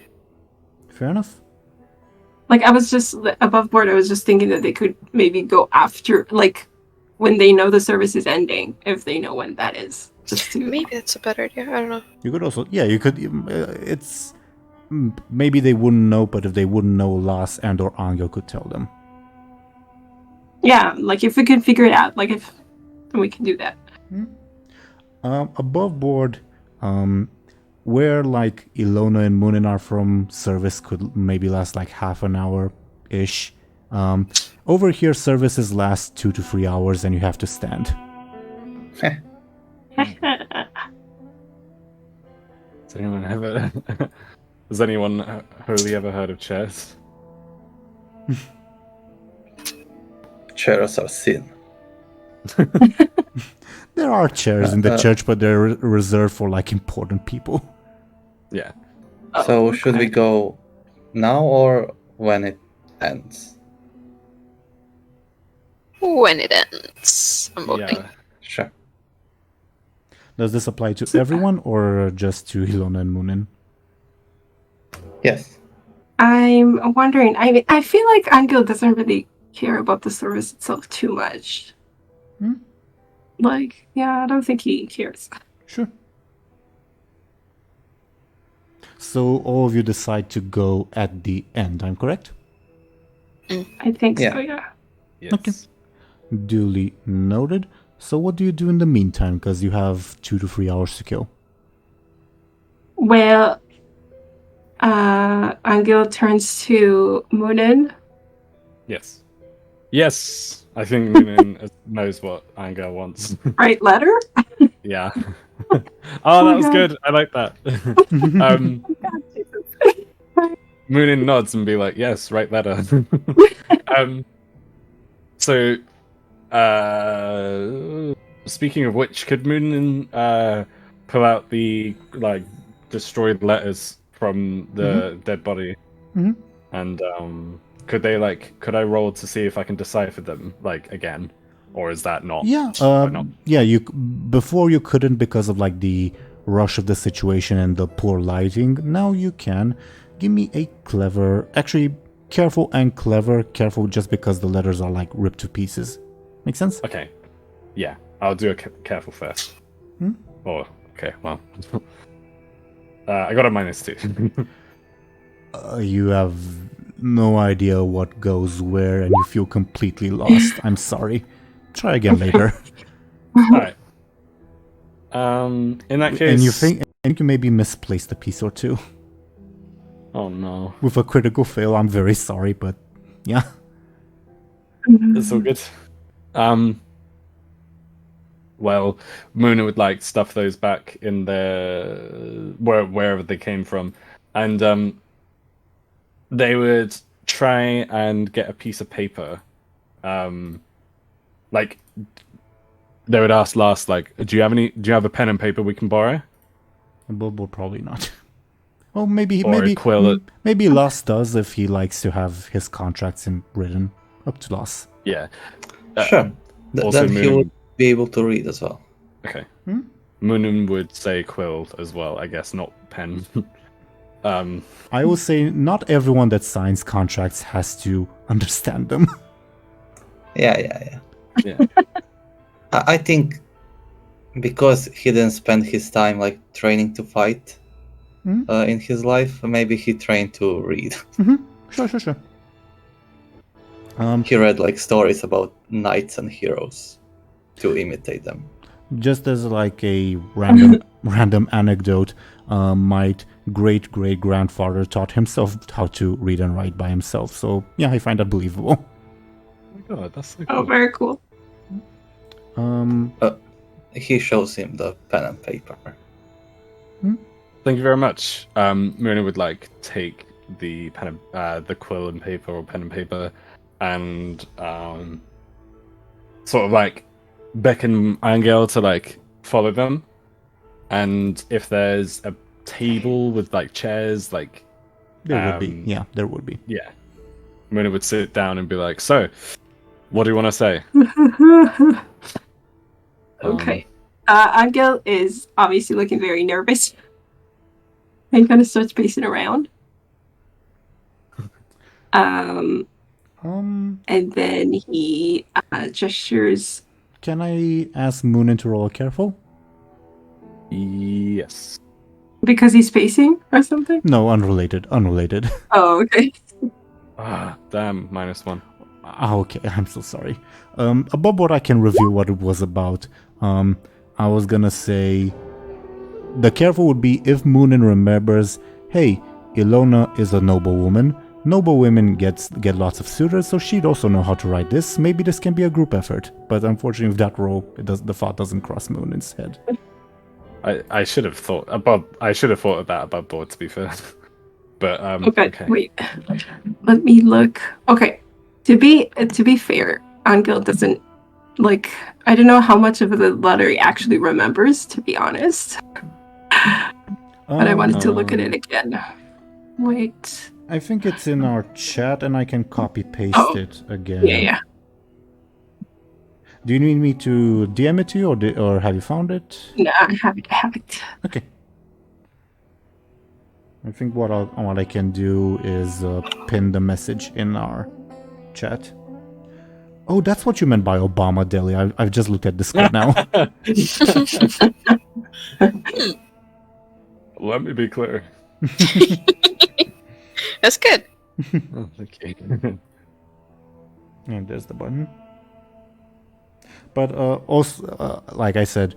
S1: Fair enough.
S4: I was just above board. I was just thinking that they could maybe go after, when they know the service is ending, if they know when that is. Just to
S3: Maybe that's a better idea. I don't know.
S1: You could also, yeah, you could. It's maybe they wouldn't know, but if they wouldn't know, Lars and or Anghel could tell them.
S4: Yeah, if we could figure it out, if we can do that.
S1: Above board, where Illona and Muninn are from, service could maybe last half an hour ish. Over here, services last 2 to 3 hours, and you have to stand.
S5: Has anyone wholly ever heard of chairs?
S2: Chairs are sin.
S1: There are chairs in the church, but they're reserved for important people.
S5: Yeah.
S2: So should we go now or when it ends?
S3: When it ends, I'm voting.
S5: Yeah.
S2: Sure.
S1: Does this apply to everyone or just to Illona and Muninn?
S2: Yes.
S4: I'm wondering. I feel like Anghel doesn't really care about the service itself too much. I don't think he cares.
S1: Sure. So all of you decide to go at the end, I'm correct?
S4: I think
S2: Yeah.
S4: so, yeah.
S5: Yes.
S1: Okay. Duly noted. So what do you do in the meantime? Because you have 2 to 3 hours to kill.
S4: Well, Anghel turns to Muninn.
S5: Yes. Yes. I think Muninn knows what Anghel wants.
S4: Write letter?
S5: Yeah. Oh, that was
S4: God.
S5: good. I like that. Muninn nods and be like, "Yes, write letter." So, speaking of which, could Muninn pull out the destroyed letters from the dead body
S1: Mhm.
S5: and could I roll to see if I can decipher them like again, or is that not?
S1: Yeah,
S5: not?
S1: yeah. Before you couldn't because of like the rush of the situation and the poor lighting. Now you can. Give me a clever. Actually, careful and clever. Careful just because the letters are like ripped to pieces. Make sense?
S5: Okay. Yeah, I'll do a careful first. Oh, okay. Well, I got a -2.
S1: You have no idea what goes where, and you feel completely lost. I'm sorry. Try again later.
S5: All right. In that case,
S1: And you think you maybe misplaced a piece or two.
S5: Oh no,
S1: With a critical fail, I'm very sorry, but yeah.
S5: it's all good. Well, Muninn would like stuff those back in their wherever they came from, and they would try and get a piece of paper. Like they would ask last, like, do you have a pen and paper we can borrow?
S1: Bobo probably not. Well, maybe
S5: Or a quill.
S1: maybe Loss does if he likes to have his contracts written up to Loss.
S5: Yeah.
S2: Sure.
S5: Also
S2: Then he
S5: Muninn-
S2: would be able to read as well.
S5: Okay. Muninn would say quill as well, I guess, not pen.
S1: I will say not everyone that signs contracts has to understand them.
S2: Yeah.
S5: Yeah.
S2: I think because he didn't spend his time like training to fight in his life, maybe he trained to read.
S1: Sure.
S2: He read like stories about knights and heroes to imitate them.
S1: Just as like a random anecdote, my great-great-grandfather taught himself how to read and write by himself. So yeah, I find that believable.
S5: Oh my god, that's so
S4: Oh,
S5: cool.
S4: very cool.
S2: He shows him the pen and paper.
S5: Thank you very much. Muninn would like take the the quill and paper or pen and paper, and sort of like beckon Anghel to like follow them. And if there's a table with like chairs, like
S1: There would be. Yeah, there would be.
S5: yeah, Muninn would sit down and be like, "So, what do you want to say?"
S4: Okay. Anghel is obviously looking very nervous. And kind of starts pacing around. And then he gestures.
S1: Can I ask Muninn to roll a careful?
S5: Yes.
S4: Because he's pacing or something?
S1: No, unrelated.
S4: Oh, okay.
S5: Ah, damn, -1.
S1: Okay, I'm so sorry. Above what I can review what it was about, I was gonna say the careful would be if Muninn remembers, hey, Illona is a noble woman. Noble women get lots of suitors, so she'd also know how to write this. Maybe this can be a group effort. But unfortunately, with that roll, the thought doesn't cross Munin's head.
S5: I should have thought of that above board, to be fair. But
S4: Okay, wait. Let me look. Okay. To be fair, Anghel doesn't like. I don't know how much of the letter he actually remembers, to be honest. But I wanted to look at it again. Wait.
S1: I think it's in our chat, and I can copy paste it again.
S4: Yeah.
S1: Do you need me to DM it to you, or have you found it?
S4: No, I have it.
S1: Okay. I think what I can do is pin the message in our chat. Oh, that's what you meant by Obama, Deli. I've just looked at Discord now.
S5: Let me be clear.
S3: That's good.
S5: Oh, thank you.
S1: And there's the button. But also, like I said,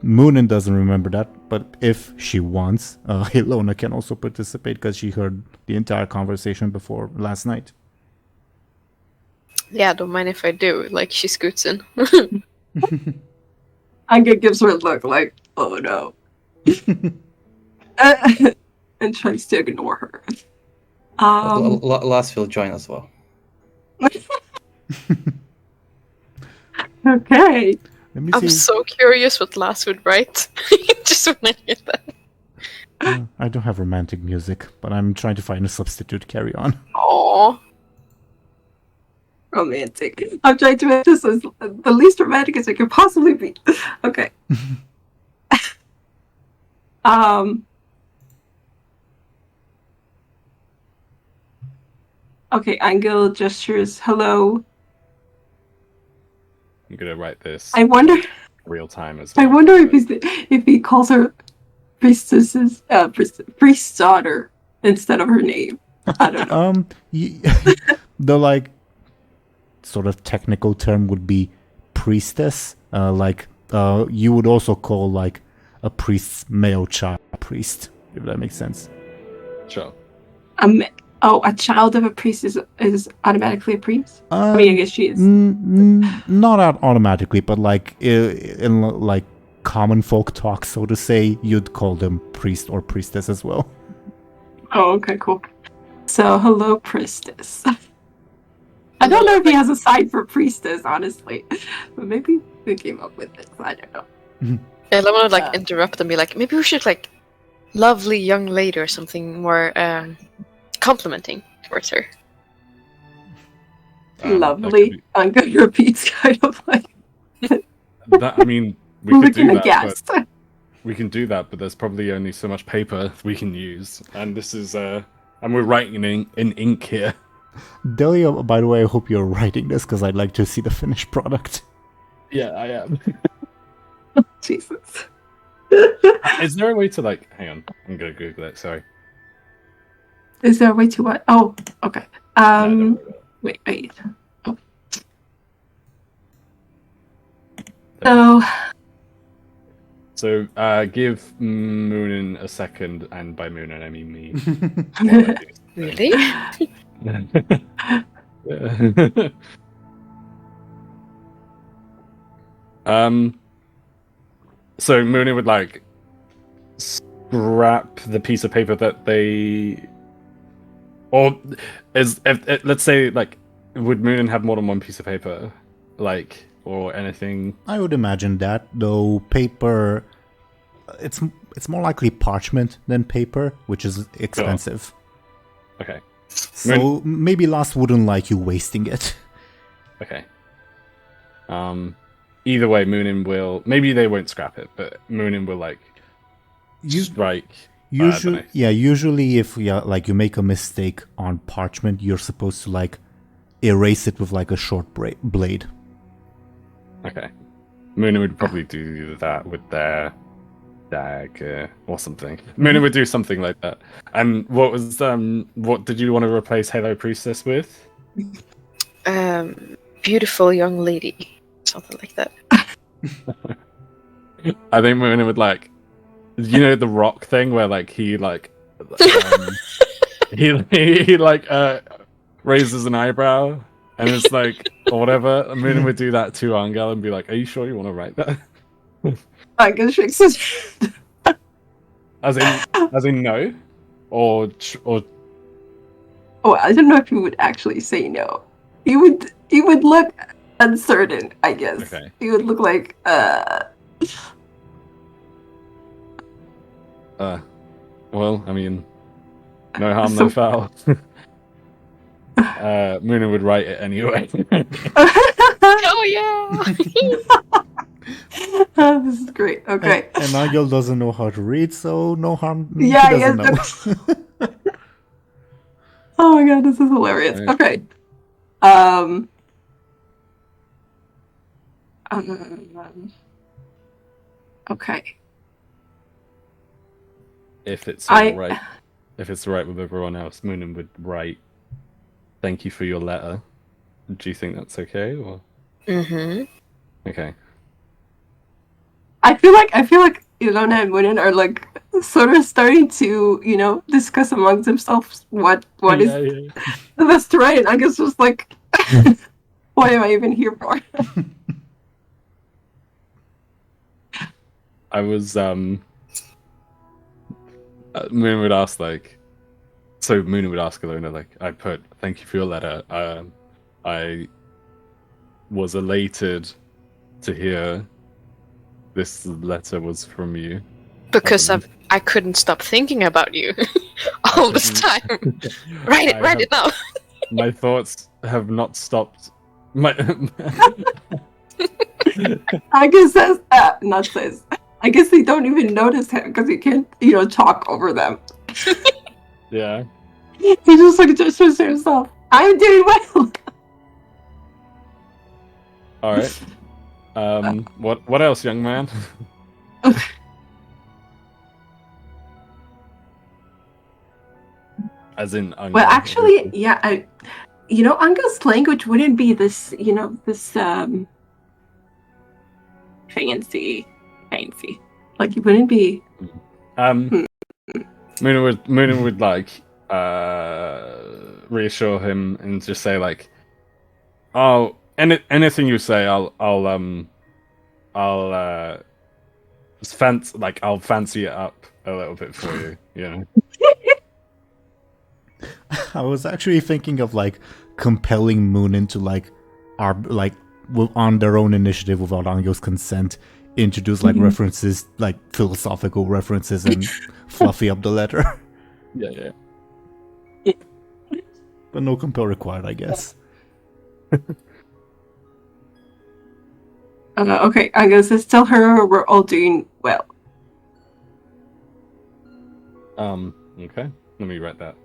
S1: Muninn doesn't remember that. But if she wants, Illona can also participate because she heard the entire conversation before last night.
S3: Yeah, don't mind if I do. Like, she scoots in.
S4: Anghel gives her a look like, oh no. And tries to ignore her.
S2: Last will join as well.
S4: Okay.
S1: Let me
S3: I'm
S1: see.
S3: so curious what Last would write. Just when I hear that.
S1: I don't have romantic music, but I'm trying to find a substitute. Carry on.
S3: Aww.
S4: romantic. I'm trying to make this as the least romantic as it could possibly be. Okay. Okay, Anghel gestures hello.
S5: I'm gonna write this
S4: I wonder
S5: real time as well.
S4: I wonder if he calls her priestess's priest's daughter instead of her name. I don't know.
S1: The like sort of technical term would be priestess. You would also call like a priest's male child a priest, if that makes sense.
S5: Sure.
S4: A child of a priest is automatically a priest? I mean, I guess she is.
S1: Not automatically, but like in like common folk talk, so to say, you'd call them priest or priestess as well.
S4: Oh, okay, cool. So, hello, priestess. I don't know if he has a side for priestess, honestly. But maybe we came up with it. I don't know.
S3: Illona would like interrupt and be like, maybe we should like lovely young lady or something more complimenting towards her.
S4: Lovely. I'm going to repeat kind of like...
S5: I mean, we could do that.
S4: But
S5: we can do that, but there's probably only so much paper we can use. And this is... and we're writing in ink here.
S1: Delia, by the way, I hope you're writing this, because I'd like to see the finished product.
S5: Yeah, I am.
S4: Jesus.
S5: Is there a way to like... Hang on, I'm going to Google it, sorry.
S4: Is there a way to what? Oh, okay. Wait. Oh.
S5: So, give Muninn a second, and by Muninn I mean me.
S3: Really?
S5: So Muninn would like scrap the piece of paper that they, or let's say like, would Muninn have more than one piece of paper, like, or anything?
S1: I would imagine that, though paper, it's more likely parchment than paper, which is expensive.
S5: Sure. Okay.
S1: So maybe Last wouldn't like you wasting it.
S5: Okay. Either way, Muninn will... Maybe they won't scrap it, but Muninn will, like, strike...
S1: Usually if you make a mistake on parchment, you're supposed to, like, erase it with, like, a short blade.
S5: Okay. Muninn would probably do that with their dagger or something. Muninn would do something like that. And what did you want to replace Halo Priestess with?
S3: Beautiful young lady. Something like that.
S5: I think Muninn would like, you know, the rock thing where like he like he like raises an eyebrow and it's like or whatever. Muninn would do that to Anghel and be like, "Are you sure you want to write that?"
S4: I can fix it.
S5: As in no, or.
S4: Oh, I don't know if he would actually say no. He would look uncertain, I guess.
S5: Okay.
S4: He would look like
S5: well, I mean, no harm, no foul. Muninn would write it anyway.
S3: Oh yeah.
S4: This is great. Okay.
S1: And Anghel doesn't know how to read, so no harm.
S4: Yeah,
S1: he doesn't know.
S4: Oh my god, this is hilarious. Okay. Okay.
S5: If it's alright with everyone else, Muninn would write, "Thank you for your letter." Do you think that's okay, or?
S3: Mm-hmm.
S5: Okay.
S4: I feel like Illona and Muninn are like sort of starting to, you know, discuss amongst themselves what is the best to write. And I guess just like, what am I even here for?
S5: I was Muninn would ask like, so Muninn would ask Illona like, I put "thank you for your letter." I was elated to hear this letter was from you.
S3: Because I couldn't stop thinking about you all this time. Write it now.
S5: My thoughts have not stopped
S4: I guess says that, not says. I guess they don't even notice him because he can't, talk over them.
S5: Yeah.
S4: He just gestures to himself. I'm doing well.
S5: All right. What else, young man? As in, Anghel,
S4: Well, actually,
S5: obviously.
S4: yeah, Anghel's language wouldn't be this, fancy. Like, it wouldn't be.
S5: Muninn would like reassure him and just say like, "Oh, anything you say, I'll fancy it up a little bit for you, you know."
S1: I was actually thinking of like compelling Muninn to on their own initiative without Anghel's consent, introduce like references, like philosophical references, and fluffy up the letter.
S5: Yeah.
S1: But no compel required, I guess.
S4: Okay, I guess it's tell her we're all doing well.
S5: Okay. Let me write that.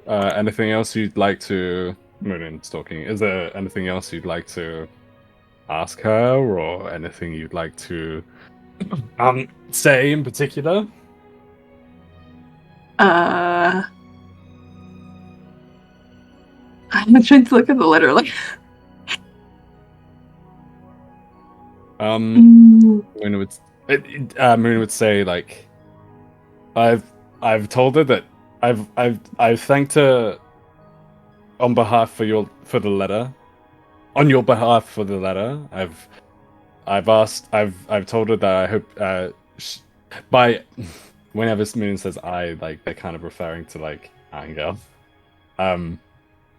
S5: Anything else you'd like to... Muninn's talking. Is there anything else you'd like to ask her, or anything you'd like to say in particular?
S4: I'm trying to look at the letter, like...
S5: Muninn would say, like, I've told her that I've thanked her on behalf for your letter. On your behalf for the letter, I've told her that I hope by whenever Muninn says I, like, they're kind of referring to like Anghel.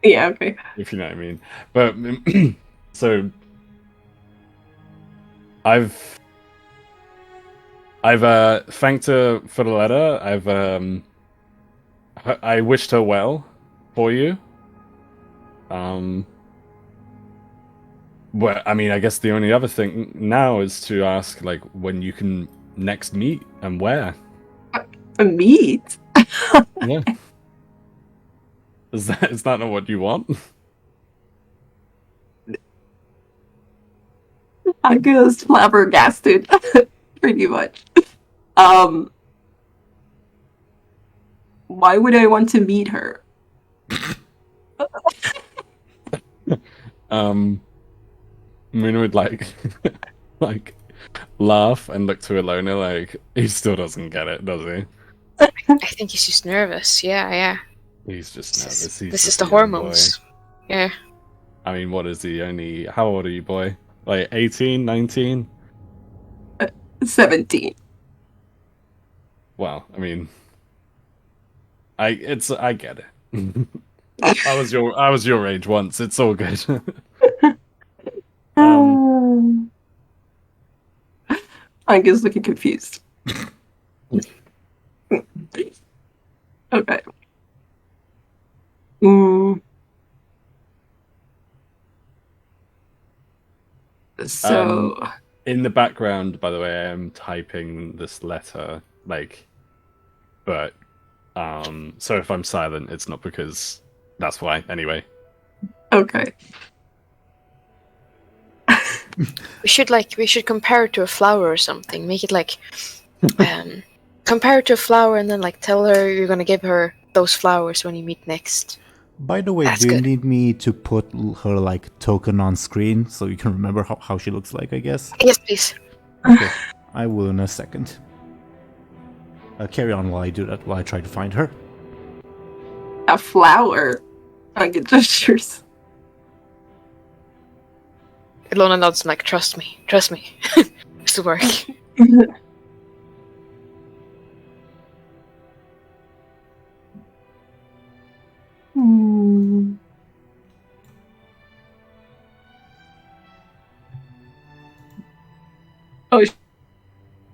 S4: Yeah, okay.
S5: If you know what I mean. But so I've thanked her for the letter. I wished her well for you. Well, I mean, I guess the only other thing now is to ask, like, when you can next meet and where.
S4: Meet?
S5: Yeah. Is that not what you want?
S4: I'm just flabbergasted, pretty much. Why would I want to meet her?
S5: Muninn would like laugh and look to Illona like he still doesn't get it, does he?
S3: I think he's just nervous. Yeah.
S5: He's just nervous.
S3: This is the hormones.
S5: Boy.
S3: Yeah.
S5: I mean, what is he? How old are you, boy? Like 18, 19?
S4: 17.
S5: Well, I mean, I get it. I was your age once. It's all good.
S4: I'm just looking confused. Okay. So
S5: in the background, by the way, I am typing this letter, like, but so if I'm silent, it's not because that's why. Anyway.
S4: Okay.
S3: We should compare it to a flower or something. Make it like compare it to a flower and then like tell her you're gonna give her those flowers when you meet next.
S1: By the way,
S3: That's
S1: do you
S3: good.
S1: need me to put her like token on screen so you can remember how she looks like, I guess?
S3: Yes, please.
S1: Okay, I will in a second. Carry on while I do that, while I try to find her.
S4: A flower. I get gestures.
S3: Illona nods like, trust me. It's to work.
S4: Oh,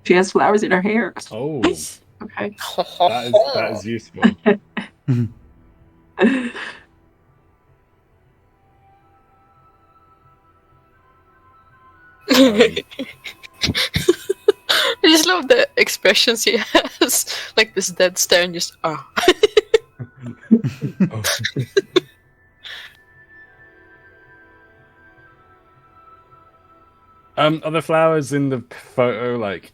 S4: she has flowers in her hair.
S5: Oh,
S4: Okay.
S5: that is useful.
S3: I just love the expressions he has, like this dead stare and just
S5: Are the flowers in the photo like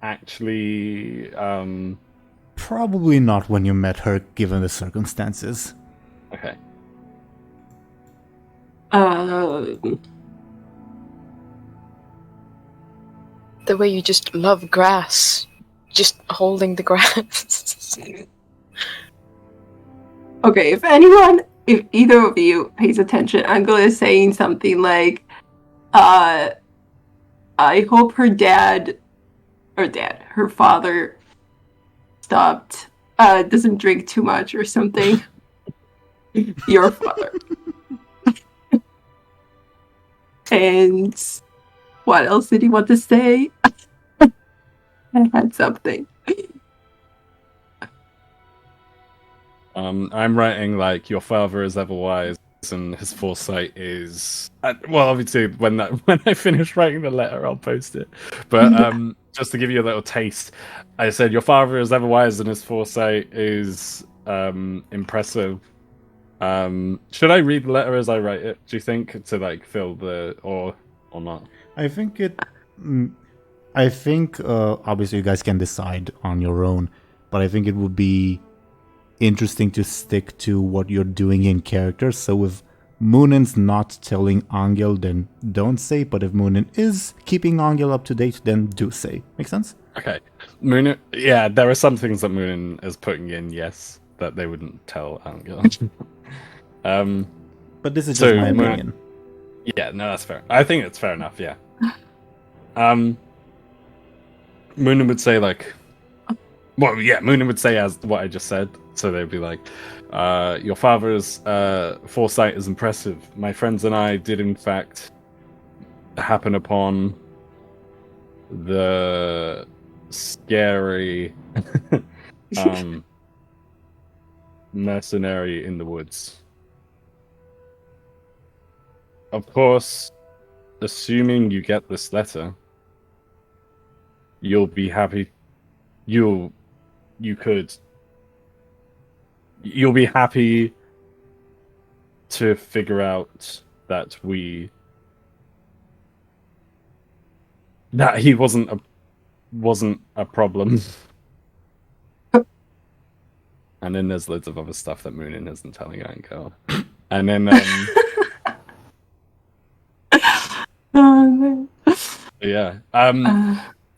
S5: actually
S1: Probably not when you met her, given the circumstances.
S5: okay?
S3: The way you just love grass, just holding the grass.
S4: Okay, if either of you pays attention, Anghel is saying something like, I hope her father stopped, doesn't drink too much or something. Your father. And what else did he want to say? I had something.
S5: I'm writing like your father is ever wise and his foresight is well, obviously when I finish writing the letter I'll post it. But just to give you a little taste, I said your father is ever wise and his foresight is impressive. Should I read the letter as I write it, do you think, to like fill the or not?
S1: I think obviously you guys can decide on your own, but I think it would be interesting to stick to what you're doing in character. So if Munin's not telling Anghel, then don't say, but if Muninn is keeping Anghel up to date, then do say. Make sense?
S5: Okay. Muninn, yeah, there are some things that Muninn is putting in, yes, that they wouldn't tell Anghel.
S1: But this is just my opinion.
S5: Yeah, no, that's fair. I think it's fair enough, yeah. Muninn would say like, well, yeah, Muninn would say as what I just said. So they'd be like, your father's foresight is impressive. My friends and I did, in fact, happen upon the scary mercenary in the woods. Of course, assuming you get this letter, you'll be happy. You'll be happy to figure out that he wasn't a problem. And then there's loads of other stuff that Muninn isn't telling Anghel. And then yeah.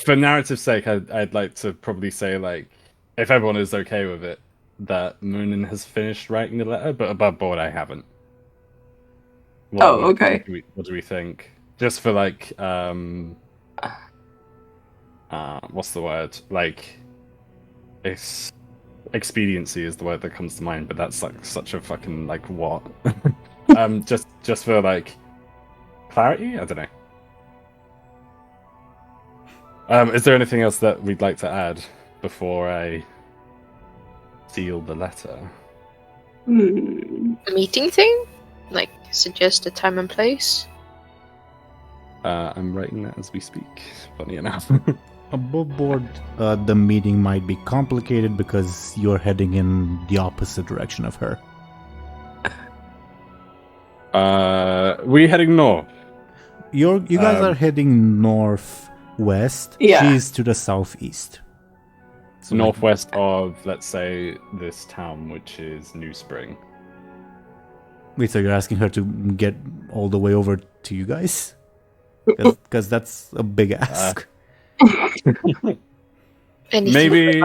S5: For narrative's sake, I'd like to probably say, like, if everyone is okay with it, that Muninn has finished writing the letter, but above board I haven't.
S4: Okay.
S5: What do we think? Just for like, what's the word? Like, expediency is the word that comes to mind, but that's like such a fucking like what? just for like clarity. I don't know. Is there anything else that we'd like to add before I seal the letter?
S3: A meeting thing? Like, suggest a time and place?
S5: I'm writing that as we speak, funny enough.
S1: Above board, the meeting might be complicated because you're heading in the opposite direction of her.
S5: We heading north?
S1: You guys are heading northwest.
S4: Yeah.
S1: She's to the southeast.
S5: So northwest of, let's say, this town, which is New Spring.
S1: Wait, so you're asking her to get all the way over to you guys? Because that's a big ask.
S5: Maybe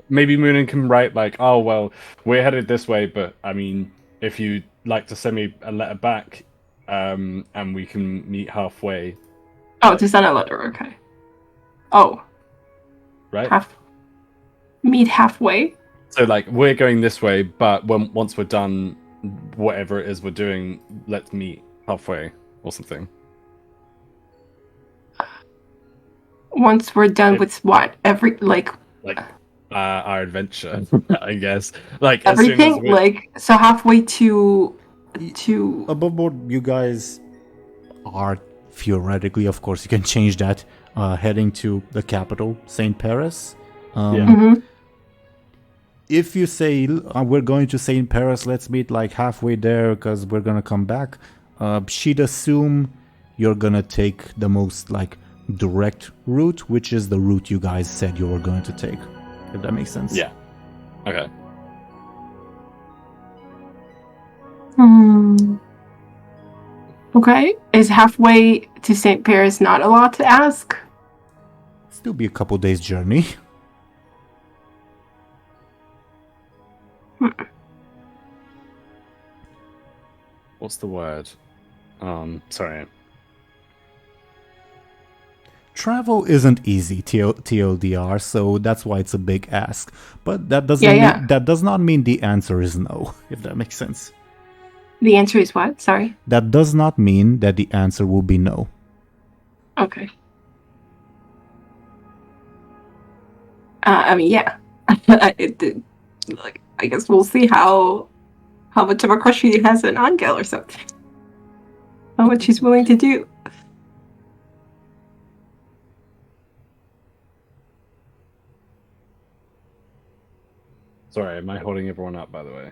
S5: Muninn can write like, oh well, we're headed this way, but I mean, if you'd like to send me a letter back, and we can meet halfway.
S4: Oh, to send a letter, okay. Oh.
S5: Right?
S4: Meet halfway?
S5: So like, we're going this way, but once we're done, whatever it is we're doing, let's meet halfway or something.
S4: Once we're done with what?
S5: Our adventure, I guess. Like
S4: everything? So halfway to...
S1: Above board, you guys are theoretically, of course, you can change that, heading to the capital, St. Paris. If you say, we're going to St. Paris, let's meet like halfway there because we're going to come back, she'd assume you're going to take the most like direct route, which is the route you guys said you were going to take, if that makes sense.
S5: Yeah. Okay.
S4: Okay. Is halfway to St. Paris not a lot to ask?
S1: Still be a couple days journey.
S5: What's the word? Sorry.
S1: Travel isn't easy, TLDR, so that's why it's a big ask. But that doesn't that does not mean the answer is no, if that makes sense.
S4: The answer is what? Sorry.
S1: That does not mean that the answer will be no.
S4: Okay. I mean, yeah. Like, I guess we'll see how much of a crush he has on Anghel or something. How much he's willing to do.
S5: Sorry, am I holding everyone up, by the way?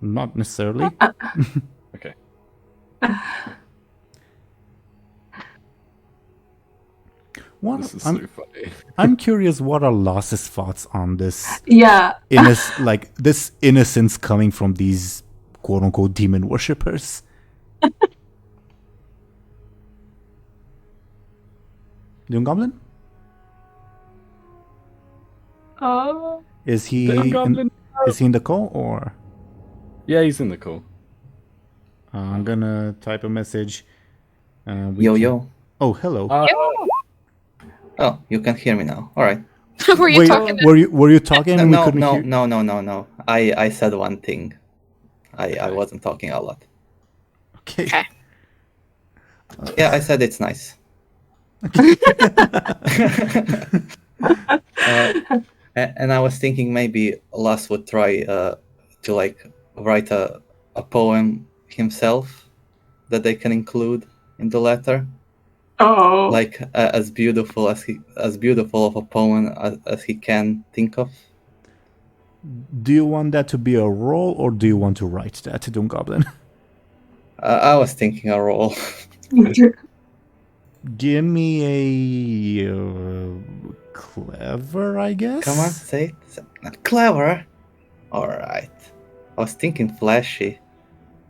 S1: Not necessarily.
S5: Okay. This is so funny.
S1: I'm curious, what are Loss's thoughts on this?
S4: Yeah.
S1: This innocence coming from these quote-unquote demon worshippers. DoomGoblin? Is he in the call or?
S5: Yeah, he's in the call.
S1: I'm gonna type a message.
S2: Yo.
S1: Oh, hello.
S2: Oh, you can hear me now. All right.
S3: Were you talking?
S1: Were you talking? And we couldn't hear?
S2: No. I said one thing. I wasn't talking a lot.
S1: Okay.
S2: Yeah, I said it's nice. And I was thinking maybe Lass would try to like write a poem himself that they can include in the letter.
S4: Oh.
S2: Like as beautiful of a poem as he can think of.
S1: Do you want that to be a roll, or do you want to write that, DoomGoblin?
S2: I was thinking a roll.
S1: Give me a clever, I guess.
S2: Come on, say it. Not clever. All right. I was thinking flashy.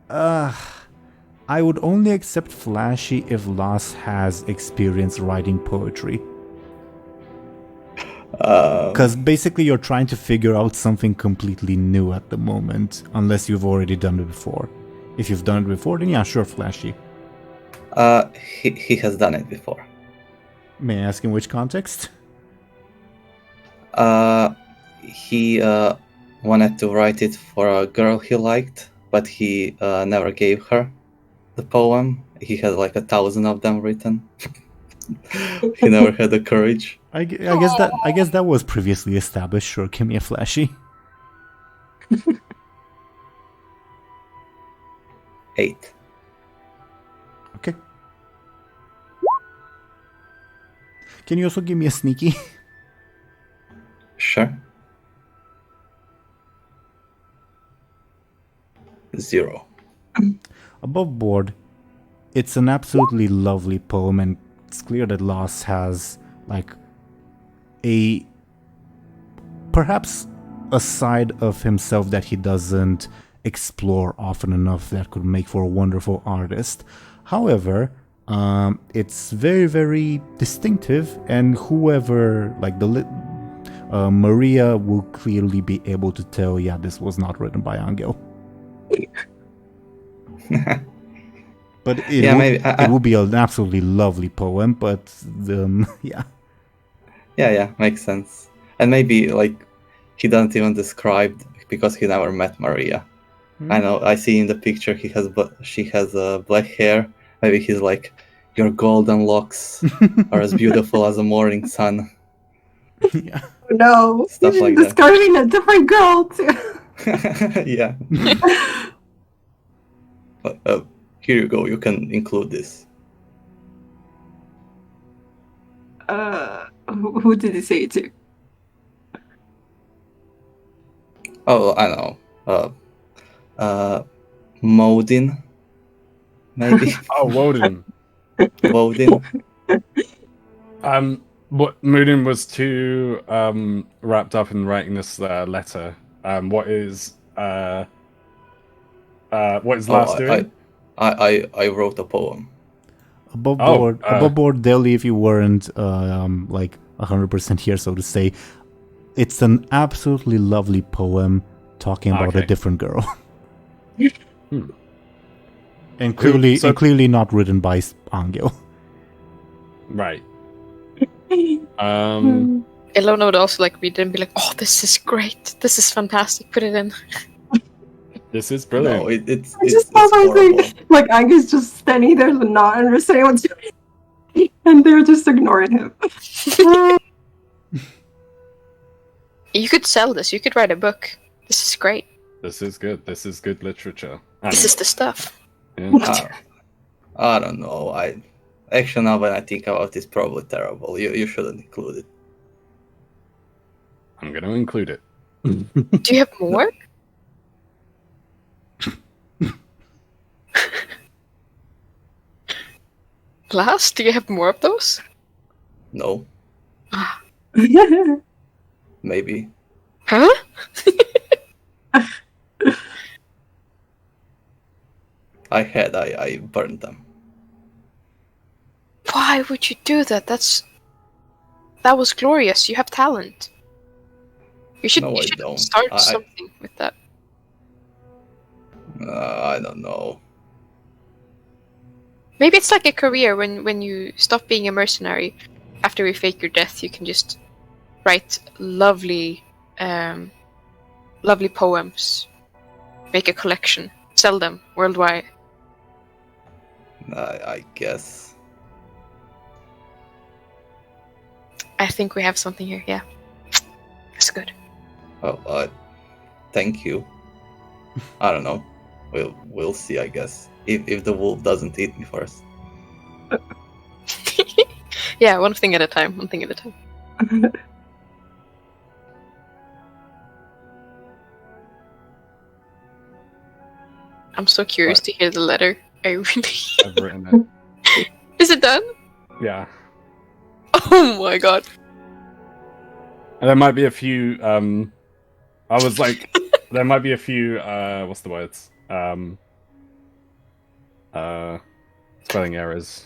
S1: I would only accept flashy if Lass has experience writing poetry. Because basically you're trying to figure out something completely new at the moment, unless you've already done it before. If you've done it before, then yeah, sure, flashy.
S2: He has done it before.
S1: May I ask in which context?
S2: He wanted to write it for a girl he liked, but he never gave her the poem. He had like 1,000 of them written. He never had the courage.
S1: I guess that was previously established. Sure, give me a flashy.
S2: 8.
S1: Okay. Can you also give me a sneaky?
S2: Sure. 0.
S1: Above board, it's an absolutely lovely poem, and it's clear that Lass has like perhaps a side of himself that he doesn't explore often enough that could make for a wonderful artist. However, it's very, very distinctive, and whoever like Maria will clearly be able to tell, yeah, this was not written by Anghel. But it will be an absolutely lovely poem, but yeah.
S2: Yeah, makes sense. And maybe like he doesn't even describe because he never met Maria. I know. I see in the picture she has black hair. Maybe he's like, your golden locks are as beautiful as a morning sun.
S1: Yeah.
S4: No,
S2: Stuff like
S4: that. Describing a different girl too.
S2: Yeah. Here you go. You can include this.
S4: Who did he say it to?
S2: Oh, I know. Modin, maybe.
S5: Oh, Woden.
S2: Modin.
S5: What Muninn was too wrapped up in writing this letter. What is last doing?
S2: I wrote a poem.
S1: Above
S5: Oh,
S1: board, Deli, if you weren't like 100% here, so to say, it's an absolutely lovely poem talking about a
S5: Okay.
S1: different girl.
S5: Hmm.
S1: And clearly,
S5: So-
S1: and clearly not written by Anghel.
S5: Right.
S3: Illona would also like read it and be like, "Oh, this is great. This is fantastic. Put it in."
S5: This is brilliant.
S2: No, it's
S4: I just
S2: it's
S4: love how
S2: horrible.
S4: like Angus just standing there and not understanding what's doing, and they're just ignoring him.
S3: You could sell this. You could write a book. This is great.
S5: This is good. This is good literature.
S3: This is the stuff.
S5: Yeah.
S2: I don't know. Actually, now when I think about it, it's probably terrible. You shouldn't include it.
S5: I'm going to include it.
S3: Do you have more? Glass? Do you have more of those?
S2: No, maybe.
S3: Huh?
S2: I burned them.
S3: Why would you do that? That was glorious. You have talent. You should,
S2: No,
S3: you
S2: I
S3: should
S2: don't.
S3: start something with that.
S2: I don't know.
S3: Maybe it's like a career when you stop being a mercenary. After you fake your death, you can just write lovely poems, make a collection, sell them worldwide.
S2: I guess.
S3: I think we have something here. Yeah, that's good.
S2: Well, thank you. I don't know. We'll see. I guess if the wolf doesn't eat me first.
S3: Yeah, one thing at a time. One thing at a time. I'm so curious
S2: What?
S3: to hear the letter. I really.
S5: I've written it.
S3: Is it done?
S5: Yeah.
S3: Oh my god.
S5: And there might be a few. I was like, there might be a few. What's the words? Spelling errors.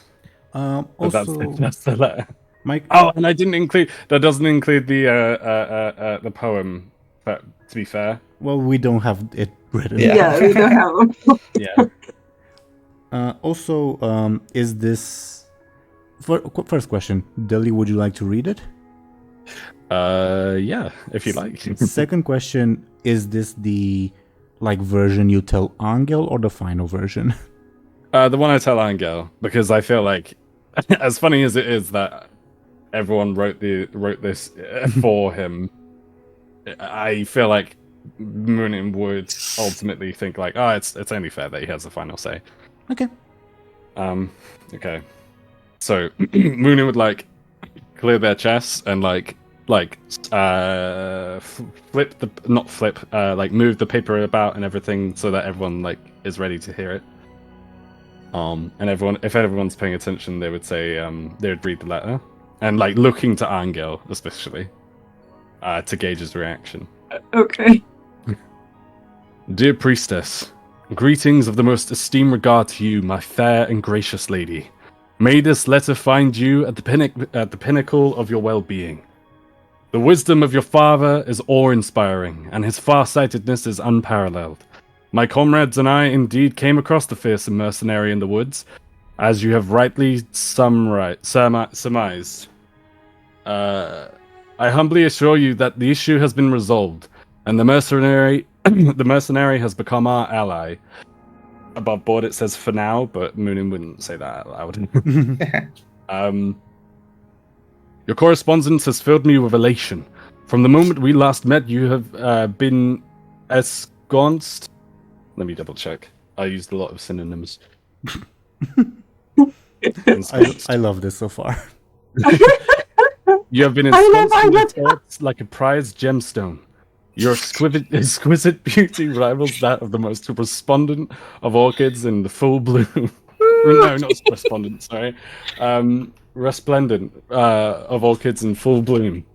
S5: But
S1: Also,
S5: that's the letter.
S1: Mike.
S5: Oh, and I didn't include. That doesn't include the poem. But to be fair,
S1: Well, we don't have it written.
S2: Yeah.
S4: Yeah, we don't have.
S5: yeah.
S1: Also, is this first question? Deli, would you like to read it?
S5: Yeah, if you like.
S1: Second question: is this the version you tell Angel or the final version?
S5: The one I tell Anghel, because I feel like, as funny as it is that everyone wrote this for him, I feel like Muninn would ultimately think like, oh, it's only fair that he has the final say.
S1: Okay.
S5: Okay. So Muninn would clear their chests and move the paper about and everything so that everyone is ready to hear it. And if everyone's paying attention, they would say they would read the letter and looking to Anghel especially to gauge his reaction.
S4: Okay.
S5: Dear priestess, greetings of the most esteemed regard to you, my fair and gracious lady. May this letter find you at the pinnacle of your well-being. The wisdom of your father is awe-inspiring, and his far-sightedness is unparalleled. My comrades and I indeed came across the fearsome mercenary in the woods, as you have rightly surmised. I humbly assure you that the issue has been resolved, and the mercenary has become our ally. Above board it says for now, but Muninn wouldn't say that out loud. Your correspondence has filled me with elation. From the moment we last met, you have been ensconced. Let me double check. I used a lot of synonyms.
S1: I love this so far.
S5: You have been ensconced in your thoughts like a prized gemstone. Your exquisite beauty rivals that of the most resplendent of orchids in the full bloom. No, not resplendent, sorry. Resplendent of orchids in full bloom.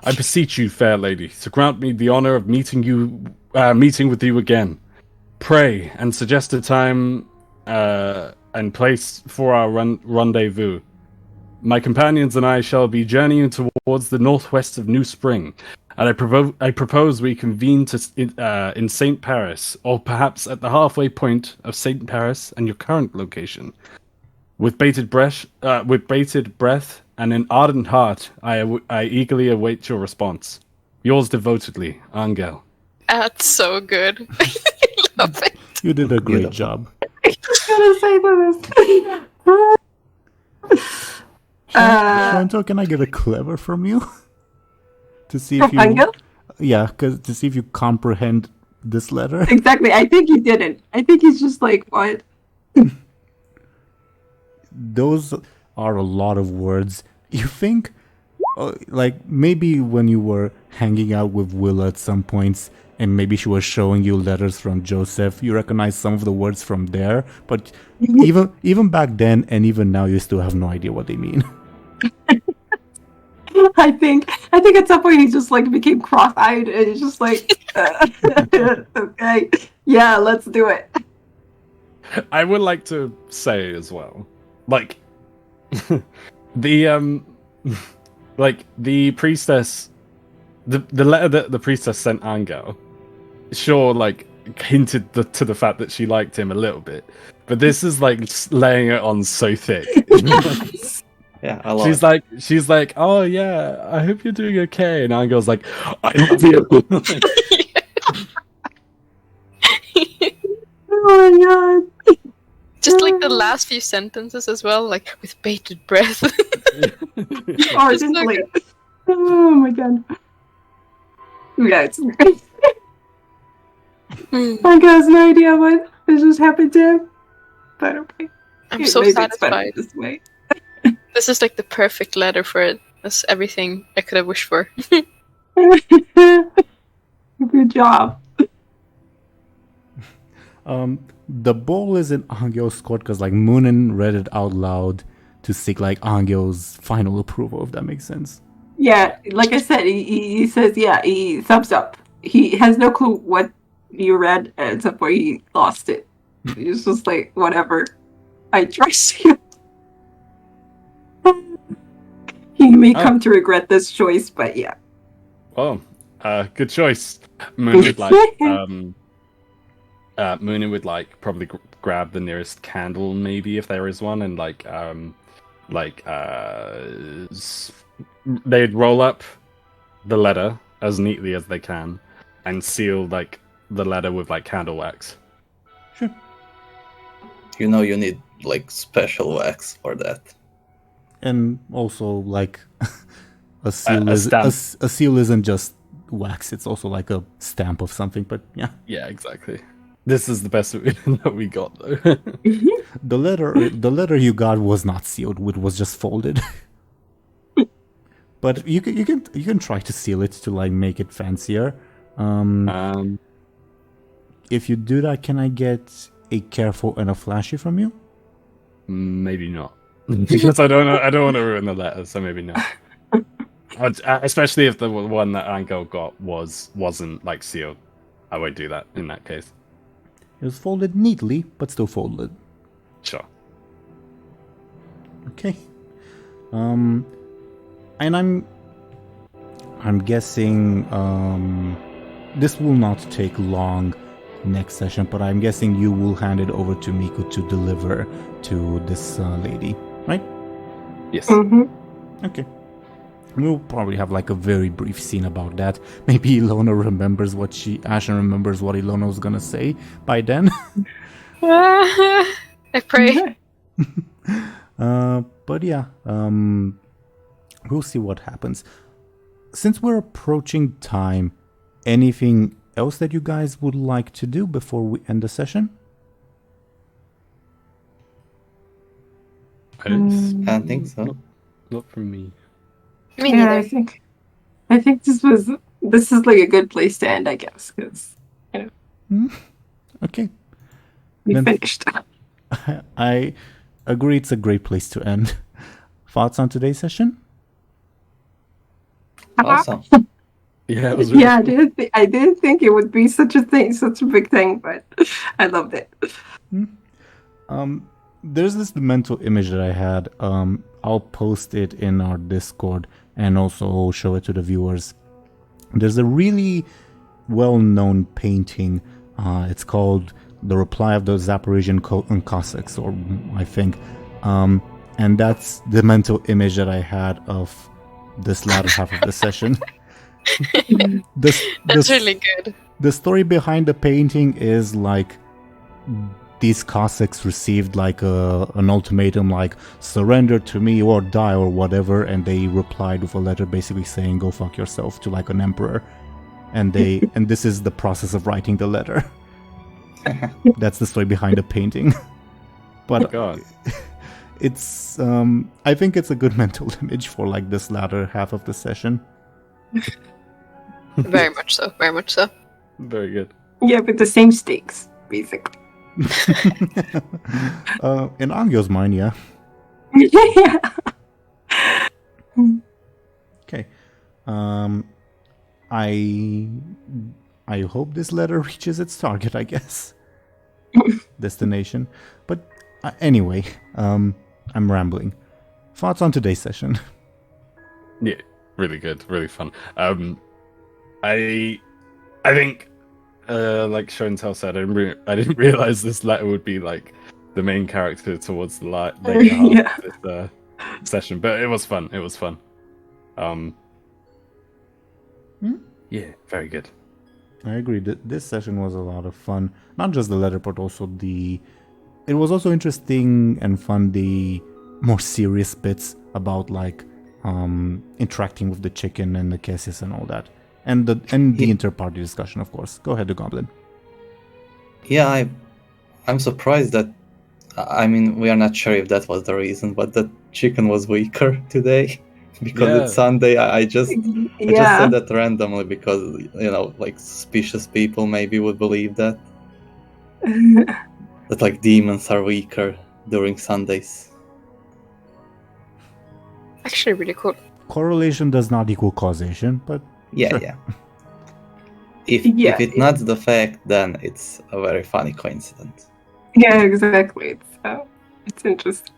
S5: I beseech you, fair lady, to grant me the honor of meeting with you again. Pray and suggest a time and place for our rendezvous. My companions and I shall be journeying towards the northwest of New Spring, and I propose we convene in St. Paris, or perhaps at the halfway point of St. Paris and your current location. With bated breath and an ardent heart, I eagerly await your response. Yours devotedly, Anghel.
S3: That's so good. I love it.
S1: You did a great job.
S4: I was gonna say this.
S1: Show&Tell, can I get a clever from you? To see if you...
S4: Anghel?
S1: Yeah, to see if you comprehend this letter.
S4: Exactly. I think he didn't. I think he's just like, what?
S1: Those are a lot of words. You think, like, maybe when you were hanging out with Willa at some points, and maybe she was showing you letters from Joseph, you recognize some of the words from there, but even back then and even now, you still have no idea what they mean.
S4: I think at some point he just like became cross-eyed and he's just like, okay, yeah, let's do it.
S5: I would like to say as well, like, the priestess, the letter that the priestess sent Anghel, sure, like, hinted to the fact that she liked him a little bit, but this is like laying it on so thick.
S2: Yeah, I love
S5: it. She's like, oh yeah, I hope you're doing okay, and Anghel's like, I love you.
S4: Oh my god.
S3: Just like the last few sentences as well, like with bated breath.
S4: Oh, just like, oh my god. Yeah, it's great. I has no idea what just happened to him, but okay.
S3: I'm so
S4: Maybe it's better
S3: satisfied.
S4: this way.
S3: This is like the perfect letter for it. That's everything I could have wished for.
S4: Good job.
S1: The ball is in Anghel's court because like Muninn read it out loud to seek like Anghel's final approval, if that makes sense.
S4: Yeah, like I said, he says, yeah, he thumbs up. He has no clue what you read, except where he lost it. He's just like, whatever. I trust you. He may come to regret this choice, but yeah.
S5: Oh, good choice. Muninn would like probably grab the nearest candle, maybe if there is one, and they'd roll up the letter as neatly as they can and seal like the letter with like candle wax.
S1: Sure.
S2: You know, you need like special wax for that.
S1: And also, like, a seal isn't just wax; it's also like a stamp of something. But yeah,
S5: exactly. This is the best that we got, though.
S1: the letter you got was not sealed; it was just folded. But you can try to seal it to like make it fancier. If you do that, can I get a careful and a flashy from you?
S5: Maybe not. Because I don't want to ruin the letter, so maybe not. Especially if the one that Anghel got wasn't like sealed, I won't do that in that case.
S1: It was folded neatly, but still folded.
S5: Sure.
S1: Okay. And I'm guessing this will not take long next session, but I'm guessing you will hand it over to Miku to deliver to this lady, right?
S5: Yes.
S4: Mm-hmm.
S1: Okay. We'll probably have like a very brief scene about that. Maybe Illona remembers Ashen remembers what Illona was gonna say by then.
S3: I pray.
S1: But yeah, we'll see what happens. Since we're approaching time, anything else that you guys would like to do before we end the session?
S2: I don't think so.
S5: Not from me.
S3: Me
S4: Yeah,
S3: neither.
S4: I think this is like a good place to end, I guess, because
S1: Okay.
S4: we
S1: Then-
S4: finished.
S1: I agree it's a great place to end. Thoughts on today's session?
S2: Awesome.
S5: Yeah, it was really
S4: Yeah, I didn't think it would be such a big thing, but I loved it.
S1: There's this mental image that I had. I'll post it in our Discord and also show it to the viewers. There's a really well-known painting. It's called The Reply of the Zaporizhian Cossacks, or I think. And that's the mental image that I had of this latter half of the session.
S3: That's really good.
S1: The story behind the painting is like these Cossacks received like an ultimatum, like surrender to me or die or whatever, and they replied with a letter basically saying go fuck yourself to like an emperor, and this is the process of writing the letter. That's the story behind the painting. But
S5: God.
S1: it's I think it's a good mental image for like this latter half of the session.
S3: Very much so. Very much so.
S5: Very good.
S4: Yeah, but the same stakes, basically.
S1: In Anghel's mind, yeah.
S4: Yeah.
S1: Okay. I hope this letter reaches its target, I guess. Destination. But anyway, I'm rambling. Thoughts on today's session?
S5: Yeah, really good, really fun. I think, like Show&Tell said, I didn't realize this letter would be like the main character towards the later half
S4: Yeah.
S5: of this session, but it was fun. It was fun. Yeah, very good.
S1: I agree. This session was a lot of fun. Not just the letter, but also it was also interesting and fun, the more serious bits about like interacting with the chicken and the cases and all that. And the inter-party discussion, of course. Go ahead, the Goblin.
S2: Yeah, I'm surprised that. I mean, we are not sure if that was the reason, but the chicken was weaker today because it's Sunday. I just said that randomly because like suspicious people maybe would believe that like demons are weaker during Sundays.
S3: Actually, really cool.
S1: Correlation does not equal causation, but
S2: Yeah,
S1: sure.
S2: yeah. If it's not the fact, then it's a very funny coincidence.
S4: Yeah, exactly. It's interesting.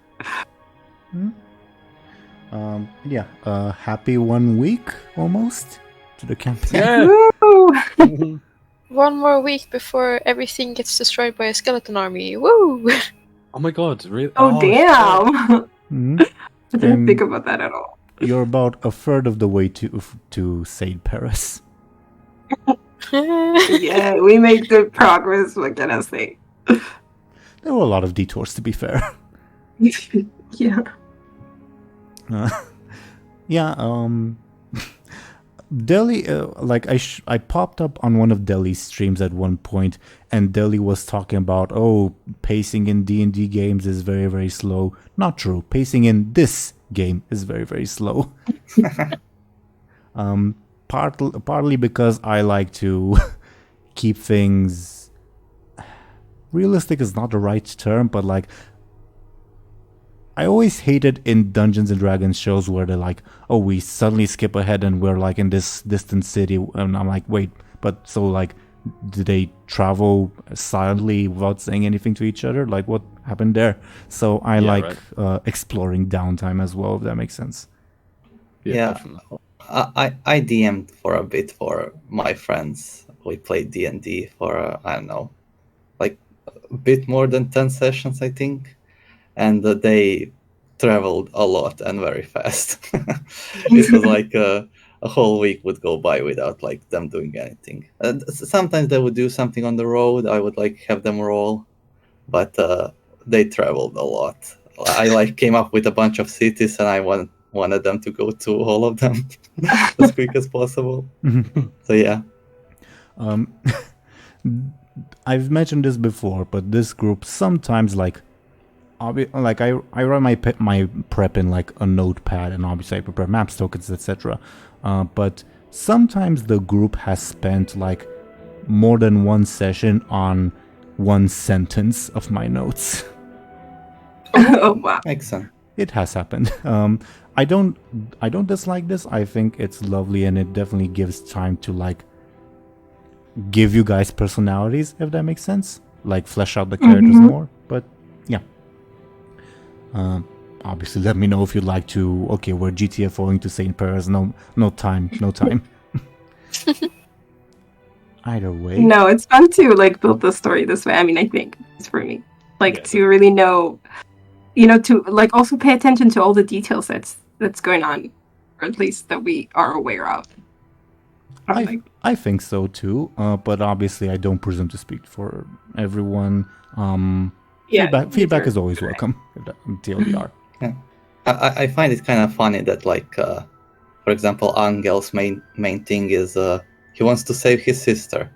S1: Happy 1 week almost to the campaign.
S5: Yeah.
S4: Woo!
S3: One more week before everything gets destroyed by a skeleton army. Woo!
S5: Oh my god, really?
S4: Oh,
S5: shit.
S4: damn!
S1: Mhm.
S4: I didn't
S1: And-
S4: think about that at all.
S1: You're about a third of the way to Saint Paris.
S4: Yeah, we made good progress. What can I say?
S1: There were a lot of detours, to be fair.
S4: Yeah.
S1: Deli, I popped up on one of Deli's streams at one point, and Deli was talking about, pacing in D&D games is very, very slow. Not true. Pacing in this game is very, very slow. Partly because I like to keep things... Realistic is not the right term, but like... I always hated in Dungeons and Dragons shows where they're like, we suddenly skip ahead and we're like in this distant city, and I'm like, wait, but so like, did they travel silently without saying anything to each other? Like, what happened there? So I like exploring downtime as well, if that makes sense.
S2: Yeah.
S5: Definitely.
S2: I DM'd for a bit for my friends. We played D&D for, I don't know, like a bit more than 10 sessions, I think. And they traveled a lot and very fast. It was like a whole week would go by without like them doing anything. Sometimes they would do something on the road. I would like have them roll, but they traveled a lot. I like came up with a bunch of cities, and I wanted them to go to all of them as quick as possible. So yeah.
S1: I've mentioned this before, but this group sometimes like like I write my prep in like a notepad, and obviously I prepare maps, tokens, etc. But sometimes the group has spent like more than one session on one sentence of my notes.
S4: Oh wow.
S2: Excellent.
S1: It has happened. I don't dislike this. I think it's lovely, and it definitely gives time to like give you guys personalities, if that makes sense. Like flesh out the characters more. But yeah. Obviously, let me know if you'd like to. Okay, we're GTFOing to St. Paris. No time. Either way.
S4: No, it's fun to like build the story this way. I mean, I think it's for me, like to really know, to like also pay attention to all the details that's going on, or at least that we are aware of.
S1: I think so too. But obviously, I don't presume to speak for everyone. Feedback is always welcome. TLDR.
S2: Yeah. I find it kind of funny that, like, for example, Anghel's main thing is he wants to save his sister.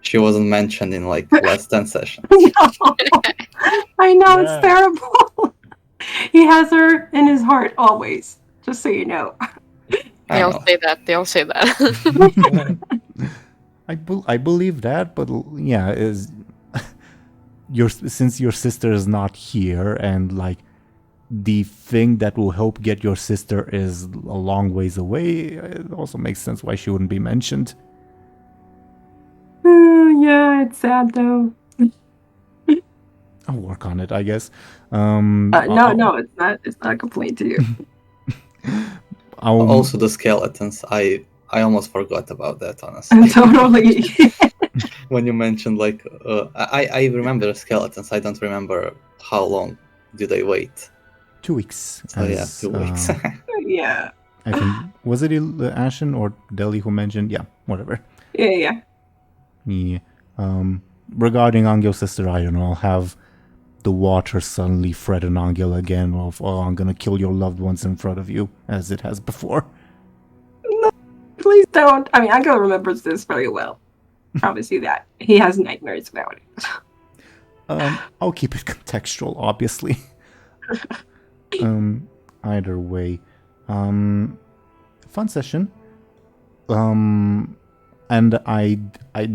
S2: She wasn't mentioned in like less than sessions.
S4: I know, it's terrible. He has her in his heart always. Just so you know.
S3: They all say that.
S1: I believe that, but yeah, since your sister is not here, and like the thing that will help get your sister is a long ways away, it also makes sense why she wouldn't be mentioned.
S4: Yeah, it's sad though.
S1: I'll work on it, I guess.
S4: No, it's not. It's not a complaint to you.
S2: Also, the skeletons. I almost forgot about that, honestly.
S4: Totally.
S2: When you mentioned like, I remember the skeletons. I don't remember how long do they wait.
S1: 2 weeks.
S2: So yeah, 2 weeks.
S4: Yeah.
S1: I think was it Ashen or Deli who mentioned? Yeah, whatever.
S4: Yeah.
S1: Yeah. Regarding Anghel's sister, I don't know. I'll have the water suddenly threaten Anghel again of, oh, I'm gonna kill your loved ones in front of you, as it has before.
S4: No, please don't. I mean, Anghel remembers this very well. Promise you that. He has nightmares about it.
S1: I'll keep it contextual, obviously. Either way. Fun session. And I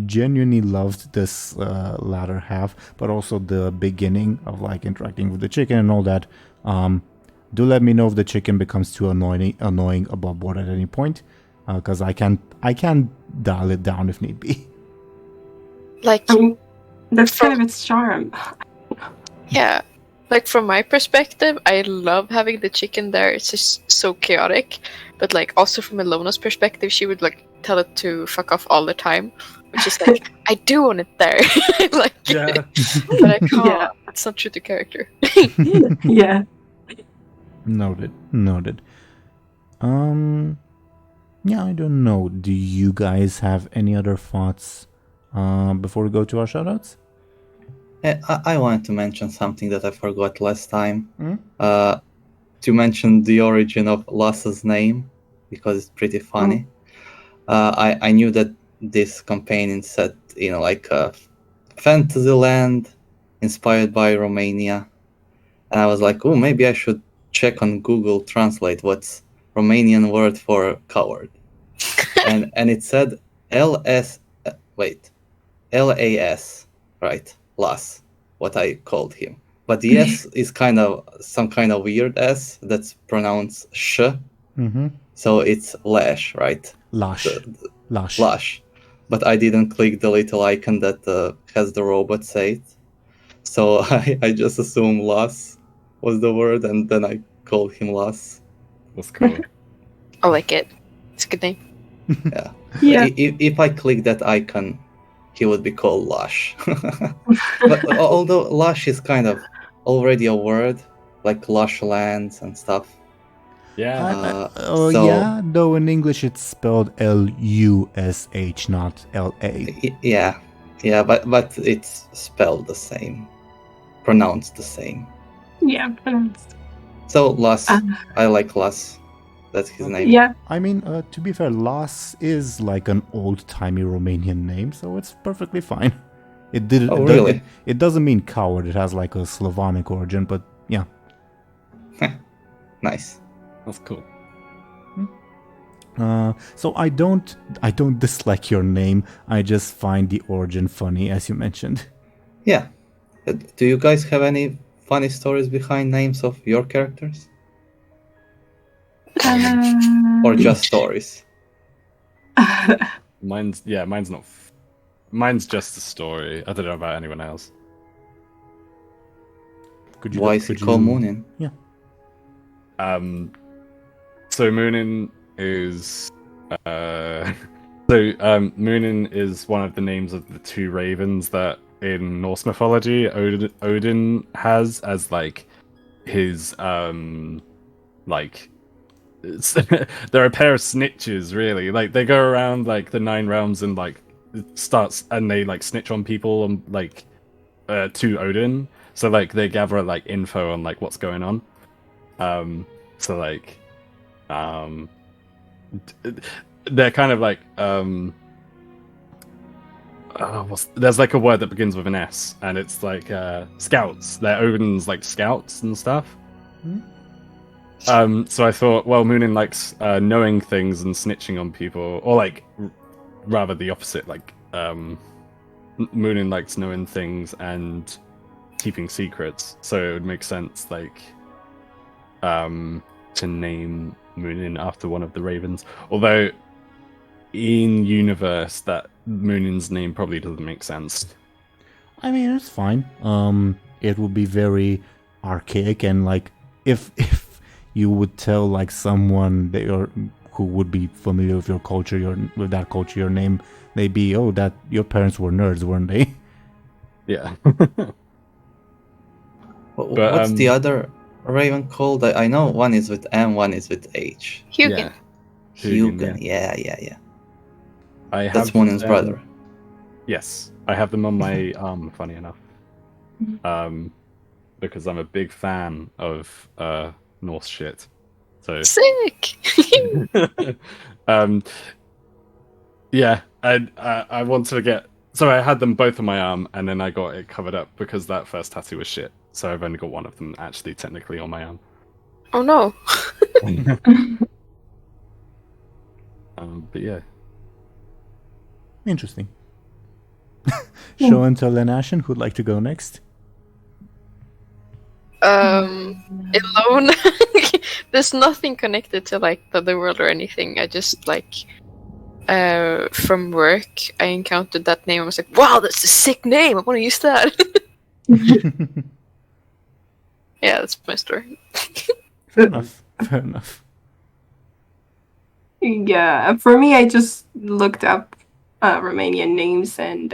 S1: genuinely loved this latter half, but also the beginning of like interacting with the chicken and all that. Do let me know if the chicken becomes too annoying above board at any point, because I can dial it down if need be.
S3: Like,
S4: I mean, that's kind of its charm.
S3: Yeah. Like, from my perspective, I love having the chicken there. It's just so chaotic. But, like, also from Illona's perspective, she would, like, tell it to fuck off all the time. Which is like, I do want it there. Like,
S5: Yeah.
S3: but I can't.
S4: Yeah.
S3: It's not true to character.
S4: Yeah.
S1: Noted. Yeah, I don't know. Do you guys have any other thoughts before we go to our shoutouts?
S2: I wanted to mention something that I forgot last time. To mention the origin of Lass's name, because it's pretty funny. I knew that this campaign is set in like a fantasy land inspired by Romania. And I was like, oh, maybe I should check on Google Translate what's Romanian word for coward. and it said LAS, right? Las, what I called him. But the S is kind of some kind of weird S that's pronounced sh. So it's lash, right?
S1: Lash.
S2: Lash. But I didn't click the little icon that has the robot say it. So I just assumed Las was the word, and then I called him Las.
S5: That's cool.
S3: I like it. It's a good name.
S2: Yeah.
S4: Yeah.
S2: If I click that icon, he would be called Lush. But although Lush is kind of already a word, like lush lands and stuff.
S5: Yeah.
S1: Yeah, though in English it's spelled Lush, not LA.
S2: Yeah, but it's spelled the same, pronounced the same.
S4: Yeah, pronounced.
S2: So Las, I like Las. That's his name.
S4: Yeah.
S1: I mean, to be fair, Las is like an old-timey Romanian name, so it's perfectly fine.
S2: Really?
S1: It doesn't mean coward. It has like a Slavonic origin, but yeah.
S2: Nice.
S5: That's cool.
S1: So I don't dislike your name. I just find the origin funny, as you mentioned.
S2: Yeah. Do you guys have any funny stories behind names of your characters? Or just stories?
S5: Mine's not. Mine's just a story. I don't know about anyone else.
S2: Why is he called Muninn?
S1: Yeah.
S5: So Muninn is Muninn is one of the names of the two ravens that in Norse mythology Odin has as like his like they're a pair of snitches, really. Like they go around like the 9 realms and like they like snitch on people and like to Odin. So like they gather like info on like what's going on. So like they're kind of like there's like a word that begins with an S, and it's like scouts. They're Odin's like scouts and stuff. So I thought, well, Muninn likes knowing things and snitching on people, or like rather the opposite. Like Muninn likes knowing things and keeping secrets, so it would make sense like to name Muninn after one of the ravens. Although in universe that Muninn's name probably doesn't make sense.
S1: I mean, it's fine. It would be very archaic, and like if you would tell like someone that who would be familiar with your culture, with that culture, your name, they'd be, oh, that your parents were nerds, weren't they?
S5: Yeah.
S2: What's the other raven called? I know one is with M, one is with H.
S3: Hugin.
S5: Yeah.
S2: Hugin. Yeah.
S5: That's
S2: That's Muninn's brother.
S5: Yes, I have them on my arm. Funny enough, because I'm a big fan of Norse shit. So
S3: Sick!
S5: yeah, I wanted to get. So I had them both on my arm, and then I got it covered up because that first tattoo was shit. So I've only got one of them actually technically on my arm.
S3: Oh no.
S5: But yeah.
S1: Interesting. Show&Tell and Ashen, who'd like to go next?
S3: Illona. There's nothing connected to like the other world or anything. I just like from work I encountered that name. I was like, wow, that's a sick name. I want to use that. Yeah, that's my story.
S1: Fair enough.
S4: Yeah, for me, I just looked up Romanian names and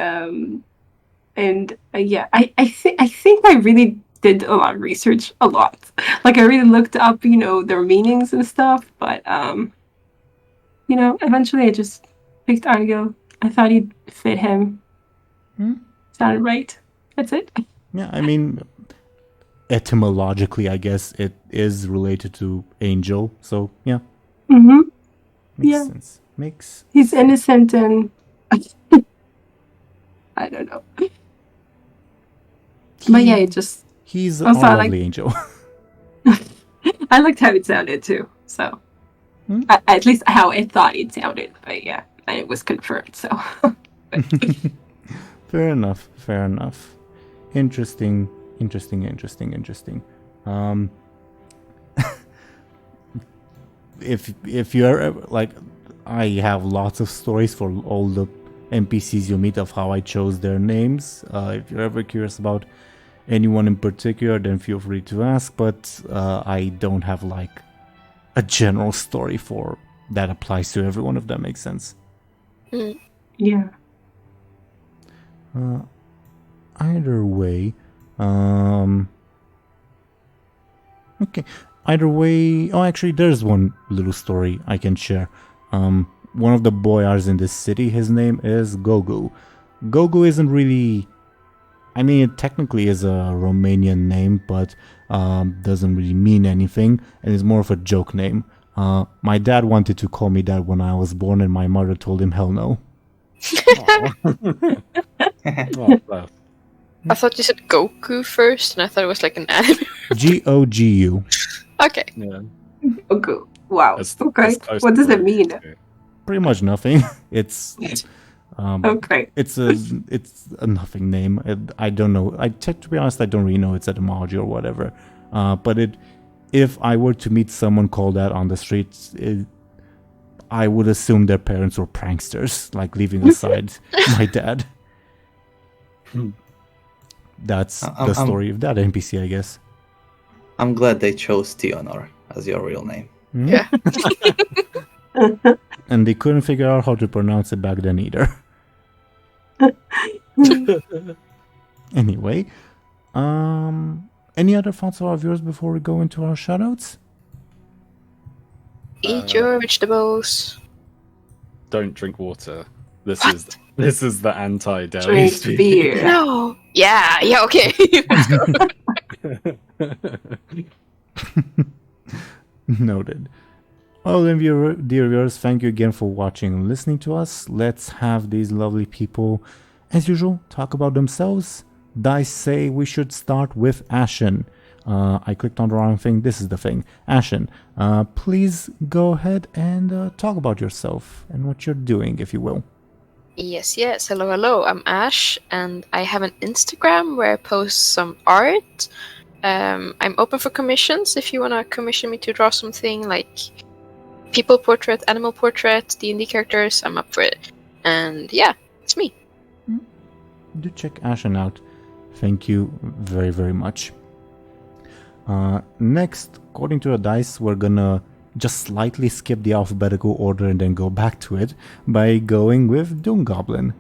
S4: yeah, I think I really did a lot of research, Like I really looked up, their meanings and stuff. But eventually I just picked Anghel. I thought he'd fit him. Sounded right. That's it.
S1: Yeah, I mean, etymologically, I guess it is related to angel. So yeah.
S4: Mm-hmm.
S1: Makes sense.
S4: He's innocent and I don't know. But yeah, it just...
S1: He's a
S4: also,
S1: lovely angel.
S4: I liked how it sounded too, so... At least how I thought it sounded, but yeah, and it was confirmed, so...
S1: Fair enough. Interesting. If you're like, I have lots of stories for all the NPCs you meet of how I chose their names. If you're ever curious about anyone in particular, then feel free to ask, but I don't have like a general story for that applies to everyone, if that makes sense.
S4: Yeah.
S1: Either way, okay. Either way, actually, there's one little story I can share. One of the boyars in this city, his name is Gogu. Gogu isn't really... I mean, it technically is a Romanian name, but doesn't really mean anything, and is more of a joke name. My dad wanted to call me that when I was born, and my mother told him hell no.
S3: I thought you said Goku first, and I thought it was like an anime.
S1: Gogu.
S3: Okay.
S5: Yeah.
S4: Okay. Wow.
S5: As-
S4: Okay.
S5: as close
S4: What
S5: to
S4: does it
S5: Goku.
S4: mean?
S1: Pretty much nothing. It's
S4: Okay.
S1: it's a nothing name. I don't know. To be honest, I don't really know its etymology or whatever. But if I were to meet someone called that on the streets, I would assume their parents were pranksters, like leaving aside my dad. That's the story of that NPC, I guess.
S2: I'm glad they chose Teeironor as your real name.
S1: Mhm.
S3: Yeah.
S1: And they couldn't figure out how to pronounce it back then either. Anyway, any other thoughts of yours before we go into our shoutouts?
S3: Eat your vegetables.
S5: Don't drink water. This
S3: What?
S5: is the anti-Deli
S4: Drink
S5: speech.
S4: beer.
S3: No. Yeah. Okay. Let's go.
S1: Noted. Well, then, dear viewers, thank you again for watching and listening to us. Let's have these lovely people, as usual, talk about themselves. Dice say we should start with Ashen. I clicked on the wrong thing. This is the thing. Ashen, please go ahead and talk about yourself and what you're doing, if you will.
S3: Yes. Hello. I'm Ash, and I have an Instagram where I post some art. I'm open for commissions if you want to commission me to draw something like people portrait, animal portrait, D&D characters. I'm up for it. And yeah, it's me.
S1: Do check Ashen out. Thank you very, very much. Next, according to the dice, we're gonna just slightly skip the alphabetical order and then go back to it by going with DoomGoblin.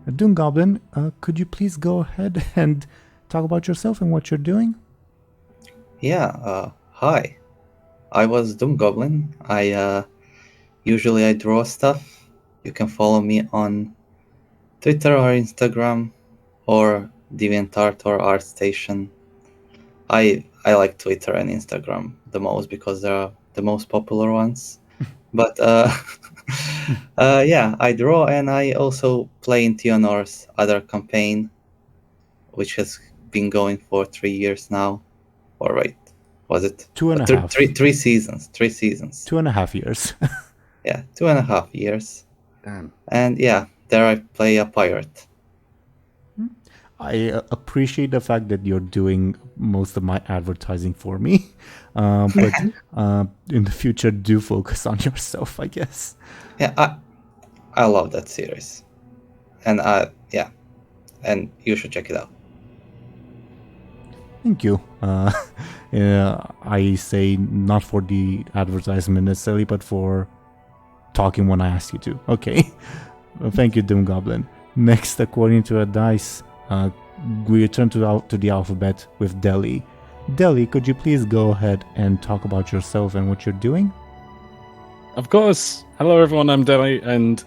S1: DoomGoblin, could you please go ahead and talk about yourself and what you're doing?
S2: Yeah, hi. I was DoomGoblin. Usually I draw stuff. You can follow me on Twitter or Instagram or DeviantArt or ArtStation. I like Twitter and Instagram the most because they're the most popular ones. But yeah, I draw and I also play in Teeionor's other campaign, which has been going for 3 years now. Or wait, was it
S1: 2.5.
S2: Three seasons. 3 seasons.
S1: 2.5 years.
S2: Yeah, 2.5 years.
S5: Damn.
S2: And yeah, there I play a pirate.
S1: I appreciate the fact that you're doing most of my advertising for me, but in the future, do focus on yourself, I guess.
S2: Yeah, I love that series, and yeah, and you should check it out.
S1: Thank you. Yeah, I say not for the advertisement necessarily, but for talking when I ask you to. Okay. Thank you, DoomGoblin. Next, according to a dice, we return to the alphabet with Dely. Dely, could you please go ahead and talk about yourself and what you're doing?
S5: Of course. Hello, everyone. I'm Dely, and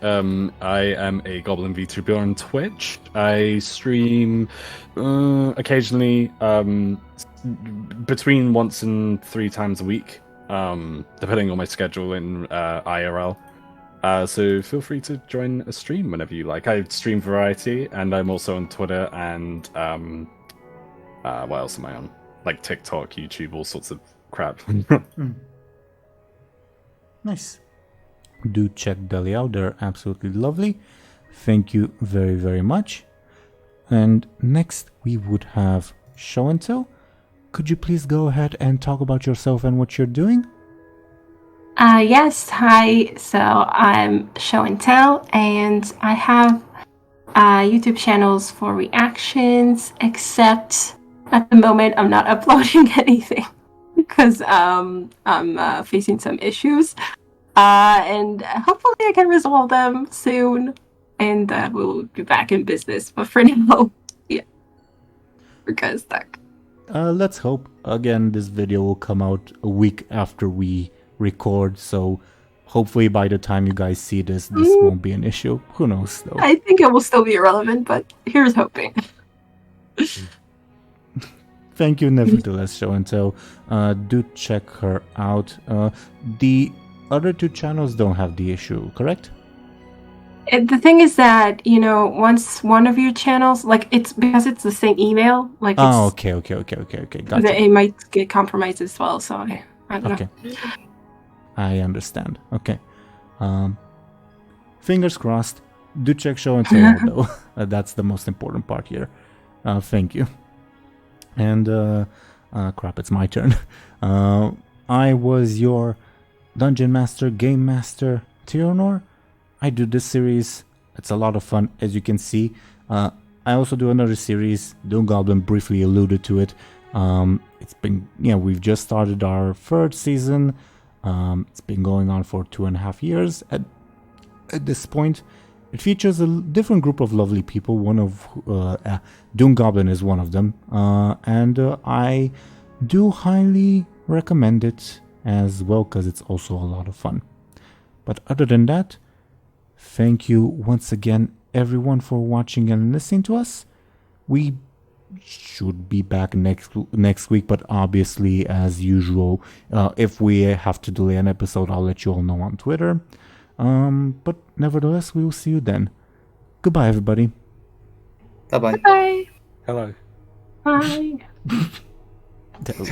S5: I am a Goblin VTuber on Twitch. I stream occasionally, between once and 3 times a week, depending on my schedule in IRL. So feel free to join a stream whenever you like. I stream variety, and I'm also on Twitter and what else am I on? Like TikTok, YouTube, all sorts of crap.
S1: Nice. Do check Dely out. They're absolutely lovely. Thank you very, very much. And next we would have Show&Tell. Could you please go ahead and talk about yourself and what you're doing?
S4: Yes, hi. So I'm Show&Tell, and I have YouTube channels for reactions, except at the moment I'm not uploading anything because I'm facing some issues. And hopefully I can resolve them soon, and we'll be back in business. But for now, yeah, we're kind of stuck.
S1: Let's hope. Again, this video will come out a week after we record, so hopefully by the time you guys see this won't be an issue. Who knows, though?
S4: I think it will still be irrelevant, but here's hoping.
S1: Thank you, nevertheless, Show&Tell. Do check her out. The other 2 channels don't have the issue, correct?
S4: The thing is that, once one of your channels, like, it's because it's the same email, like,
S1: Oh,
S4: it's,
S1: okay. Gotcha.
S4: that it might get compromised as well, so I don't know.
S1: Okay. I understand. Okay. Fingers crossed. Do check Show&Tell though. That's the most important part here. Thank you. And crap, it's my turn. I was your Dungeon Master, Game Master, Teeironor. I do this series. It's a lot of fun, as you can see. I also do another series. DoomGoblin briefly alluded to it. It's been, we've just started our third season. It's been going on for 2.5 years at this point. It features a different group of lovely people. One of DoomGoblin is one of them, and I do highly recommend it as well because it's also a lot of fun. But other than that, thank you once again, everyone, for watching and listening to us. We should be back next week, but obviously, as usual, if we have to delay an episode, I'll let you all know on Twitter. But nevertheless, we will see you then. Goodbye, everybody.
S2: Bye-bye.
S3: Bye.
S5: Hello.
S4: Bye.
S1: That was-